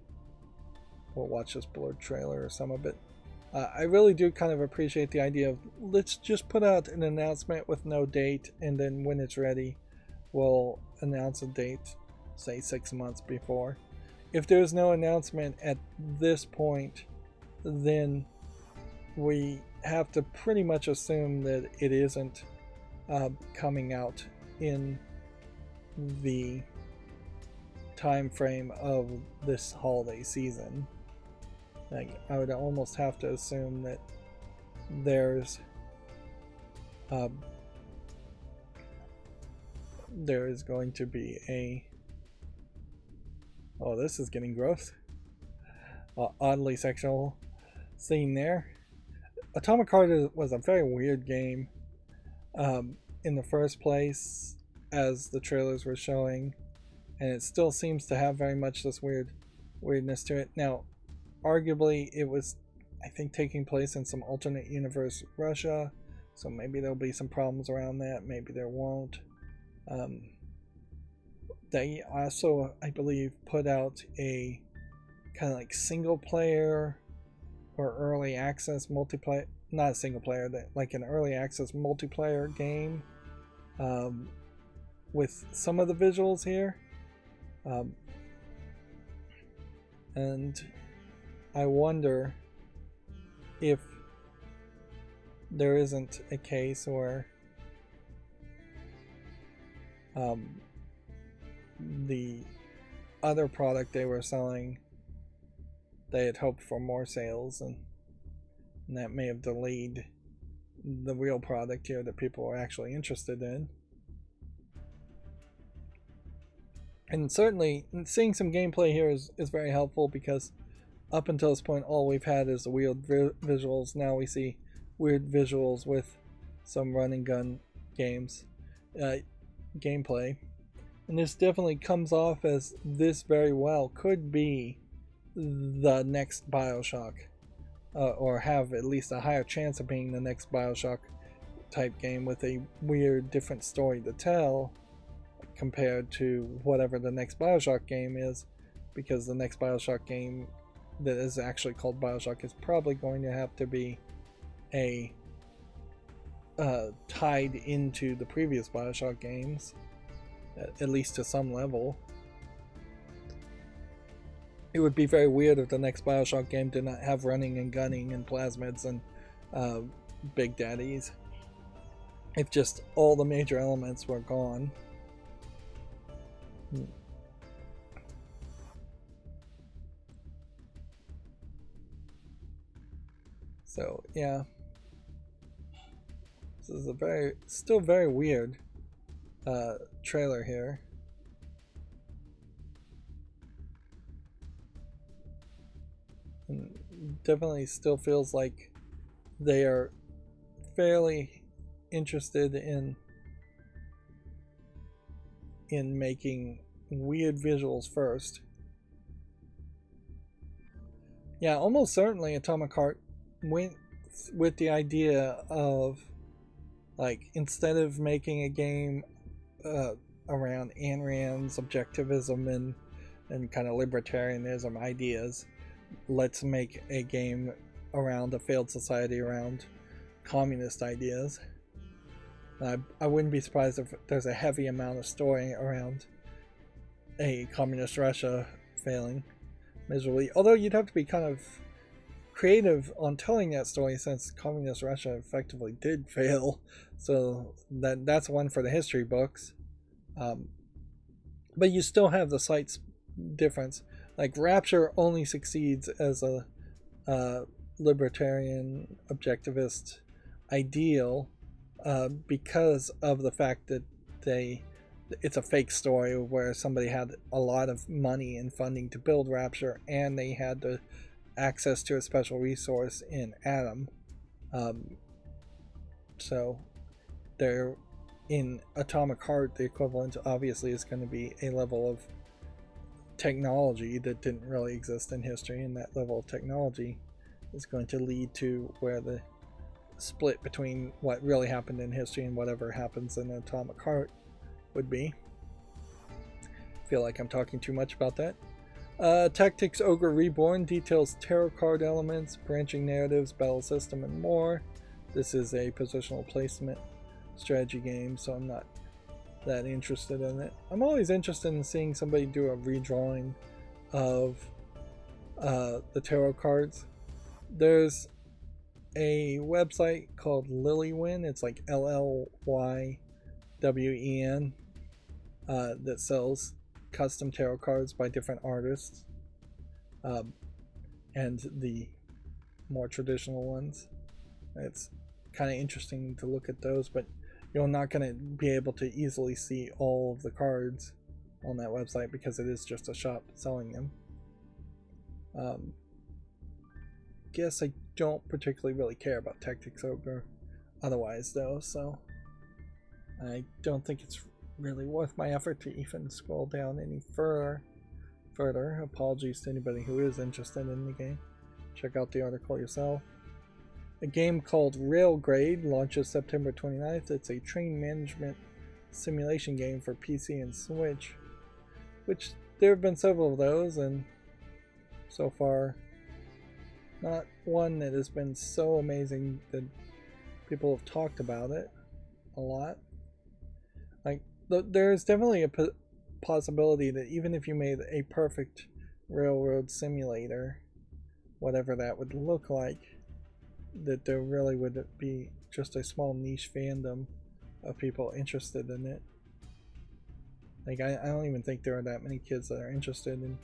watch this blurred trailer or some of it. I really do kind of appreciate the idea of let's just put out an announcement with no date, and then when it's ready, we'll announce a date, say 6 months before. If there's no announcement at this point, then we have to pretty much assume that it isn't coming out in the time frame of this holiday season. Like, I would almost have to assume that there is going to be a... Oh, this is getting gross. Oddly sexual scene there. Atomic Heart was a very weird game in the first place, as the trailers were showing, and it still seems to have very much this weirdness to it. Now, arguably, it was, I think, taking place in some alternate universe Russia, so maybe there'll be some problems around that, maybe there won't. They also, I believe, put out a kind of like single player or early access multiplayer, not a single player, like an early access multiplayer game with some of the visuals here. And I wonder if there isn't a case where the other product they were selling, they had hoped for more sales, and that may have delayed the real product here that people were actually interested in. And certainly seeing some gameplay here is very helpful, because up until this point all we've had is the weird visuals. Now we see weird visuals with some run and gun gameplay, and this definitely comes off as this very well could be the next BioShock, or have at least a higher chance of being the next BioShock type game with a weird different story to tell compared to whatever the next BioShock game is, because the next BioShock game that is actually called BioShock is probably going to have to be a tied into the previous BioShock games, at least to some level. It would be very weird if the next BioShock game did not have running and gunning and plasmids and Big Daddies. If just all the major elements were gone. So yeah, this is a still very weird trailer here. And definitely still feels like they are fairly interested in making weird visuals first. Yeah, almost certainly Atomic Heart went with the idea of, like, instead of making a game around Ayn Rand's objectivism and kind of libertarianism ideas, let's make a game around a failed society around communist ideas. I wouldn't be surprised if there's a heavy amount of story around a communist Russia failing miserably, although you'd have to be kind of creative on telling that story, since communist Russia effectively did fail, so that's one for the history books. But you still have the slight difference. Like, Rapture only succeeds as a libertarian objectivist ideal because of the fact that it's a fake story where somebody had a lot of money and funding to build Rapture, and they had the access to a special resource in Atom. So they're in Atomic Heart, the equivalent obviously is going to be a level of technology that didn't really exist in history, and that level of technology is going to lead to where the split between what really happened in history and whatever happens in Atomic Heart would be. I feel like I'm talking too much about that. Tactics Ogre Reborn details tarot card elements, branching narratives, battle system, and more. This is a positional placement strategy game, so I'm not that interested in it. I'm always interested in seeing somebody do a redrawing of the tarot cards. There's a website called Lilywin, it's like LLYWEN, that sells custom tarot cards by different artists, and the more traditional ones. It's kind of interesting to look at those, but you're not going to be able to easily see all of the cards on that website because it is just a shop selling them. Guess I don't particularly really care about Tactics Ogre otherwise though, so I don't think it's really worth my effort to even scroll down any further. Apologies to anybody who is interested in the game. Check out the article yourself. A game called Railgrade launches September 29th. It's a train management simulation game for PC and Switch, which there have been several of those, and so far. Not one that has been so amazing that people have talked about it a lot. Like, there's definitely a possibility that even if you made a perfect railroad simulator, whatever that would look like, that there really would be just a small niche fandom of people interested in it. Like, I don't even think there are that many kids that are interested in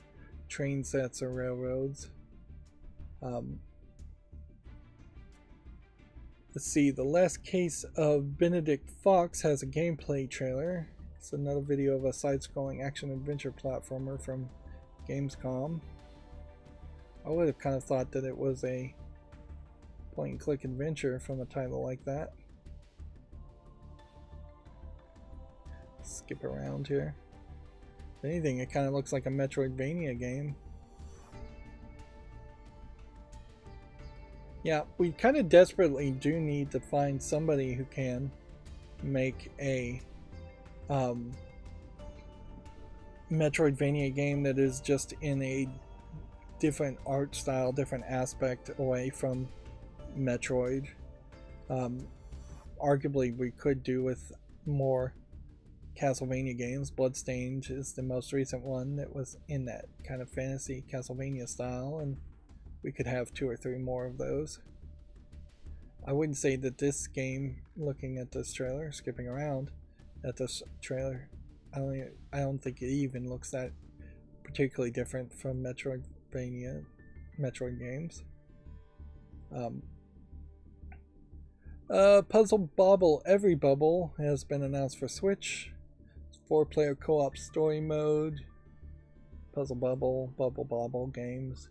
train sets or railroads. Let's see, The Last Case of Benedict Fox has a gameplay trailer. It's another video of a side-scrolling action-adventure platformer from Gamescom. I would have kind of thought that it was a point-and-click adventure from a title like that. Skip around here. If anything, it kind of looks like a Metroidvania game. Yeah, we kind of desperately do need to find somebody who can make a Metroidvania game that is just in a different art style, different aspect away from Metroid. Arguably, we could do with more Castlevania games. Bloodstained is the most recent one that was in that kind of fantasy Castlevania style, and we could have 2 or 3 more of those. I wouldn't say that this game, looking at this trailer, skipping around at this trailer, I don't think it even looks that particularly different from Metroid games. Puzzle Bobble Every Bubble has been announced for Switch. 4-player co-op story mode. Puzzle Bubble, Bubble Bobble games.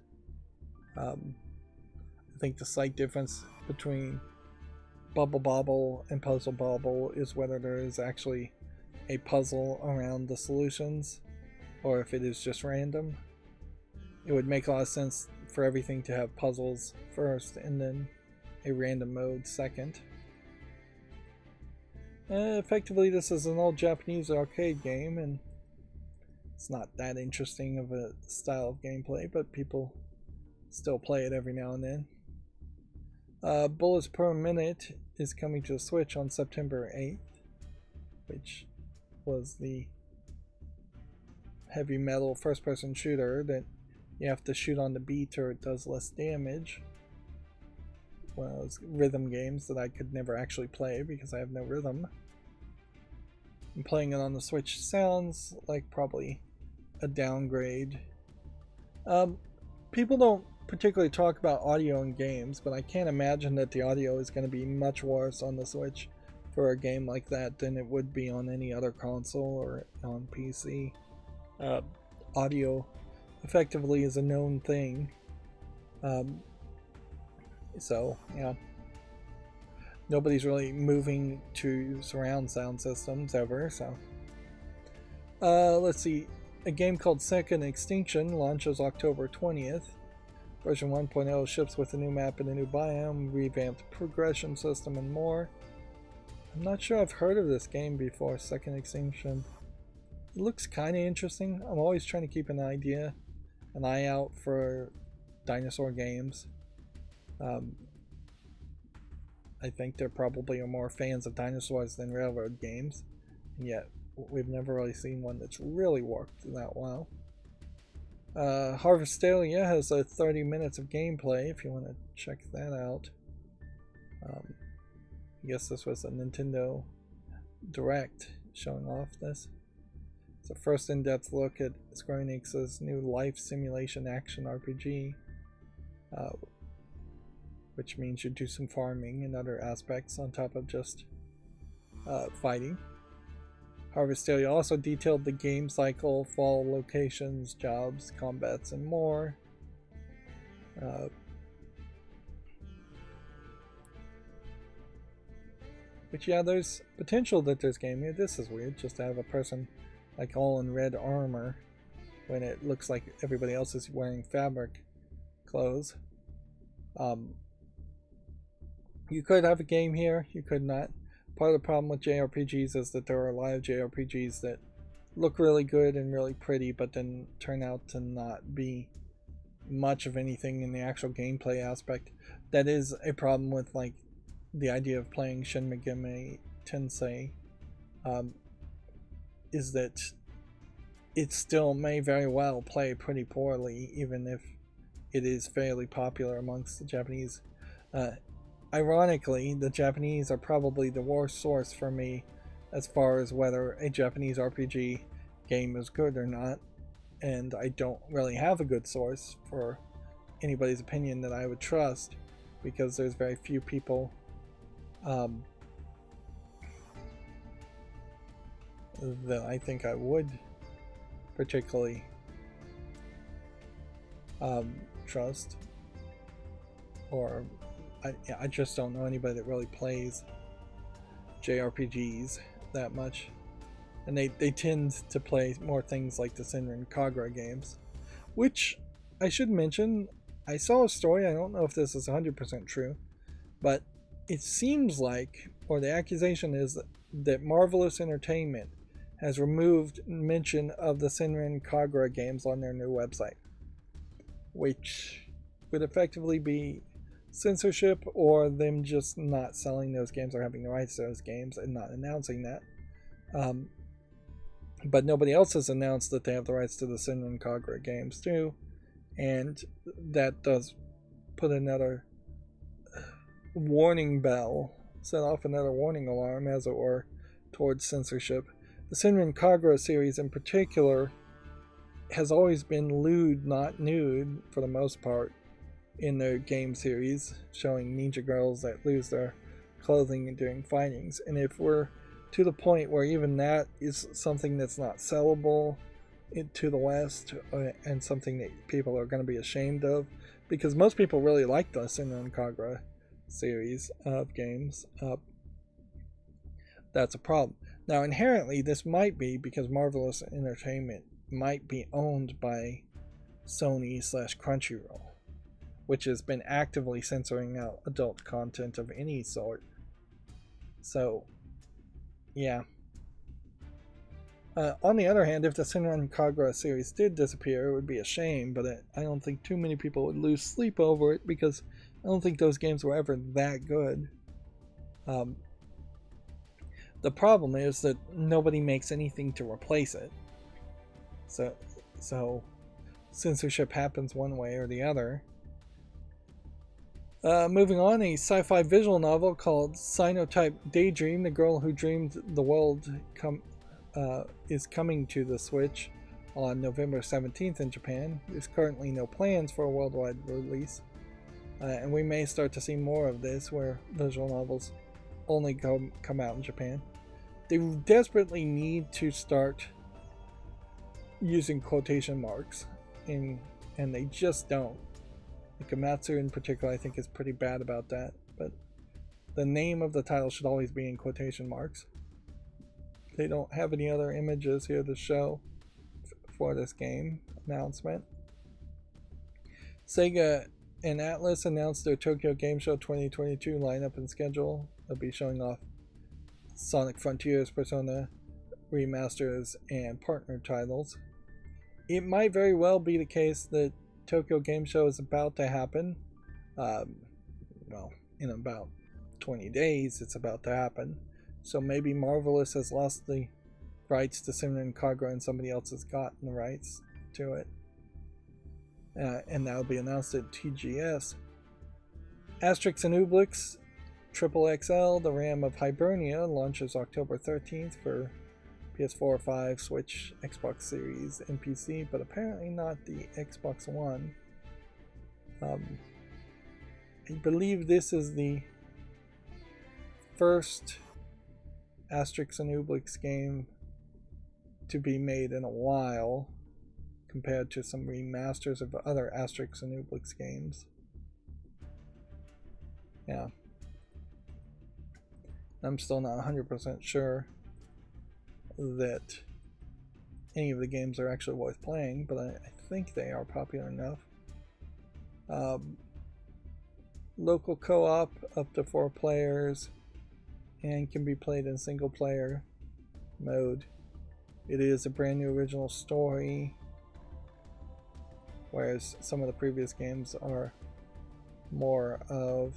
I think the slight difference between Bubble Bobble and Puzzle Bobble is whether there is actually a puzzle around the solutions or if it is just random. It would make a lot of sense for everything to have puzzles first and then a random mode second. Effectively, this is an old Japanese arcade game, and it's not that interesting of a style of gameplay, but people still play it every now and then. Bullets Per Minute is coming to the Switch on September 8th, which was the heavy metal first-person shooter that you have to shoot on the beat or it does less damage. One of those rhythm games that I could never actually play because I have no rhythm. And playing it on the Switch sounds like probably a downgrade. People don't particularly talk about audio in games, but I can't imagine that the audio is going to be much worse on the Switch for a game like that than it would be on any other console or on PC. Audio effectively is a known thing. So, yeah. Nobody's really moving to surround sound systems ever, so. Let's see. A game called Second Extinction launches October 20th. Version 1.0 ships with a new map and a new biome, revamped progression system, and more. I'm not sure I've heard of this game before, Second Extinction. It looks kind of interesting. I'm always trying to keep an eye out for dinosaur games. I think there probably are more fans of dinosaurs than railroad games, and yet we've never really seen one that's really worked that well. Harvestalia has 30 minutes of gameplay if you want to check that out. I guess this was a Nintendo Direct showing off this. It's a first in-depth look at Square Enix's new life simulation action RPG, which means you do some farming and other aspects on top of just fighting. Harvestalia also detailed the game cycle, fall locations, jobs, combats, and more. But yeah, there's potential that there's game here. This is weird, just to have a person like all in red armor when it looks like everybody else is wearing fabric clothes. You could have a game here, you could not. Part of the problem with JRPGs is that there are a lot of JRPGs that look really good and really pretty, but then turn out to not be much of anything in the actual gameplay aspect. That is a problem with like the idea of playing Shin Megami Tensei, is that it still may very well play pretty poorly, even if it is fairly popular amongst the Japanese. Ironically, the Japanese are probably the worst source for me as far as whether a Japanese RPG game is good or not, and I don't really have a good source for anybody's opinion that I would trust, because there's very few people that I think I would particularly trust, or I just don't know anybody that really plays JRPGs that much, and they tend to play more things like the Senran Kagura games, which I should mention. I saw a story, I don't know if this is 100% true, but it seems like, or the accusation is, that Marvelous Entertainment has removed mention of the Senran Kagura games on their new website, which would effectively be censorship, or them just not selling those games or having the rights to those games and not announcing that. But nobody else has announced that they have the rights to the Senran Kagura games too, and that does put another warning bell, set off another warning alarm, as it were, towards censorship. The Senran Kagura series in particular has always been lewd, not nude, for the most part, in their game series, showing ninja girls that lose their clothing during fightings. And if we're to the point where even that is something that's not sellable to the West, and something that people are going to be ashamed of, because most people really like the Senran Kagura series of games, that's a problem. Now, inherently, this might be because Marvelous Entertainment might be owned by Sony/Crunchyroll, which has been actively censoring out adult content of any sort. So, yeah. On the other hand, if the Senran Kagura series did disappear, it would be a shame, but I don't think too many people would lose sleep over it, because I don't think those games were ever that good. The problem is that nobody makes anything to replace it. So censorship happens one way or the other. Moving on, a sci-fi visual novel called Cyanotype Daydream, The Girl Who Dreamed the World, is coming to the Switch on November 17th in Japan. There's currently no plans for a worldwide release, and we may start to see more of this, where visual novels only come out in Japan. They desperately need to start using quotation marks, and they just don't. Ikamatsu in particular, I think, is pretty bad about that, but the name of the title should always be in quotation marks. They don't have any other images here to show for this game announcement. Sega and Atlus announced their Tokyo Game Show 2022 lineup and schedule. They'll be showing off Sonic Frontiers, Persona remasters, and partner titles. It might very well be the case that Tokyo Game Show is about to happen. Well, in about 20 days it's about to happen. So maybe Marvelous has lost the rights to Senran Kagura and somebody else has gotten the rights to it. And that'll be announced at TGS. Asterix and Obelix Triple XL, The Ram of Hibernia, launches October 13th for PS4, 5, Switch, Xbox Series, and PC, but apparently not the Xbox One. I believe this is the first Asterix and Obelix game to be made in a while, compared to some remasters of other Asterix and Obelix games. Yeah. I'm still not 100% sure that any of the games are actually worth playing, but I think they are popular enough. Local co-op up to 4 players, and can be played in single player mode. It is a brand new original story. whereas some of the previous games are more of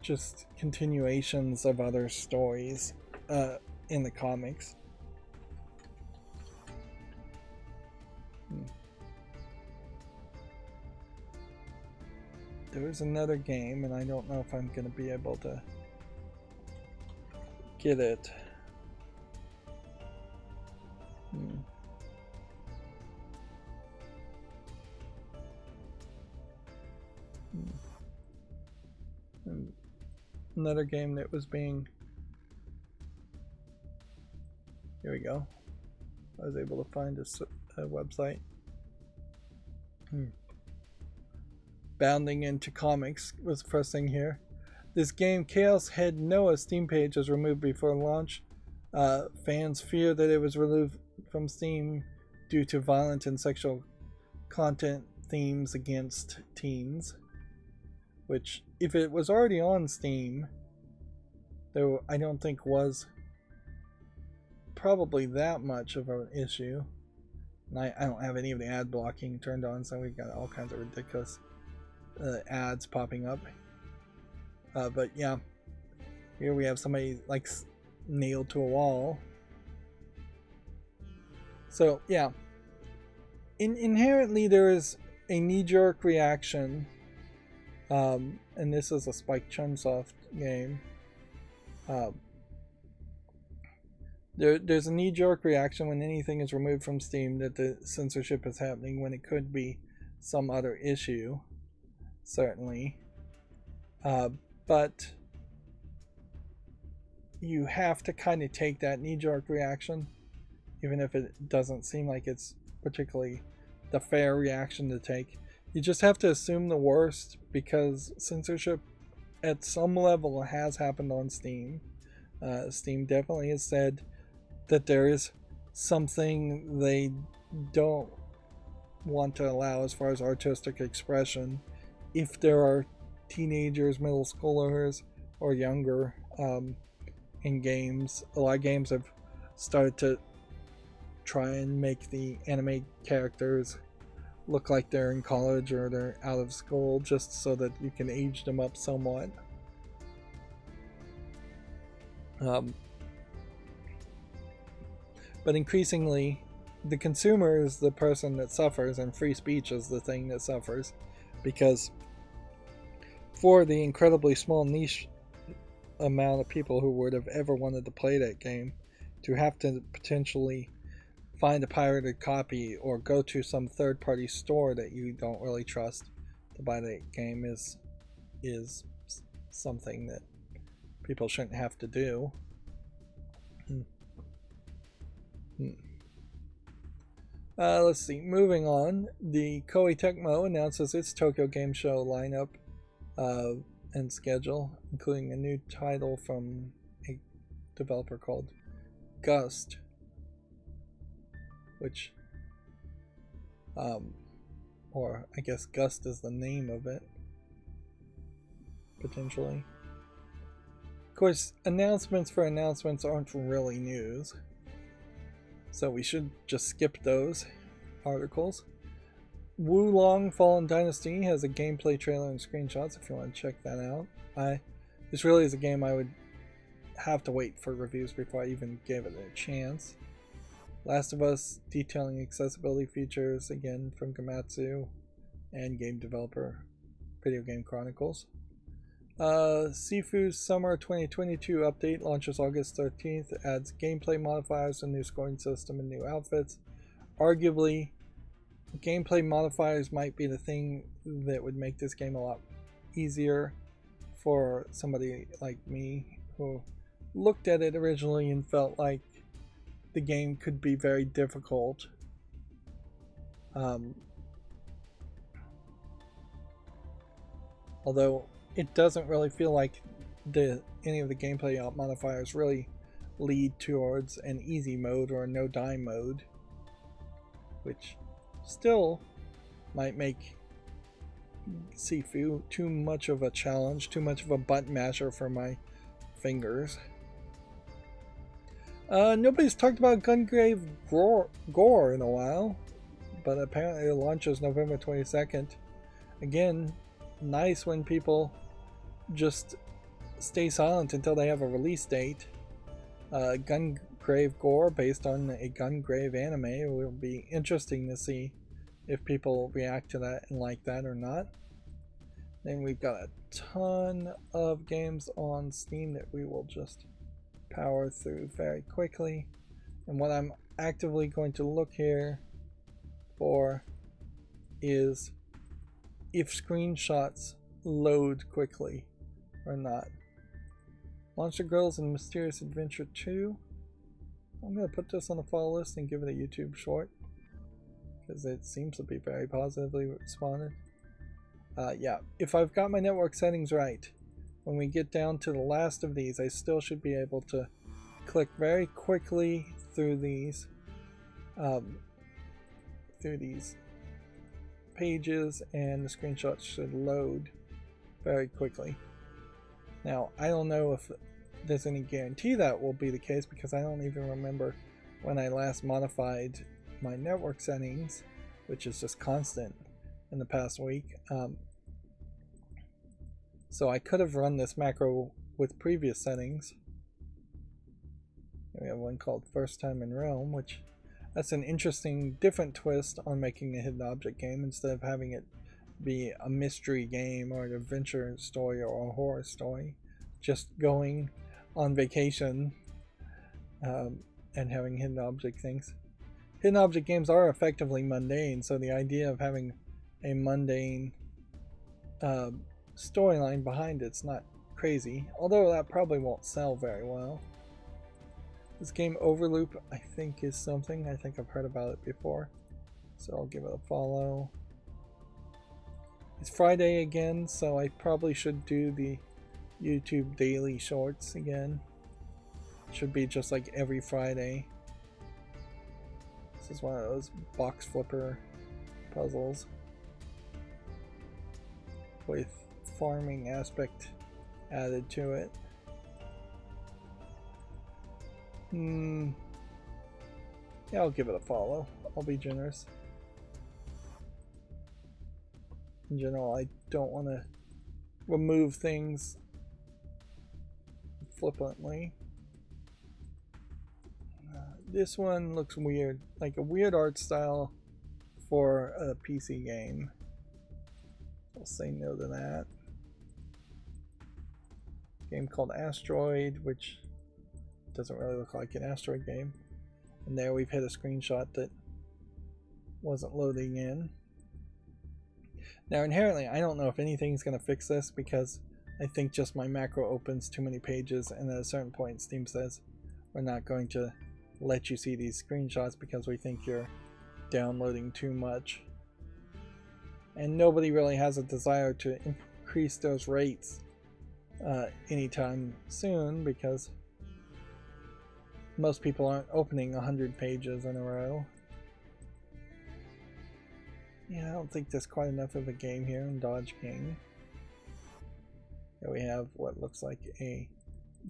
just continuations of other stories in the comics. There is another game, and I don't know if I'm going to be able to get it. Another game that was being... Here we go. I was able to find a website. Bounding into comics was the first thing here. This game, Chaos Head Noah Steam page, was removed before launch. Fans fear that it was removed from Steam due to violent and sexual content themes against teens. Which, if it was already on Steam, there I don't think was probably that much of an issue. And I don't have any of the ad blocking turned on, so we've got all kinds of ridiculous ads popping up. But yeah, here we have somebody like nailed to a wall. So yeah, inherently there is a knee-jerk reaction, and this is a Spike Chunsoft game. There's a knee-jerk reaction when anything is removed from Steam that the censorship is happening, when it could be some other issue, certainly. But you have to kind of take that knee-jerk reaction, even if it doesn't seem like it's particularly the fair reaction to take. You just have to assume the worst, because censorship at some level has happened on Steam. Steam definitely has said that there is something they don't want to allow as far as artistic expression if there are teenagers, middle schoolers, or younger in games. A lot of games have started to try and make the anime characters look like they're in college or they're out of school, just so that you can age them up somewhat. But increasingly, the consumer is the person that suffers, and free speech is the thing that suffers, because for the incredibly small niche amount of people who would have ever wanted to play that game, to have to potentially find a pirated copy or go to some third-party store that you don't really trust to buy that game is something that people shouldn't have to do. Let's see, moving on, the Koei Tecmo announces its Tokyo Game Show lineup and schedule, including a new title from a developer called Gust, which or I guess Gust is the name of it, potentially. Of course, announcements for announcements aren't really news, so we should just skip those articles. Wulong Fallen Dynasty has a gameplay trailer and screenshots if you want to check that out. This really is a game I would have to wait for reviews before I even gave it a chance. Last of Us detailing accessibility features, again from Gamatsu and game developer Video Game Chronicles. Sifu's Summer 2022 update launches August 13th, adds gameplay modifiers, a new scoring system, and new outfits. Arguably, gameplay modifiers might be the thing that would make this game a lot easier for somebody like me who looked at it originally and felt like the game could be very difficult. Although it doesn't really feel like any of the gameplay modifiers really lead towards an easy mode or a no die mode, which still might make Sifu too much of a challenge, too much of a button masher for my fingers. Nobody's talked about Gungrave Gore in a while, but apparently it launches November 22nd. Again, nice when people just stay silent until they have a release date. Gungrave Gore, based on a Gungrave anime, it will be interesting to see if people react to that and like that or not. Then we've got a ton of games on Steam that we will just power through very quickly. And what I'm actively going to look here for is if screenshots load quickly or not. Monster Girls and Mysterious Adventure 2. I'm going to put this on the follow list and give it a YouTube short, because it seems to be very positively responded. Yeah, if I've got my network settings right, when we get down to the last of these, I still should be able to click very quickly through these pages, and the screenshots should load very quickly. Now, I don't know if there's any guarantee that will be the case, because I don't even remember when I last modified my network settings, which is just constant in the past week. So I could have run this macro with previous settings. We have one called First Time in Realm, which that's an interesting different twist on making a hidden object game. Instead of having it be a mystery game or an adventure story or a horror story, just going on vacation and having hidden object things. Hidden object games are effectively mundane, so the idea of having a mundane storyline behind it's not crazy, although that probably won't sell very well. This game Overloop, I think, is something. I think I've heard about it before, so I'll give it a follow. It's Friday again, so I probably should do the YouTube daily shorts again. Should be just like every Friday. This is one of those box flipper puzzles with farming aspect added to it. Yeah, I'll give it a follow. I'll be generous. In general, I don't want to remove things flippantly. This one looks weird, like a weird art style for a PC game. I'll say no to that. Game called Asteroid, which doesn't really look like an asteroid game. And there we've hit a screenshot that wasn't loading in. Now inherently, I don't know if anything's going to fix this, because I think just my macro opens too many pages, and at a certain point Steam says we're not going to let you see these screenshots because we think you're downloading too much. And nobody really has a desire to increase those rates anytime soon, because most people aren't opening 100 pages in a row. Yeah, I don't think there's quite enough of a game here in Dodge King. Here we have what looks like a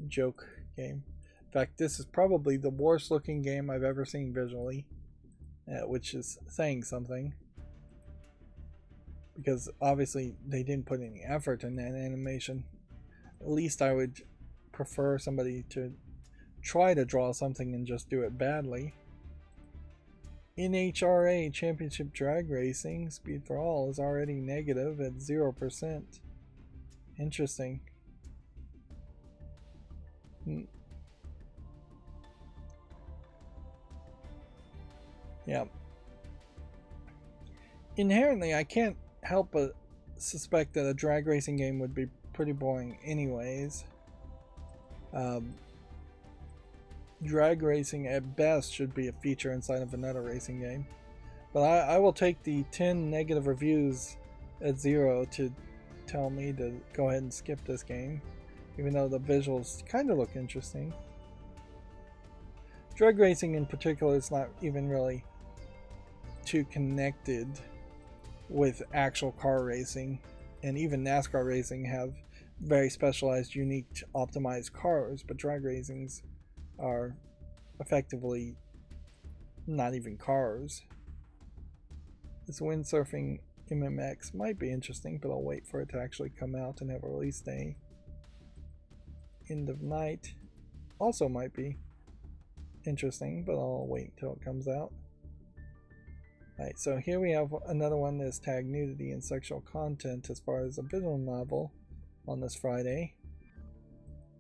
joke game. In fact, this is probably the worst looking game I've ever seen visually, which is saying something, because obviously they didn't put any effort in that animation. At least I would prefer somebody to try to draw something and just do it badly. NHRA Championship Drag Racing Speed for All is already negative at 0%. Interesting. Yeah. Inherently, I can't help but suspect that a drag racing game would be pretty boring anyways. Drag racing at best should be a feature inside of another racing game. But I will take the 10 negative reviews at 0 to tell me to go ahead and skip this game, even though the visuals kind of look interesting. Drag racing in particular is not even really too connected with actual car racing, and even NASCAR racing have very specialized, unique, optimized cars, but drag racings are effectively not even cars. This windsurfing MMX might be interesting, but I'll wait for it to actually come out and have a release day. End of Night also might be interesting, but I'll wait until it comes out. Alright, so here we have another one that's tagged nudity and sexual content as far as a visual novel on this Friday.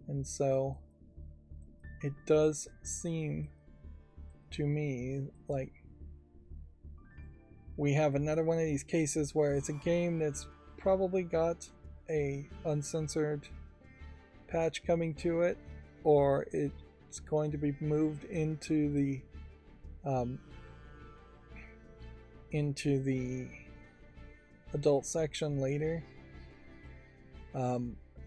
And so it does seem to me like we have another one of these cases where it's a game that's probably got a uncensored patch coming to it, or it's going to be moved into the adult section later.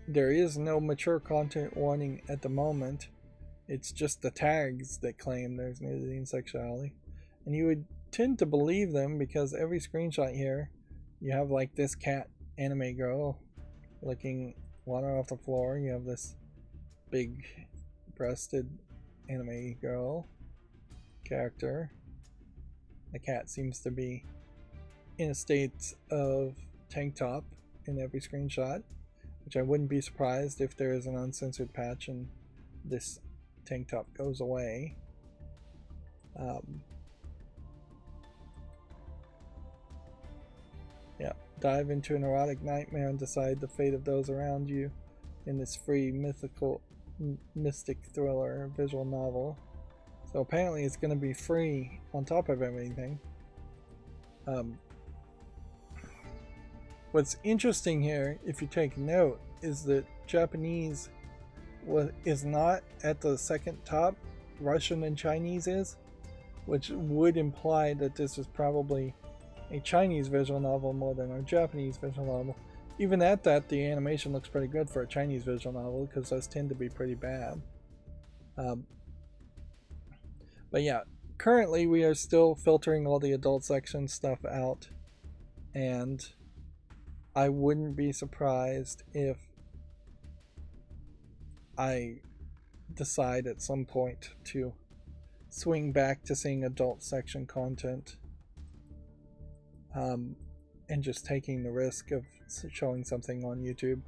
There is no mature content warning at the moment. It's just the tags that claim there's nudity and sexuality, and you would tend to believe them because every screenshot here you have like this cat anime girl licking water off the floor, you have this big breasted anime girl character. The cat seems to be in a state of tank top in every screenshot, which I wouldn't be surprised if there is an uncensored patch and this tank top goes away. Yeah, dive into an erotic nightmare and decide the fate of those around you in this free mystic thriller visual novel. So apparently it's going to be free on top of everything. What's interesting here, if you take note, is that Japanese is not at the second top. Russian and Chinese is, which would imply that this is probably a Chinese visual novel more than a Japanese visual novel. Even at that, the animation looks pretty good for a Chinese visual novel because those tend to be pretty bad. But yeah, currently we are still filtering all the adult section stuff out, and I wouldn't be surprised if I decide at some point to swing back to seeing adult section content, and just taking the risk of showing something on YouTube.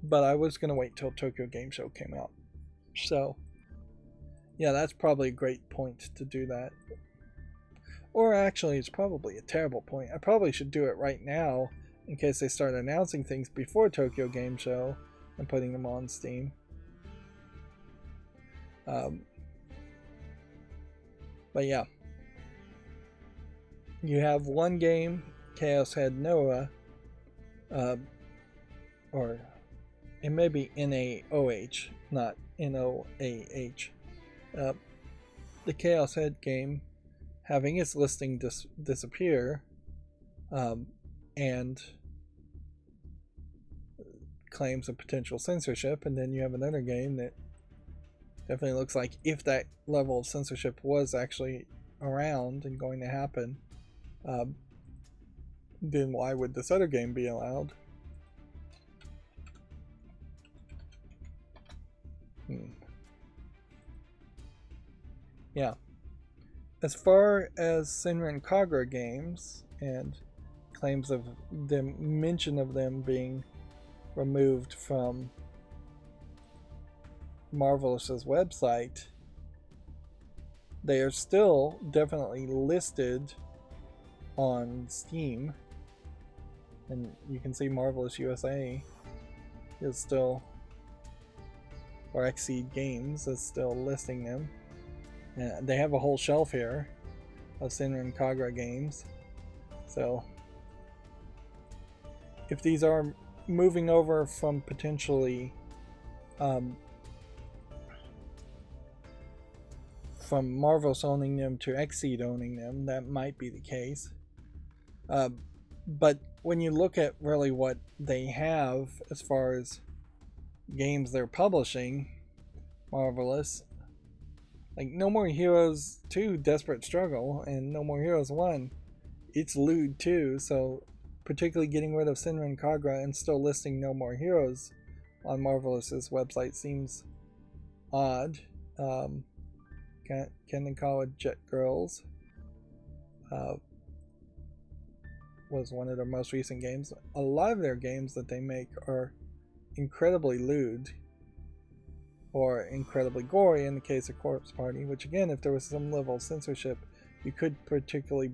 But I was going to wait till Tokyo Game Show came out. So yeah, that's probably a great point to do that. Or actually, it's probably a terrible point. I probably should do it right now in case they start announcing things before Tokyo Game Show and putting them on Steam. But yeah, you have one game, Chaos Head Noah, or it may be N-A-O-H, not N-O-A-H. The Chaos Head game having its listing disappear, and claims of potential censorship, and then you have another game that definitely looks like if that level of censorship was actually around and going to happen, then why would this other game be allowed? Yeah. As far as Senran Kagura games and claims of them, mention of them being removed from Marvelous's website, they are still definitely listed on Steam, and you can see Marvelous USA is still, or Xseed Games is still listing them. They have a whole shelf here of Senran Kagura games. So if these are moving over from potentially from Marvelous owning them to Xseed owning them, that might be the case. But when you look at really what they have as far as games they're publishing, Marvelous, like No More Heroes 2 Desperate Struggle and No More Heroes 1, it's lewd too, so particularly getting rid of Senran Kagura and still listing No More Heroes on Marvelous's website seems odd. Kanekawa Jet Girls was one of their most recent games. A lot of their games that they make are incredibly lewd or incredibly gory in the case of Corpse Party, which again, if there was some level of censorship, you could particularly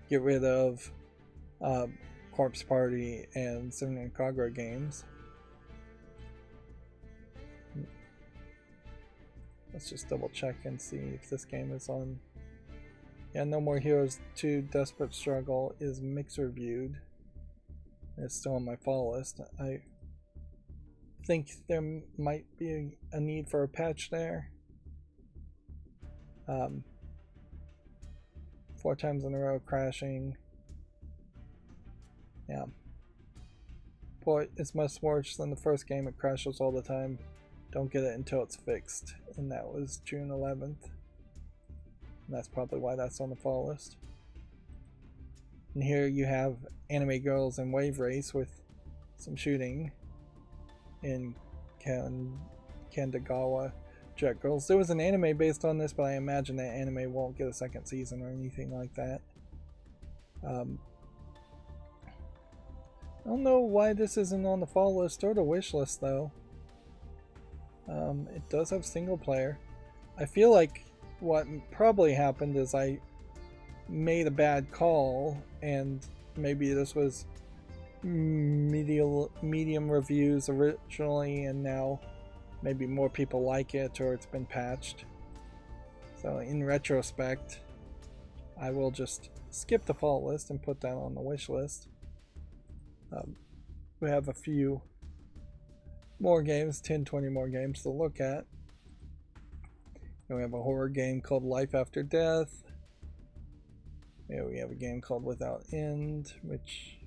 get rid of Corpse Party and Seven Kagura games. Let's just double check and see if this game is on. Yeah, No More Heroes 2 Desperate Struggle is mixed reviewed. It's still on my follow list. I think there might be a need for a patch there. 4 times in a row crashing. Yeah. Boy, it's much worse than the first game. It crashes all the time. Don't get it until it's fixed. And that was June 11th. And that's probably why that's on the fall list. And here you have Anime Girls and Wave Race with some shooting in Kandegawa Jet Girls. There was an anime based on this, but I imagine that anime won't get a second season or anything like that. I don't know why this isn't on the fall list or the wish list though. It does have single player. I feel like what probably happened is I made a bad call, and maybe this was medium reviews originally, and now maybe more people like it, or it's been patched. So in retrospect, I will just skip the fall list and put that on the wish list. We have a few more games, 10-20 more games to look at. And we have a horror game called Life After Death. Yeah, we have a game called Without End, which,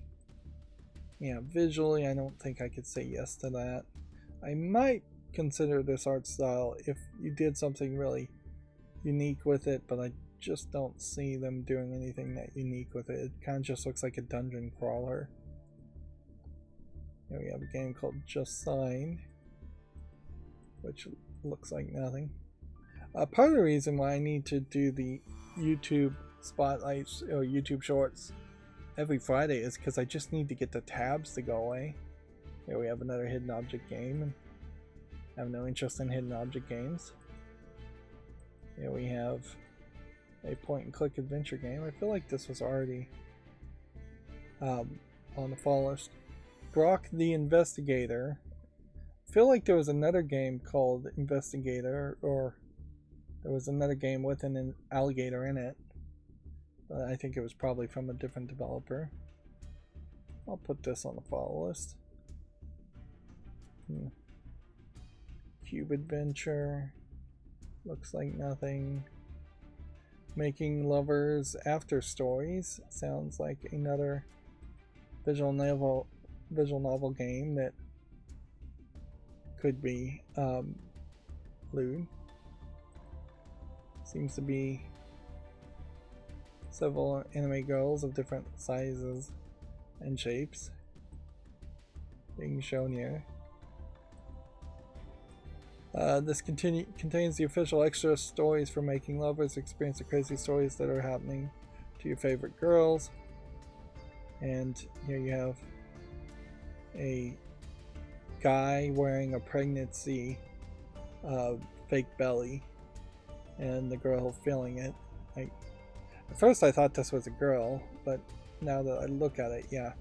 yeah, visually I don't think I could say yes to that. I might consider this art style if you did something really unique with it, but I just don't see them doing anything that unique with it. It kind of just looks like a dungeon crawler. Here we have a game called Just Signed, which looks like nothing. Part of the reason why I need to do the YouTube spotlights or YouTube shorts every Friday is because I just need to get the tabs to go away. Here we have another hidden object game, and I have no interest in hidden object games. Here we have a point and click adventure game. I feel like this was already on the fall list. Brock the Investigator. I feel like there was another game called Investigator, or there was another game with an alligator in it. But I think it was probably from a different developer. I'll put this on the follow list. Cube Adventure. Looks like nothing. Making Lovers After Stories. Sounds like another visual novel game that could be lewd. Seems to be several anime girls of different sizes and shapes being shown here. This contains the official extra stories for Making Lovers. Experience the crazy stories that are happening to your favorite girls. And here you have a guy wearing a pregnancy fake belly and the girl feeling it. At first I thought this was a girl, but now that I look at it, yeah,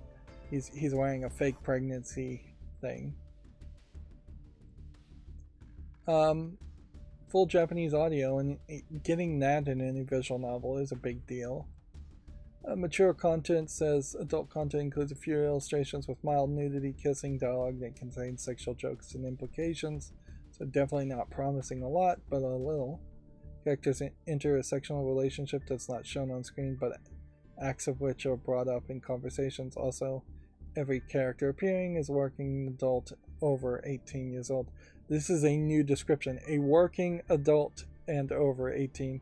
he's wearing a fake pregnancy thing. Full Japanese audio, and getting that in any visual novel is a big deal. Mature content says adult content includes a few illustrations with mild nudity, kissing, dialogue that contains sexual jokes and implications. So definitely not promising a lot, but a little. Characters enter a sexual relationship that's not shown on screen, but acts of which are brought up in conversations. Also, every character appearing is a working adult over 18 years old. This is a new description. A working adult and over 18.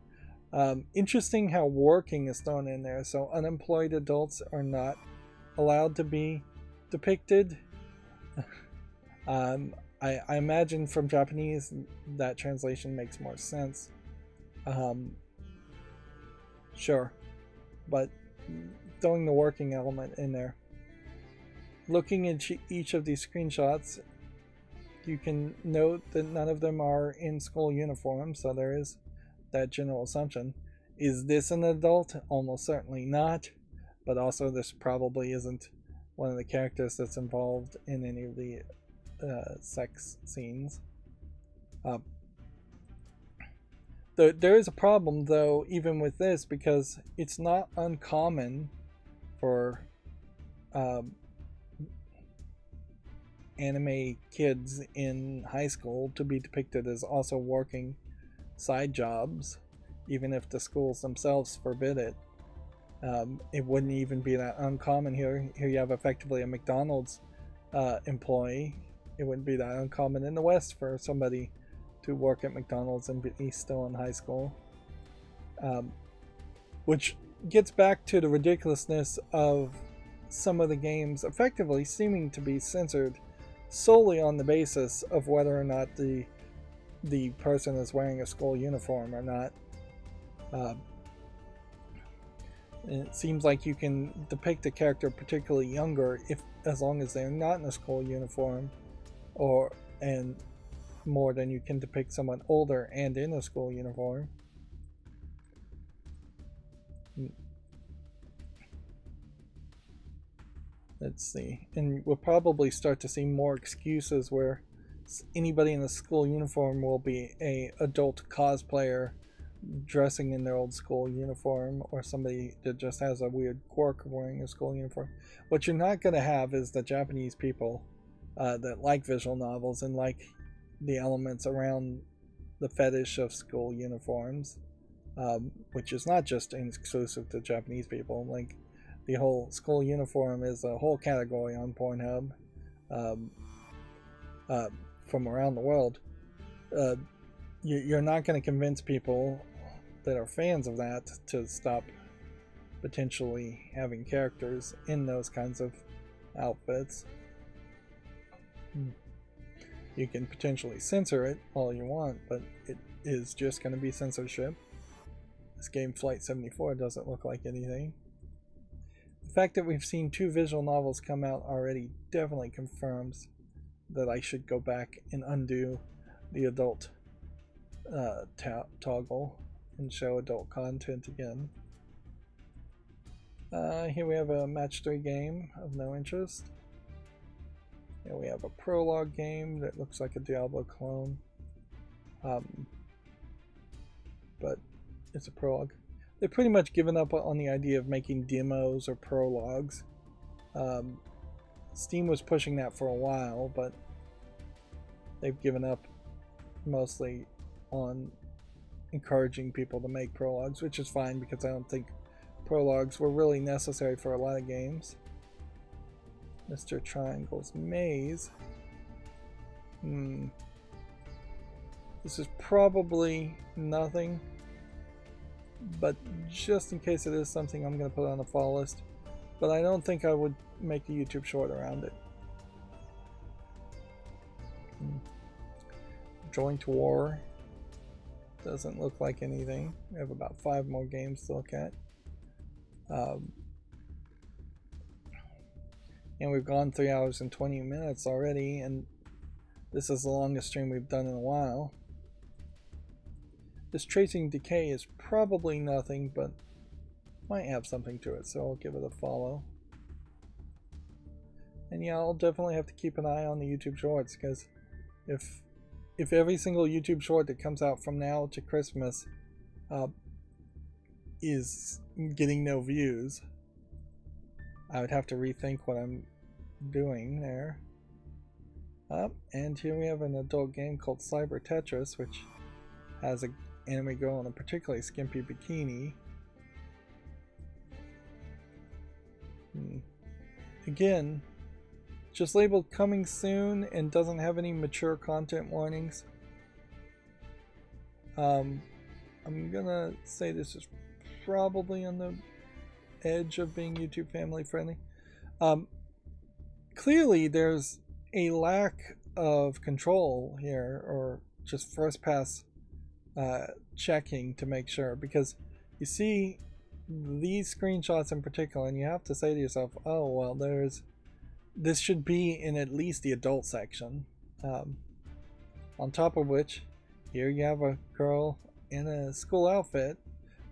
Interesting how working is thrown in there. So unemployed adults are not allowed to be depicted. I imagine from Japanese that translation makes more sense. Sure, but throwing the working element in there. Looking at each of these screenshots, you can note that none of them are in school uniform, so there is that general assumption. Is this an adult? Almost certainly not, but also this probably isn't one of the characters that's involved in any of the sex scenes. There is a problem, though, even with this, because it's not uncommon for anime kids in high school to be depicted as also working side jobs, even if the schools themselves forbid it. It wouldn't even be that uncommon here. Here you have effectively a McDonald's employee. It wouldn't be that uncommon in the West for somebody to work at McDonald's and be still in high school. Which gets back to the ridiculousness of some of the games effectively seeming to be censored solely on the basis of whether or not the person is wearing a school uniform or not. It seems like you can depict a character particularly younger as long as they're not in a school uniform, and more than you can depict someone older and in a school uniform. Let's see, and we'll probably start to see more excuses where anybody in a school uniform will be a adult cosplayer dressing in their old school uniform, or somebody that just has a weird quirk of wearing a school uniform. What you're not going to have is the Japanese people that like visual novels and like the elements around the fetish of school uniforms, which is not just exclusive to Japanese people. Like, the whole school uniform is a whole category on Pornhub from around the world. You're not going to convince people that are fans of that to stop potentially having characters in those kinds of outfits. You can potentially censor it all you want, but it is just going to be censorship. This game, Flight 74, doesn't look like anything. The fact that we've seen 2 visual novels come out already definitely confirms that I should go back and undo the adult toggle and show adult content again. Here we have a match 3 game of no interest. Here we have a prologue game that looks like a Diablo clone, but it's a prologue. They've pretty much given up on the idea of making demos or prologues. Steam was pushing that for a while, but they've given up mostly on encouraging people to make prologues, which is fine because I don't think prologues were really necessary for a lot of games. Mr. Triangle's Maze. This is probably nothing, but just in case it is something, I'm going to put it on the follow list. But I don't think I would make a YouTube short around it. Joint War doesn't look like anything. We have about 5 more games to look at. And we've gone 3 hours and 20 minutes already, and this is the longest stream we've done in a while. This Tracing Decay is probably nothing, but might have something to it, so I'll give it a follow. And yeah, I'll definitely have to keep an eye on the YouTube Shorts, because if every single YouTube short that comes out from now to Christmas is getting no views, I would have to rethink what I'm doing there. And here we have an adult game called Cyber Tetris, which has an anime girl in a particularly skimpy bikini. Again, just labeled coming soon and doesn't have any mature content warnings. I'm gonna say this is probably on the edge of being YouTube family friendly. Clearly there's a lack of control here, or just first pass checking to make sure, because you see these screenshots in particular and you have to say to yourself, oh well, this should be in at least the adult section. On top of which, here you have a girl in a school outfit,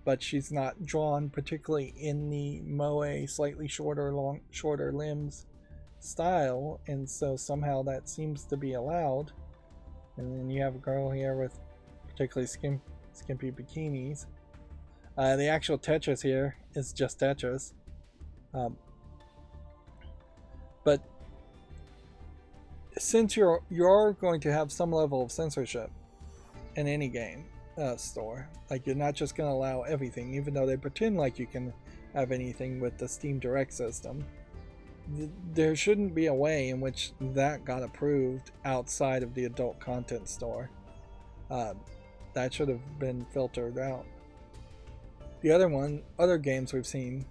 but she's not drawn particularly in the moe slightly shorter limbs style, and so somehow that seems to be allowed. And then you have a girl here with particularly skimpy bikinis. The actual Tetris here is just Tetris, but since you're going to have some level of censorship in any game store, like you're not just going to allow everything, even though they pretend like you can have anything with the Steam Direct system. There shouldn't be a way in which that got approved outside of the adult content store. That should have been filtered out. The other games we've seen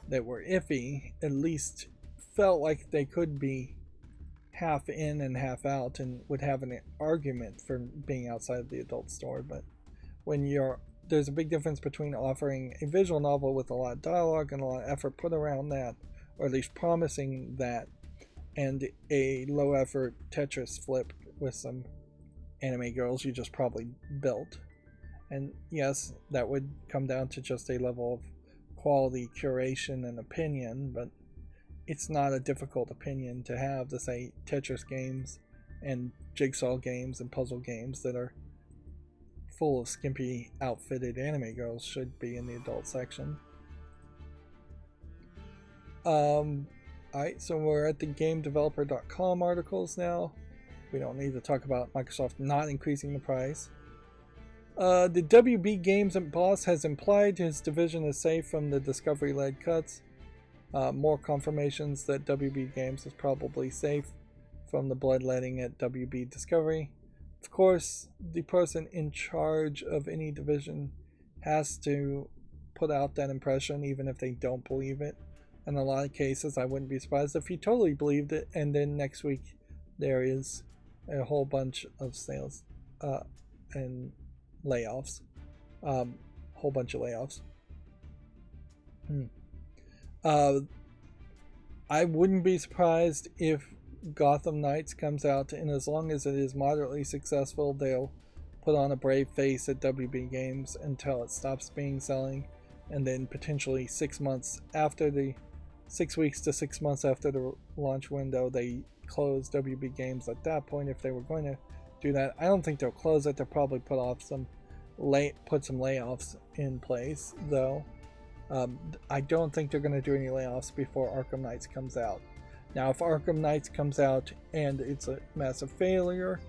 that were iffy, at least felt like they could be half in and half out and would have an argument for being outside of the adult store. But when there's a big difference between offering a visual novel with a lot of dialogue and a lot of effort put around that, or at least promising that, and a low effort Tetris flip with some anime girls you just probably built. And yes, that would come down to just a level of quality, curation, and opinion, but it's not a difficult opinion to have to say Tetris games and jigsaw games and puzzle games that are full of skimpy outfitted anime girls should be in the adult section. Alright, so we're at the GameDeveloper.com articles now. We don't need to talk about Microsoft not increasing the price. The WB Games boss has implied his division is safe from the Discovery-led cuts. More confirmations that WB Games is probably safe from the bloodletting at WB Discovery. Of course, the person in charge of any division has to put out that impression even if they don't believe it. In a lot of cases, I wouldn't be surprised if he totally believed it, and then next week there is a whole bunch of sales and layoffs. Whole bunch of layoffs. I wouldn't be surprised if Gotham Knights comes out, and as long as it is moderately successful, they'll put on a brave face at WB Games until it stops being selling, and then potentially 6 months after the 6 weeks to 6 months after the launch window, they close WB Games at that point if they were going to do that. I don't think they'll close it. They'll probably put some layoffs in place, though. I don't think they're going to do any layoffs before Arkham Knights comes out. Now, if Arkham Knights comes out and it's a massive failure,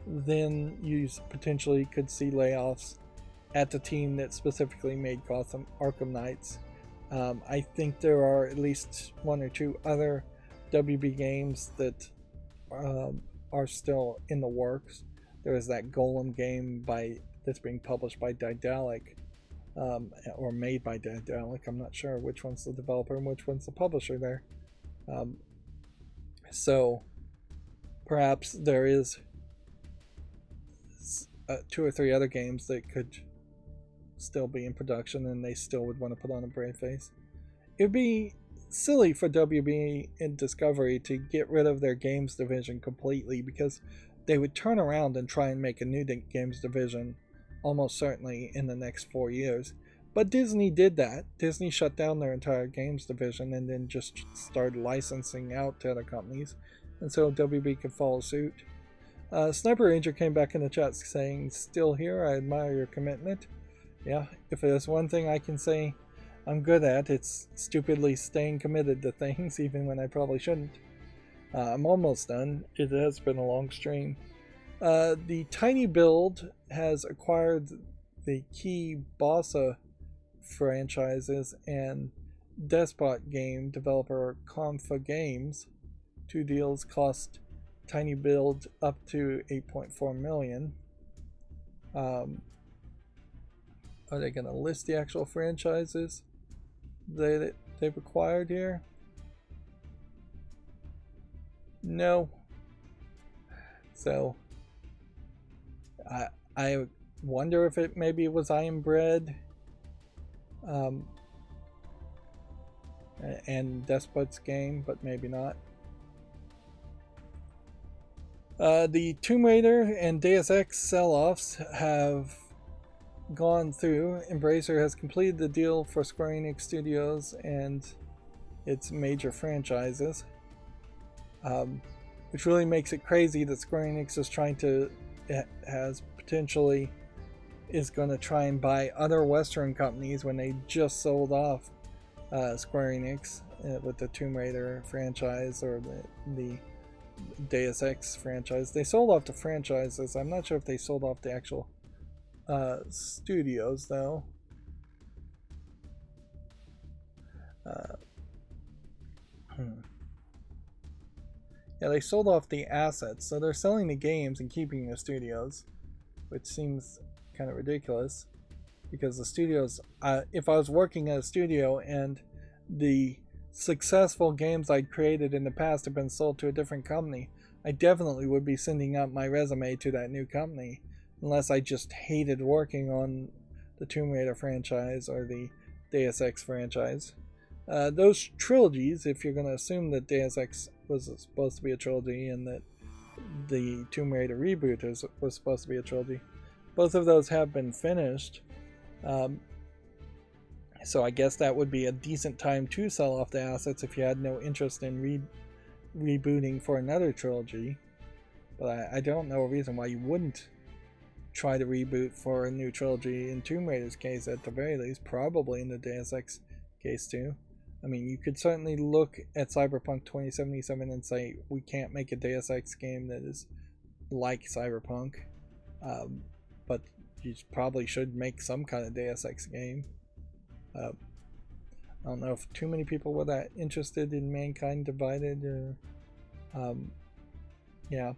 then you potentially could see layoffs at the team that specifically made Arkham Knights. I think there are at least one or two other WB games that are still in the works. There is that Golem game that's being published by Daedalic, or made by Daedalic. I'm not sure which one's the developer and which one's the publisher there. So perhaps there is 2 or 3 other games that could still be in production and they still would want to put on a brave face. It would be silly for WB and Discovery to get rid of their games division completely, because they would turn around and try and make a new games division almost certainly in the next 4 years. But Disney did that. Disney shut down their entire games division and then just started licensing out to other companies, and so WB could follow suit. Sniper Ranger came back in the chat saying, "Still here, I admire your commitment." Yeah, if there's one thing I can say I'm good at, it's stupidly staying committed to things even when I probably shouldn't. I'm almost done. It has been a long stream. The Tiny Build has acquired the key Bossa franchises and Despot game developer Confa Games. 2 deals cost Tiny Build up to $8.4 million. Are they going to list the actual franchises that they've acquired here? No. So I wonder if it maybe was I Am Bread and Despot's game, but maybe not. The Tomb Raider and Deus Ex sell-offs have gone through. Embracer has completed the deal for Square Enix Studios and its major franchises, which really makes it crazy that Square Enix is going to try and buy other Western companies when they just sold off Square Enix with the Tomb Raider franchise or the Deus Ex franchise. They sold off the franchises. I'm not sure if they sold off the actual studios though. Yeah, they sold off the assets, so they're selling the games and keeping the studios, which seems kind of ridiculous because the studios, if I was working at a studio and the successful games I'd created in the past have been sold to a different company, I definitely would be sending out my resume to that new company, unless I just hated working on the Tomb Raider franchise or the Deus Ex franchise. Those trilogies, if you're going to assume that Deus Ex was supposed to be a trilogy and that the Tomb Raider reboot was supposed to be a trilogy, both of those have been finished. So I guess that would be a decent time to sell off the assets if you had no interest in rebooting for another trilogy. But I don't know a reason why you wouldn't try to reboot for a new trilogy in Tomb Raider's case at the very least, probably in the Deus Ex case too. I mean, you could certainly look at Cyberpunk 2077 and say, we can't make a Deus Ex game that is like Cyberpunk, but you probably should make some kind of Deus Ex game. I don't know if too many people were that interested in Mankind Divided, or yeah,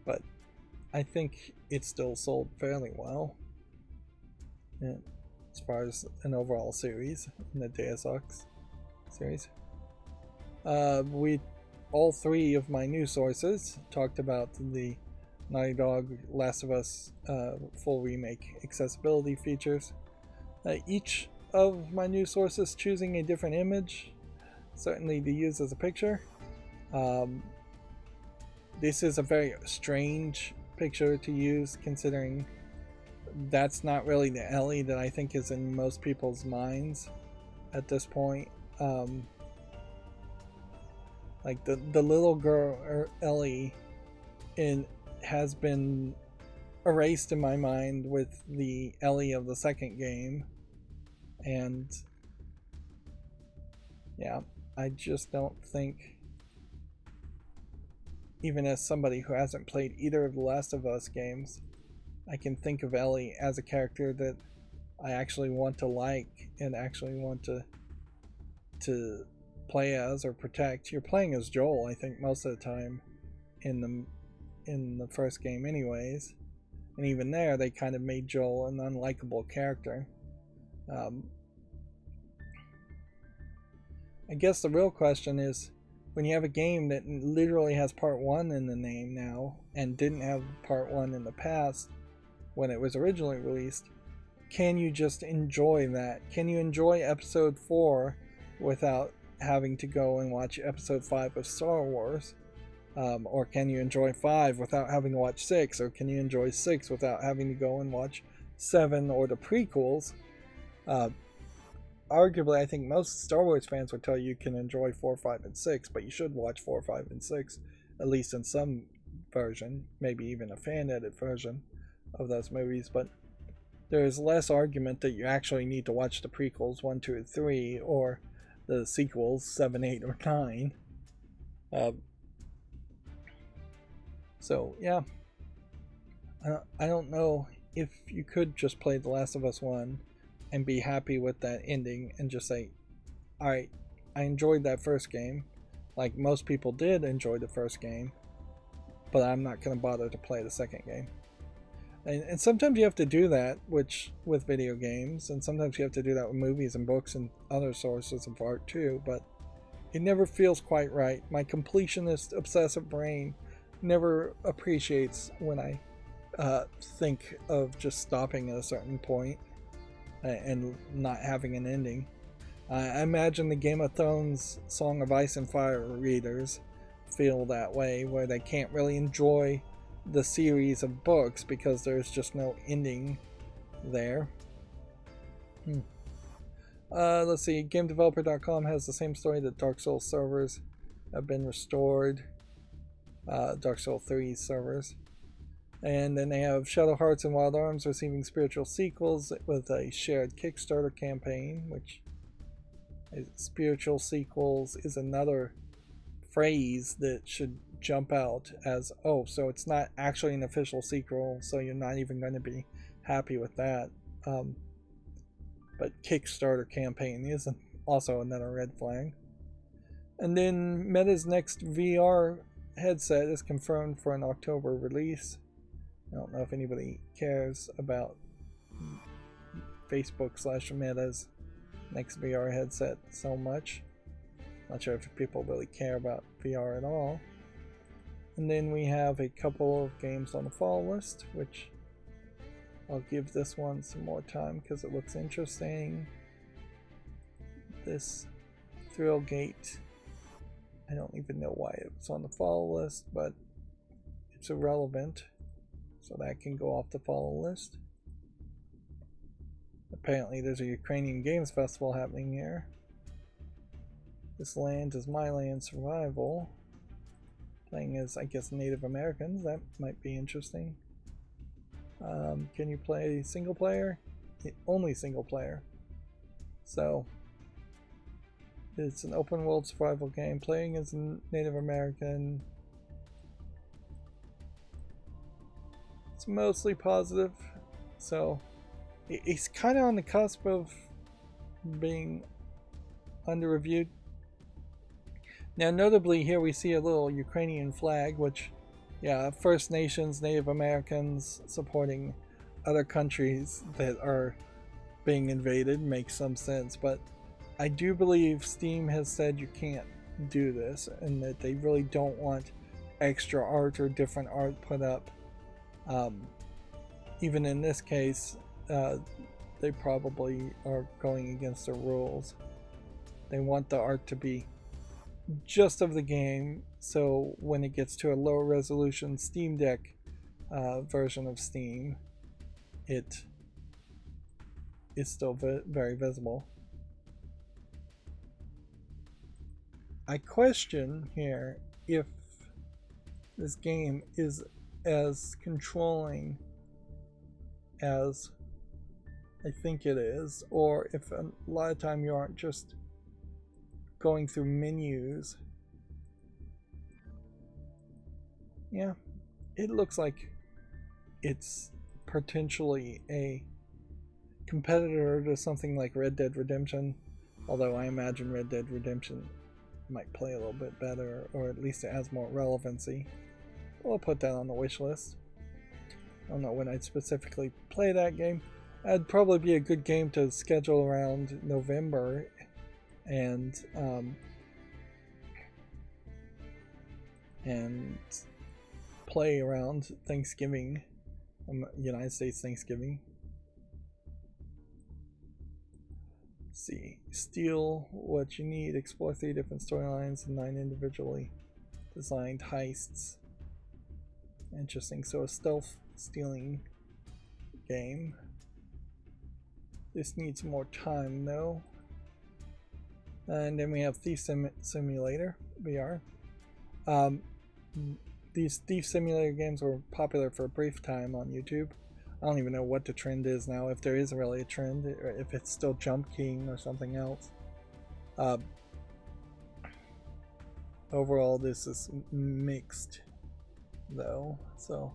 but I think it still sold fairly well, yeah, as far as an overall series in the Deus Ex series. All three of my news sources talked about the Naughty Dog Last of Us full remake accessibility features. Each of my news sources choosing a different image, certainly to use as a picture. This is a very strange picture to use, considering that's not really the Ellie that I think is in most people's minds at this point. Like the little girl Ellie has been erased in my mind with the Ellie of the second game, and yeah, I just don't think, even as somebody who hasn't played either of the Last of Us games, I can think of Ellie as a character that I actually want to like and actually want to play as or protect. You're playing as Joel, I think, most of the time in the first game anyways, and even there they kind of made Joel an unlikable character. I guess the real question is, when you have a game that literally has part 1 in the name now and didn't have part 1 in the past when it was originally released, can you just enjoy that? Can you enjoy episode 4 without having to go and watch episode 5 of Star Wars? Or can you enjoy 5 without having to watch 6? Or can you enjoy 6 without having to go and watch 7 or the prequels? Arguably, I think most Star Wars fans would tell you can enjoy 4, 5, and 6, but you should watch 4, 5, and 6, at least in some version, maybe even a fan-edit version of those movies. But there is less argument that you actually need to watch the prequels 1, 2, and 3, or the sequels 7, 8, or 9. So yeah, I don't know if you could just play The Last of Us 1 and be happy with that ending and just say, alright, I enjoyed that first game, like most people did enjoy the first game, but I'm not going to bother to play the second game. And sometimes you have to do that with video games, and sometimes you have to do that with movies and books and other sources of art too, but It never feels quite right. My completionist obsessive brain never appreciates when I think of just stopping at a certain point and not having an ending. I imagine the Game of Thrones Song of Ice and Fire readers feel that way, where they can't really enjoy the series of books because there's just no ending there. Let's see, GameDeveloper.com has the same story that Dark Souls servers have been restored. Dark Souls 3 servers. And then they have Shadow Hearts and Wild Arms receiving spiritual sequels with a shared Kickstarter campaign, which spiritual sequels is another phrase that should jump out as, oh, so it's not actually an official sequel, so you're not even going to be happy with that. But Kickstarter campaign is also another red flag. And then Meta's next VR headset is confirmed for an October release. I don't know if anybody cares about Facebook/Meta's next VR headset so much. Not sure if people really care about VR at all. And then we have a couple of games on the fall list, which I'll give this one some more time because it looks interesting. This Thrillgate, I don't even know why it's on the fall list, but it's irrelevant, so that can go off the fall list. Apparently there's a Ukrainian Games Festival happening here. This Land is My Land Survival, playing as, I guess, Native Americans. That might be interesting. Can you play single player? Only single player. So it's an open world survival game playing as a Native American. It's mostly positive, so it's kind of on the cusp of being under reviewed. Now, notably, here we see a little Ukrainian flag, which, yeah, First Nations, Native Americans supporting other countries that are being invaded makes some sense, but I do believe Steam has said you can't do this, and that they really don't want extra art or different art put up. Even in this case, they probably are going against the rules. They want the art to be just of the game, so when it gets to a lower resolution Steam Deck version of Steam, it is still very visible. I question here if this game is as controlling as I think it is, or if a lot of time you aren't just going through menus. Yeah, it looks like it's potentially a competitor to something like Red Dead Redemption, although I imagine Red Dead Redemption might play a little bit better, or at least it has more relevancy. I'll put that on the wish list. I don't know when I'd specifically play that game. That'd probably be a good game to schedule around November and play around Thanksgiving, United States Thanksgiving. Let's see, steal what you need, explore 3 different storylines and 9 individually designed heists. Interesting. So a stealth stealing game. This needs more time though. And then we have Thief Simulator VR. These Thief Simulator games were popular for a brief time on YouTube. I don't even know what the trend is now, if there is really a trend, or if it's still jump keying or something else. Overall, this is mixed though, so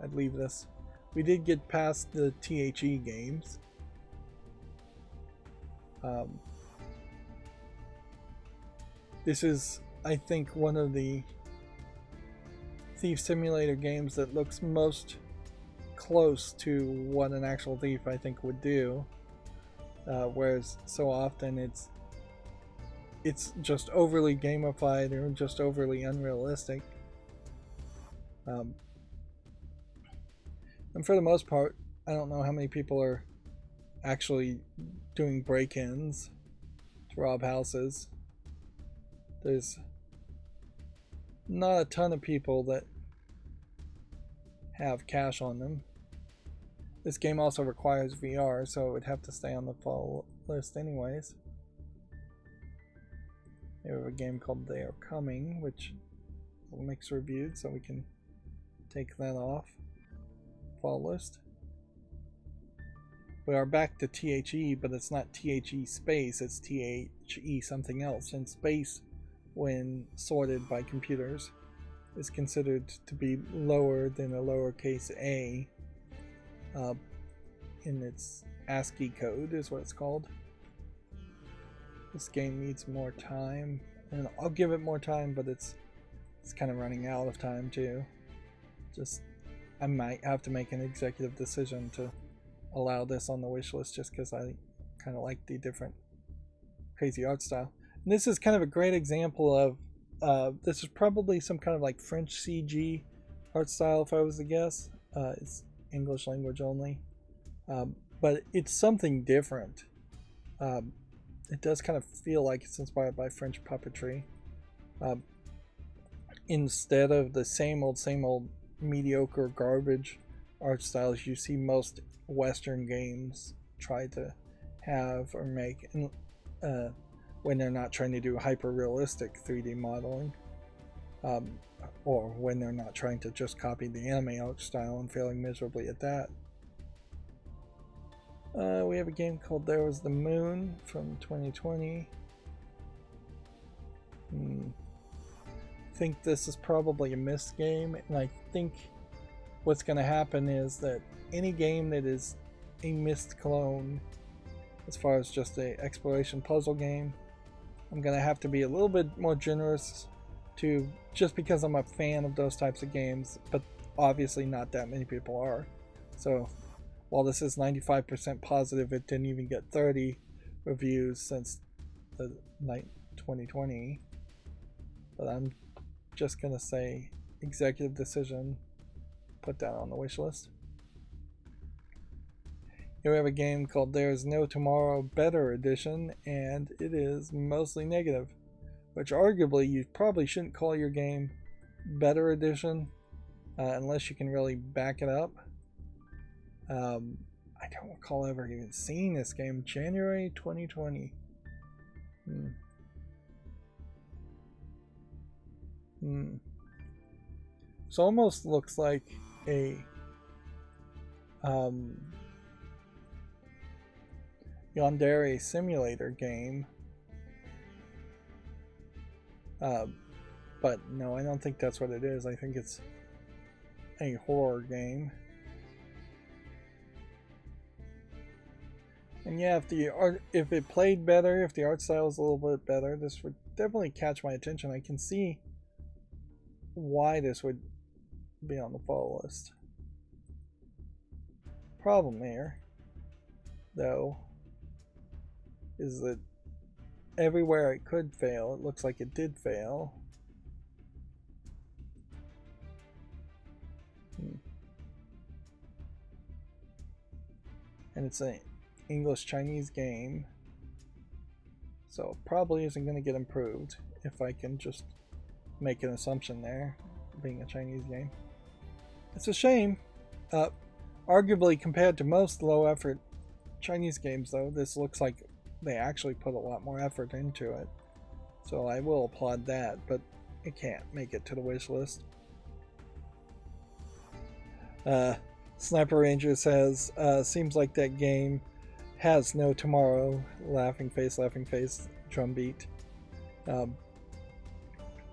I'd leave this. We did get past the THE games. This is, I think, one of the Thief Simulator games that looks most close to what an actual thief I think would do, whereas so often it's it's just overly gamified or just overly unrealistic. And for the most part, I don't know how many people are actually doing break-ins to rob houses. There's not a ton of people that have cash on them. This game also requires VR, so it would have to stay on the fall list anyways. We have a game called They Are Coming, which will mix reviewed, so we can take that off fall list. We are back to THE, but it's not THE space, it's THE something else. And space, when sorted by computers, is considered to be lower than a lowercase a in its ASCII code, is what it's called. This game needs more time, and I'll give it more time, but it's kind of running out of time too. I might have to make an executive decision to allow this on the wish list just because I kind of like the different crazy art style. And this is kind of a great example of this is probably some kind of like French CG art style if I was to guess. It's English language only, but it's something different. It does kind of feel like it's inspired by French puppetry. Instead of the same old mediocre garbage art styles you see most Western games try to have or make when they're not trying to do hyper-realistic 3D modeling, or when they're not trying to just copy the anime art style and failing miserably at that. We have a game called There Was the Moon from 2020. I think this is probably a missed game, and I think what's going to happen is that any game that is a missed clone, as far as just a exploration puzzle game, I'm going to have to be a little bit more generous to, just because I'm a fan of those types of games, but obviously not that many people are. So while this is 95% positive, it didn't even get 30 reviews since the night 2020. But I'm just gonna say executive decision, put that on the wish list. Here we have a game called There's No Tomorrow Better Edition, and it is mostly negative, which arguably you probably shouldn't call your game Better Edition unless you can really back it up. I don't recall ever even seeing this game. January 2020. This almost looks like a yandere simulator game. But no, I don't think that's what it is. I think it's a horror game. And yeah, if it played better, if the art style was a little bit better, this would definitely catch my attention. I can see why this would be on the fall list. Problem here, though, is that everywhere it could fail, it looks like it did fail. And it's an English-Chinese game, so it probably isn't going to get improved if I can just make an assumption there, being a Chinese game. It's a shame. Arguably, compared to most low-effort Chinese games, though, this looks like they actually put a lot more effort into it, so I will applaud that, but it can't make it to the wish list. Sniper Ranger says, seems like that game has no tomorrow. Laughing face, drumbeat.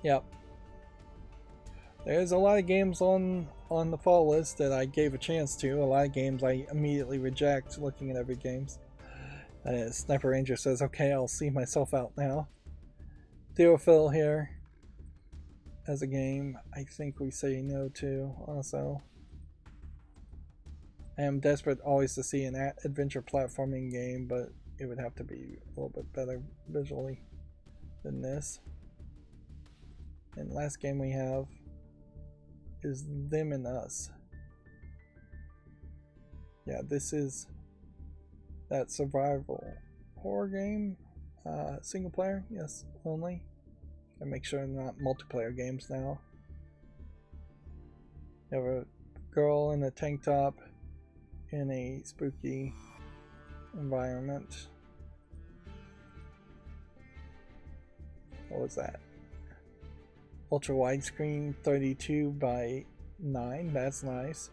Yep. There's a lot of games on the fall list that I gave a chance to. A lot of games I immediately reject looking at every games. Sniper Ranger says, okay, I'll see myself out now. Duel here as a game I think we say no to also. I am desperate always to see an adventure platforming game, but it would have to be a little bit better visually. than this. And last game we have is Them and Us. Yeah, this is that survival horror game. Single player, yes, only. And make sure they're not multiplayer games now. You have a girl in a tank top in a spooky environment. What was that? Ultra widescreen 32 by 9. That's nice.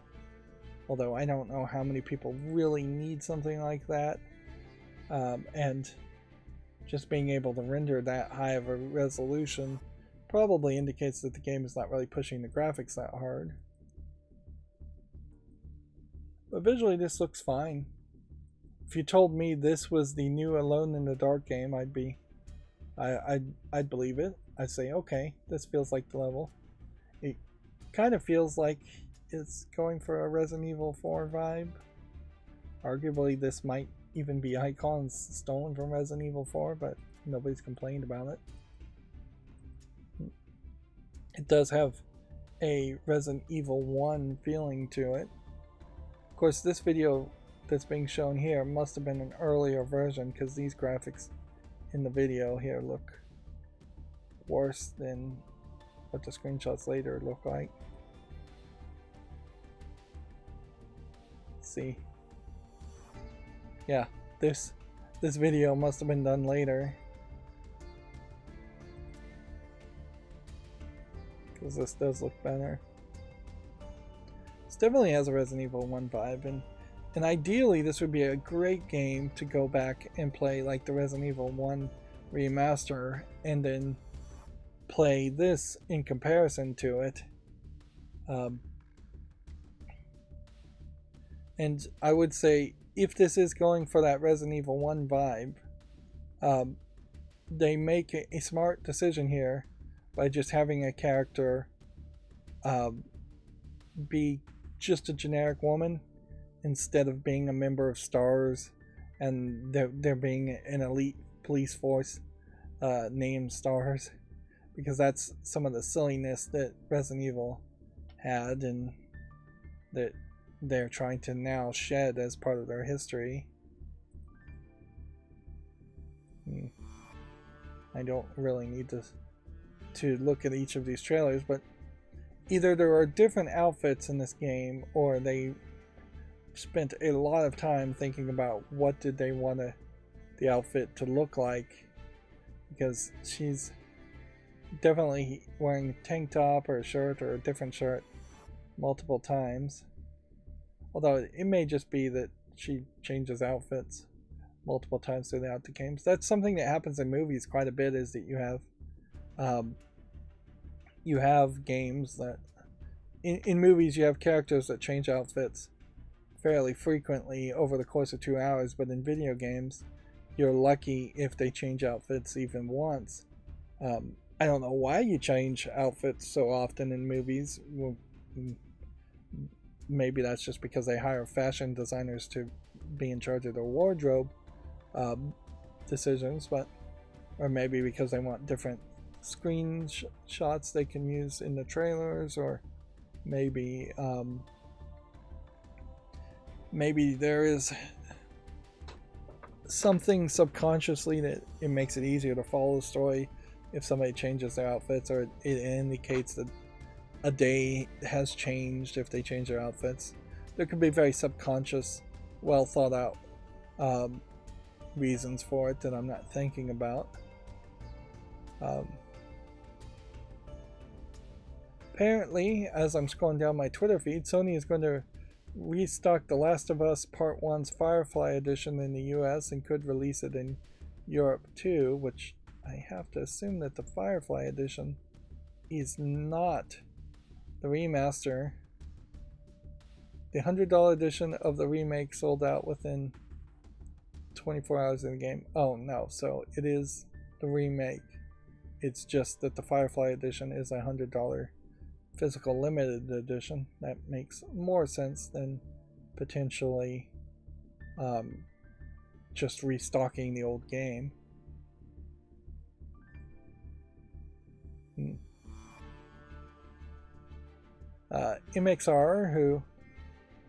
Although I don't know how many people really need something like that. And just being able to render that high of a resolution probably indicates that the game is not really pushing the graphics that hard. But visually this looks fine. If you told me this was the new Alone in the Dark game, I'd believe it. I'd say, okay, this feels like the level. It kind of feels like it's going for a Resident Evil 4 vibe. Arguably this might even be icons stolen from Resident Evil 4, but nobody's complained about it. It does have a Resident Evil 1 feeling to it. Of course, this video that's being shown here must have been an earlier version, because these graphics in the video here look worse than what the screenshots later look like. Let's see. Yeah, this video must have been done later, because this does look better. This definitely has a Resident Evil 1 vibe, and ideally this would be a great game to go back and play like the Resident Evil 1 remaster, and then play this in comparison to it. And I would say, if this is going for that Resident Evil 1 vibe, they make a smart decision here by just having a character be just a generic woman instead of being a member of STARS and there being an elite police force named STARS, because that's some of the silliness that Resident Evil had and that they're trying to now shed as part of their history. I don't really need to look at each of these trailers, but either there are different outfits in this game, or they spent a lot of time thinking about what did they want the outfit to look like, because she's definitely wearing a tank top or a shirt or a different shirt multiple times. Although it may just be that she changes outfits multiple times throughout the games. That's something that happens in movies quite a bit, is that you have games that in movies you have characters that change outfits fairly frequently over the course of 2 hours, but in video games you're lucky if they change outfits even once. I don't know why you change outfits so often in movies. Well, maybe that's just because they hire fashion designers to be in charge of their wardrobe decisions, or maybe because they want different screenshots they can use in the trailers, or maybe maybe there is something subconsciously that it makes it easier to follow the story if somebody changes their outfits, or it indicates that a day has changed if they change their outfits. There could be very subconscious, well thought out reasons for it that I'm not thinking about. Apparently, as I'm scrolling down my Twitter feed, Sony is going to restock The Last of Us Part 1's Firefly Edition in the US and could release it in Europe too, which I have to assume that the Firefly Edition is not the remaster. The $100 edition of the remake sold out within 24 hours in the game. Oh no, so it is the remake. It's just that the Firefly Edition is a $100 physical limited edition. That makes more sense than potentially just restocking the old game. MXR, who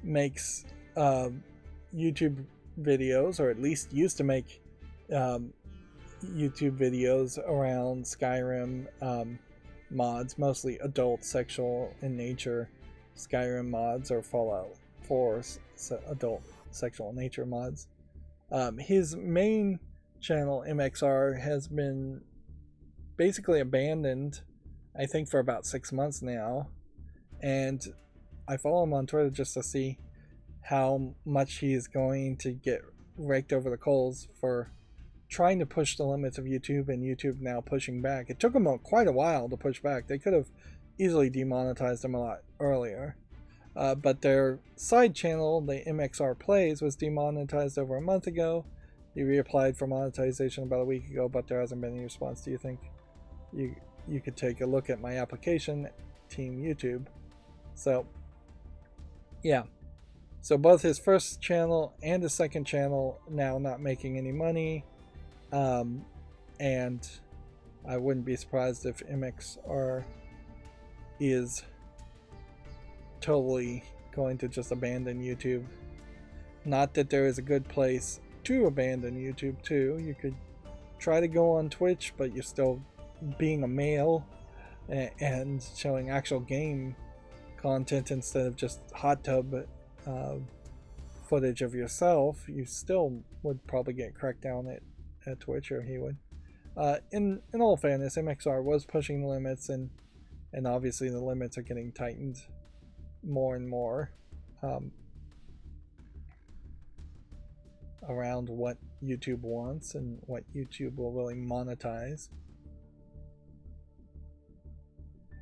makes YouTube videos, or at least used to make YouTube videos around Skyrim mods, mostly adult, sexual in nature Skyrim mods, or Fallout 4 adult, sexual in nature mods. His main channel, MXR, has been basically abandoned, I think, for about 6 months now, and I follow him on Twitter just to see how much he's going to get raked over the coals for trying to push the limits of YouTube, and YouTube now pushing back. It took them quite a while to push back. They could have easily demonetized them a lot earlier. But their side channel, the MXR Plays, was demonetized over a month ago. He reapplied for monetization about a week ago, but there hasn't been any response. Do you think you could take a look at my application, Team YouTube? So, yeah. So both his first channel and his second channel now not making any money. And I wouldn't be surprised if MXR is totally going to just abandon YouTube. Not that there is a good place to abandon YouTube too. You could try to go on Twitch, but you're still being a male and showing actual game content instead of just hot tub footage of yourself. You still would probably get cracked down at Twitch, or he would. In all fairness, MXR was pushing the limits, and obviously the limits are getting tightened more and more around what YouTube wants and what YouTube will really monetize.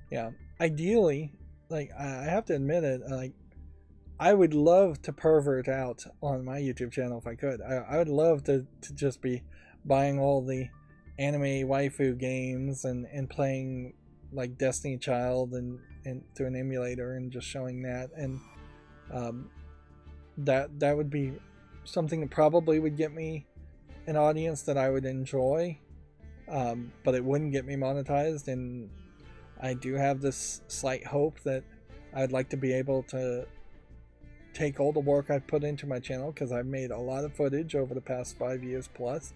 Yeah, ideally, like, I have to admit it, like, I would love to pervert out on my YouTube channel if I could. I would love to just be buying all the anime waifu games and playing like Destiny Child and through an emulator and just showing that, and that would be something that probably would get me an audience that I would enjoy, but it wouldn't get me monetized. And I do have this slight hope that I'd like to be able to take all the work I've put into my channel, because I've made a lot of footage over the past 5 years plus,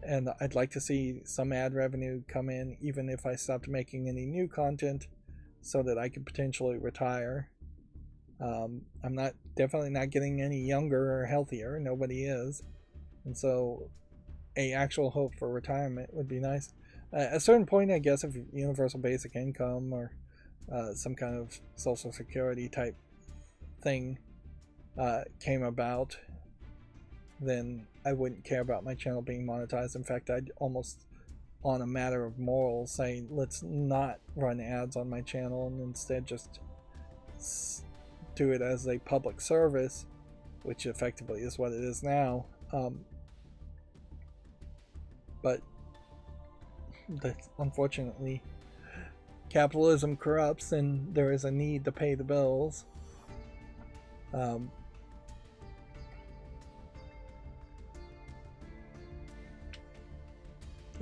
and I'd like to see some ad revenue come in, even if I stopped making any new content, so that I could potentially retire. I'm definitely not getting any younger or healthier. Nobody is. And so a actual hope for retirement would be nice. At a certain point, I guess, if universal basic income or some kind of social security type thing came about, then I wouldn't care about my channel being monetized. In fact, I'd almost, on a matter of morals, say let's not run ads on my channel and instead just do it as a public service, which effectively is what it is now. But unfortunately, capitalism corrupts, and there is a need to pay the bills. There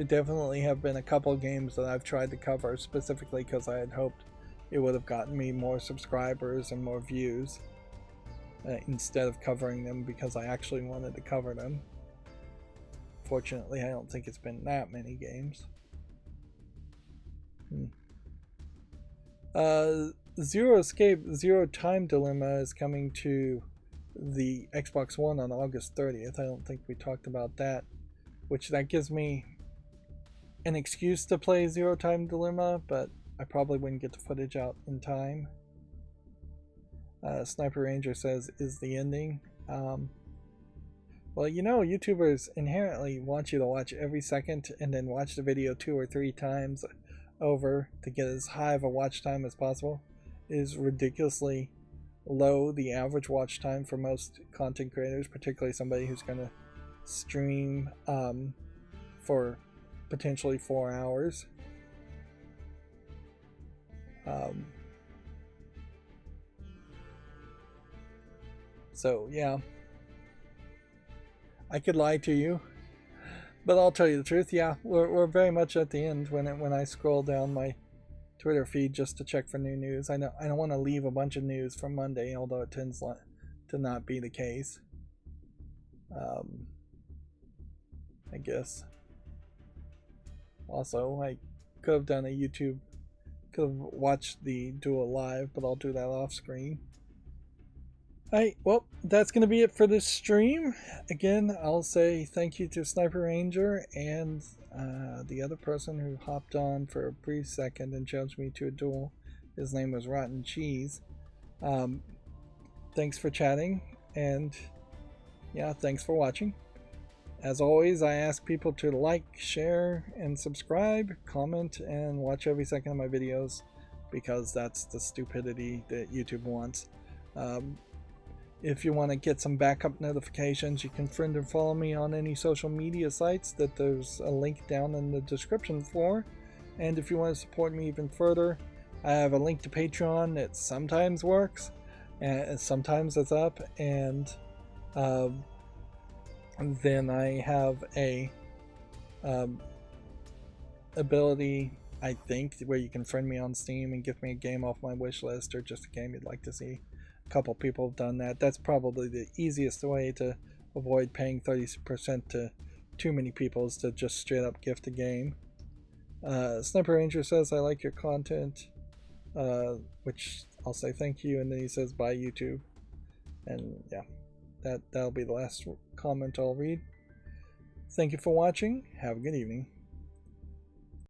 definitely have been a couple of games that I've tried to cover specifically because I had hoped it would have gotten me more subscribers and more views, instead of covering them because I actually wanted to cover them. Fortunately, I don't think it's been that many games. Zero Escape, Zero Time Dilemma is coming to the Xbox One on August 30th. I don't think we talked about that, which that gives me an excuse to play Zero Time Dilemma, but I probably wouldn't get the footage out in time. Sniper Ranger says, is the ending? Well, you know, YouTubers inherently want you to watch every second and then watch the video 2 or 3 times over to get as high of a watch time as possible. It is ridiculously low, the average watch time for most content creators, particularly somebody who's going to stream for potentially 4 hours. So yeah, I could lie to you, but I'll tell you the truth. Yeah, we're very much at the end when I scroll down my Twitter feed just to check for new news. I don't want to leave a bunch of news from Monday, although it tends to not be the case. I guess. Also, I could have done a YouTube, could have watched the Duel live, but I'll do that off screen. Alright, well, that's going to be it for this stream. Again, I'll say thank you to Sniper Ranger and the other person who hopped on for a brief second and challenged me to a duel. His name was Rotten Cheese. Thanks for chatting, and yeah, thanks for watching. As always, I ask people to like, share, and subscribe, comment, and watch every second of my videos, because that's the stupidity that YouTube wants. If you want to get some backup notifications, you can friend and follow me on any social media sites that there's a link down in the description for. And if you want to support me even further, I have a link to Patreon that sometimes works, and sometimes it's up, and then I have a ability, I think, where you can friend me on Steam and give me a game off my wish list, or just a game you'd like to see. A couple people have done that. That's probably the easiest way to avoid paying 30% to too many people, is to just straight up gift a game. Sniper Ranger says, I like your content, which I'll say thank you, and then he says bye YouTube. And yeah, that'll be the last comment I'll read. Thank you for watching. Have a good evening.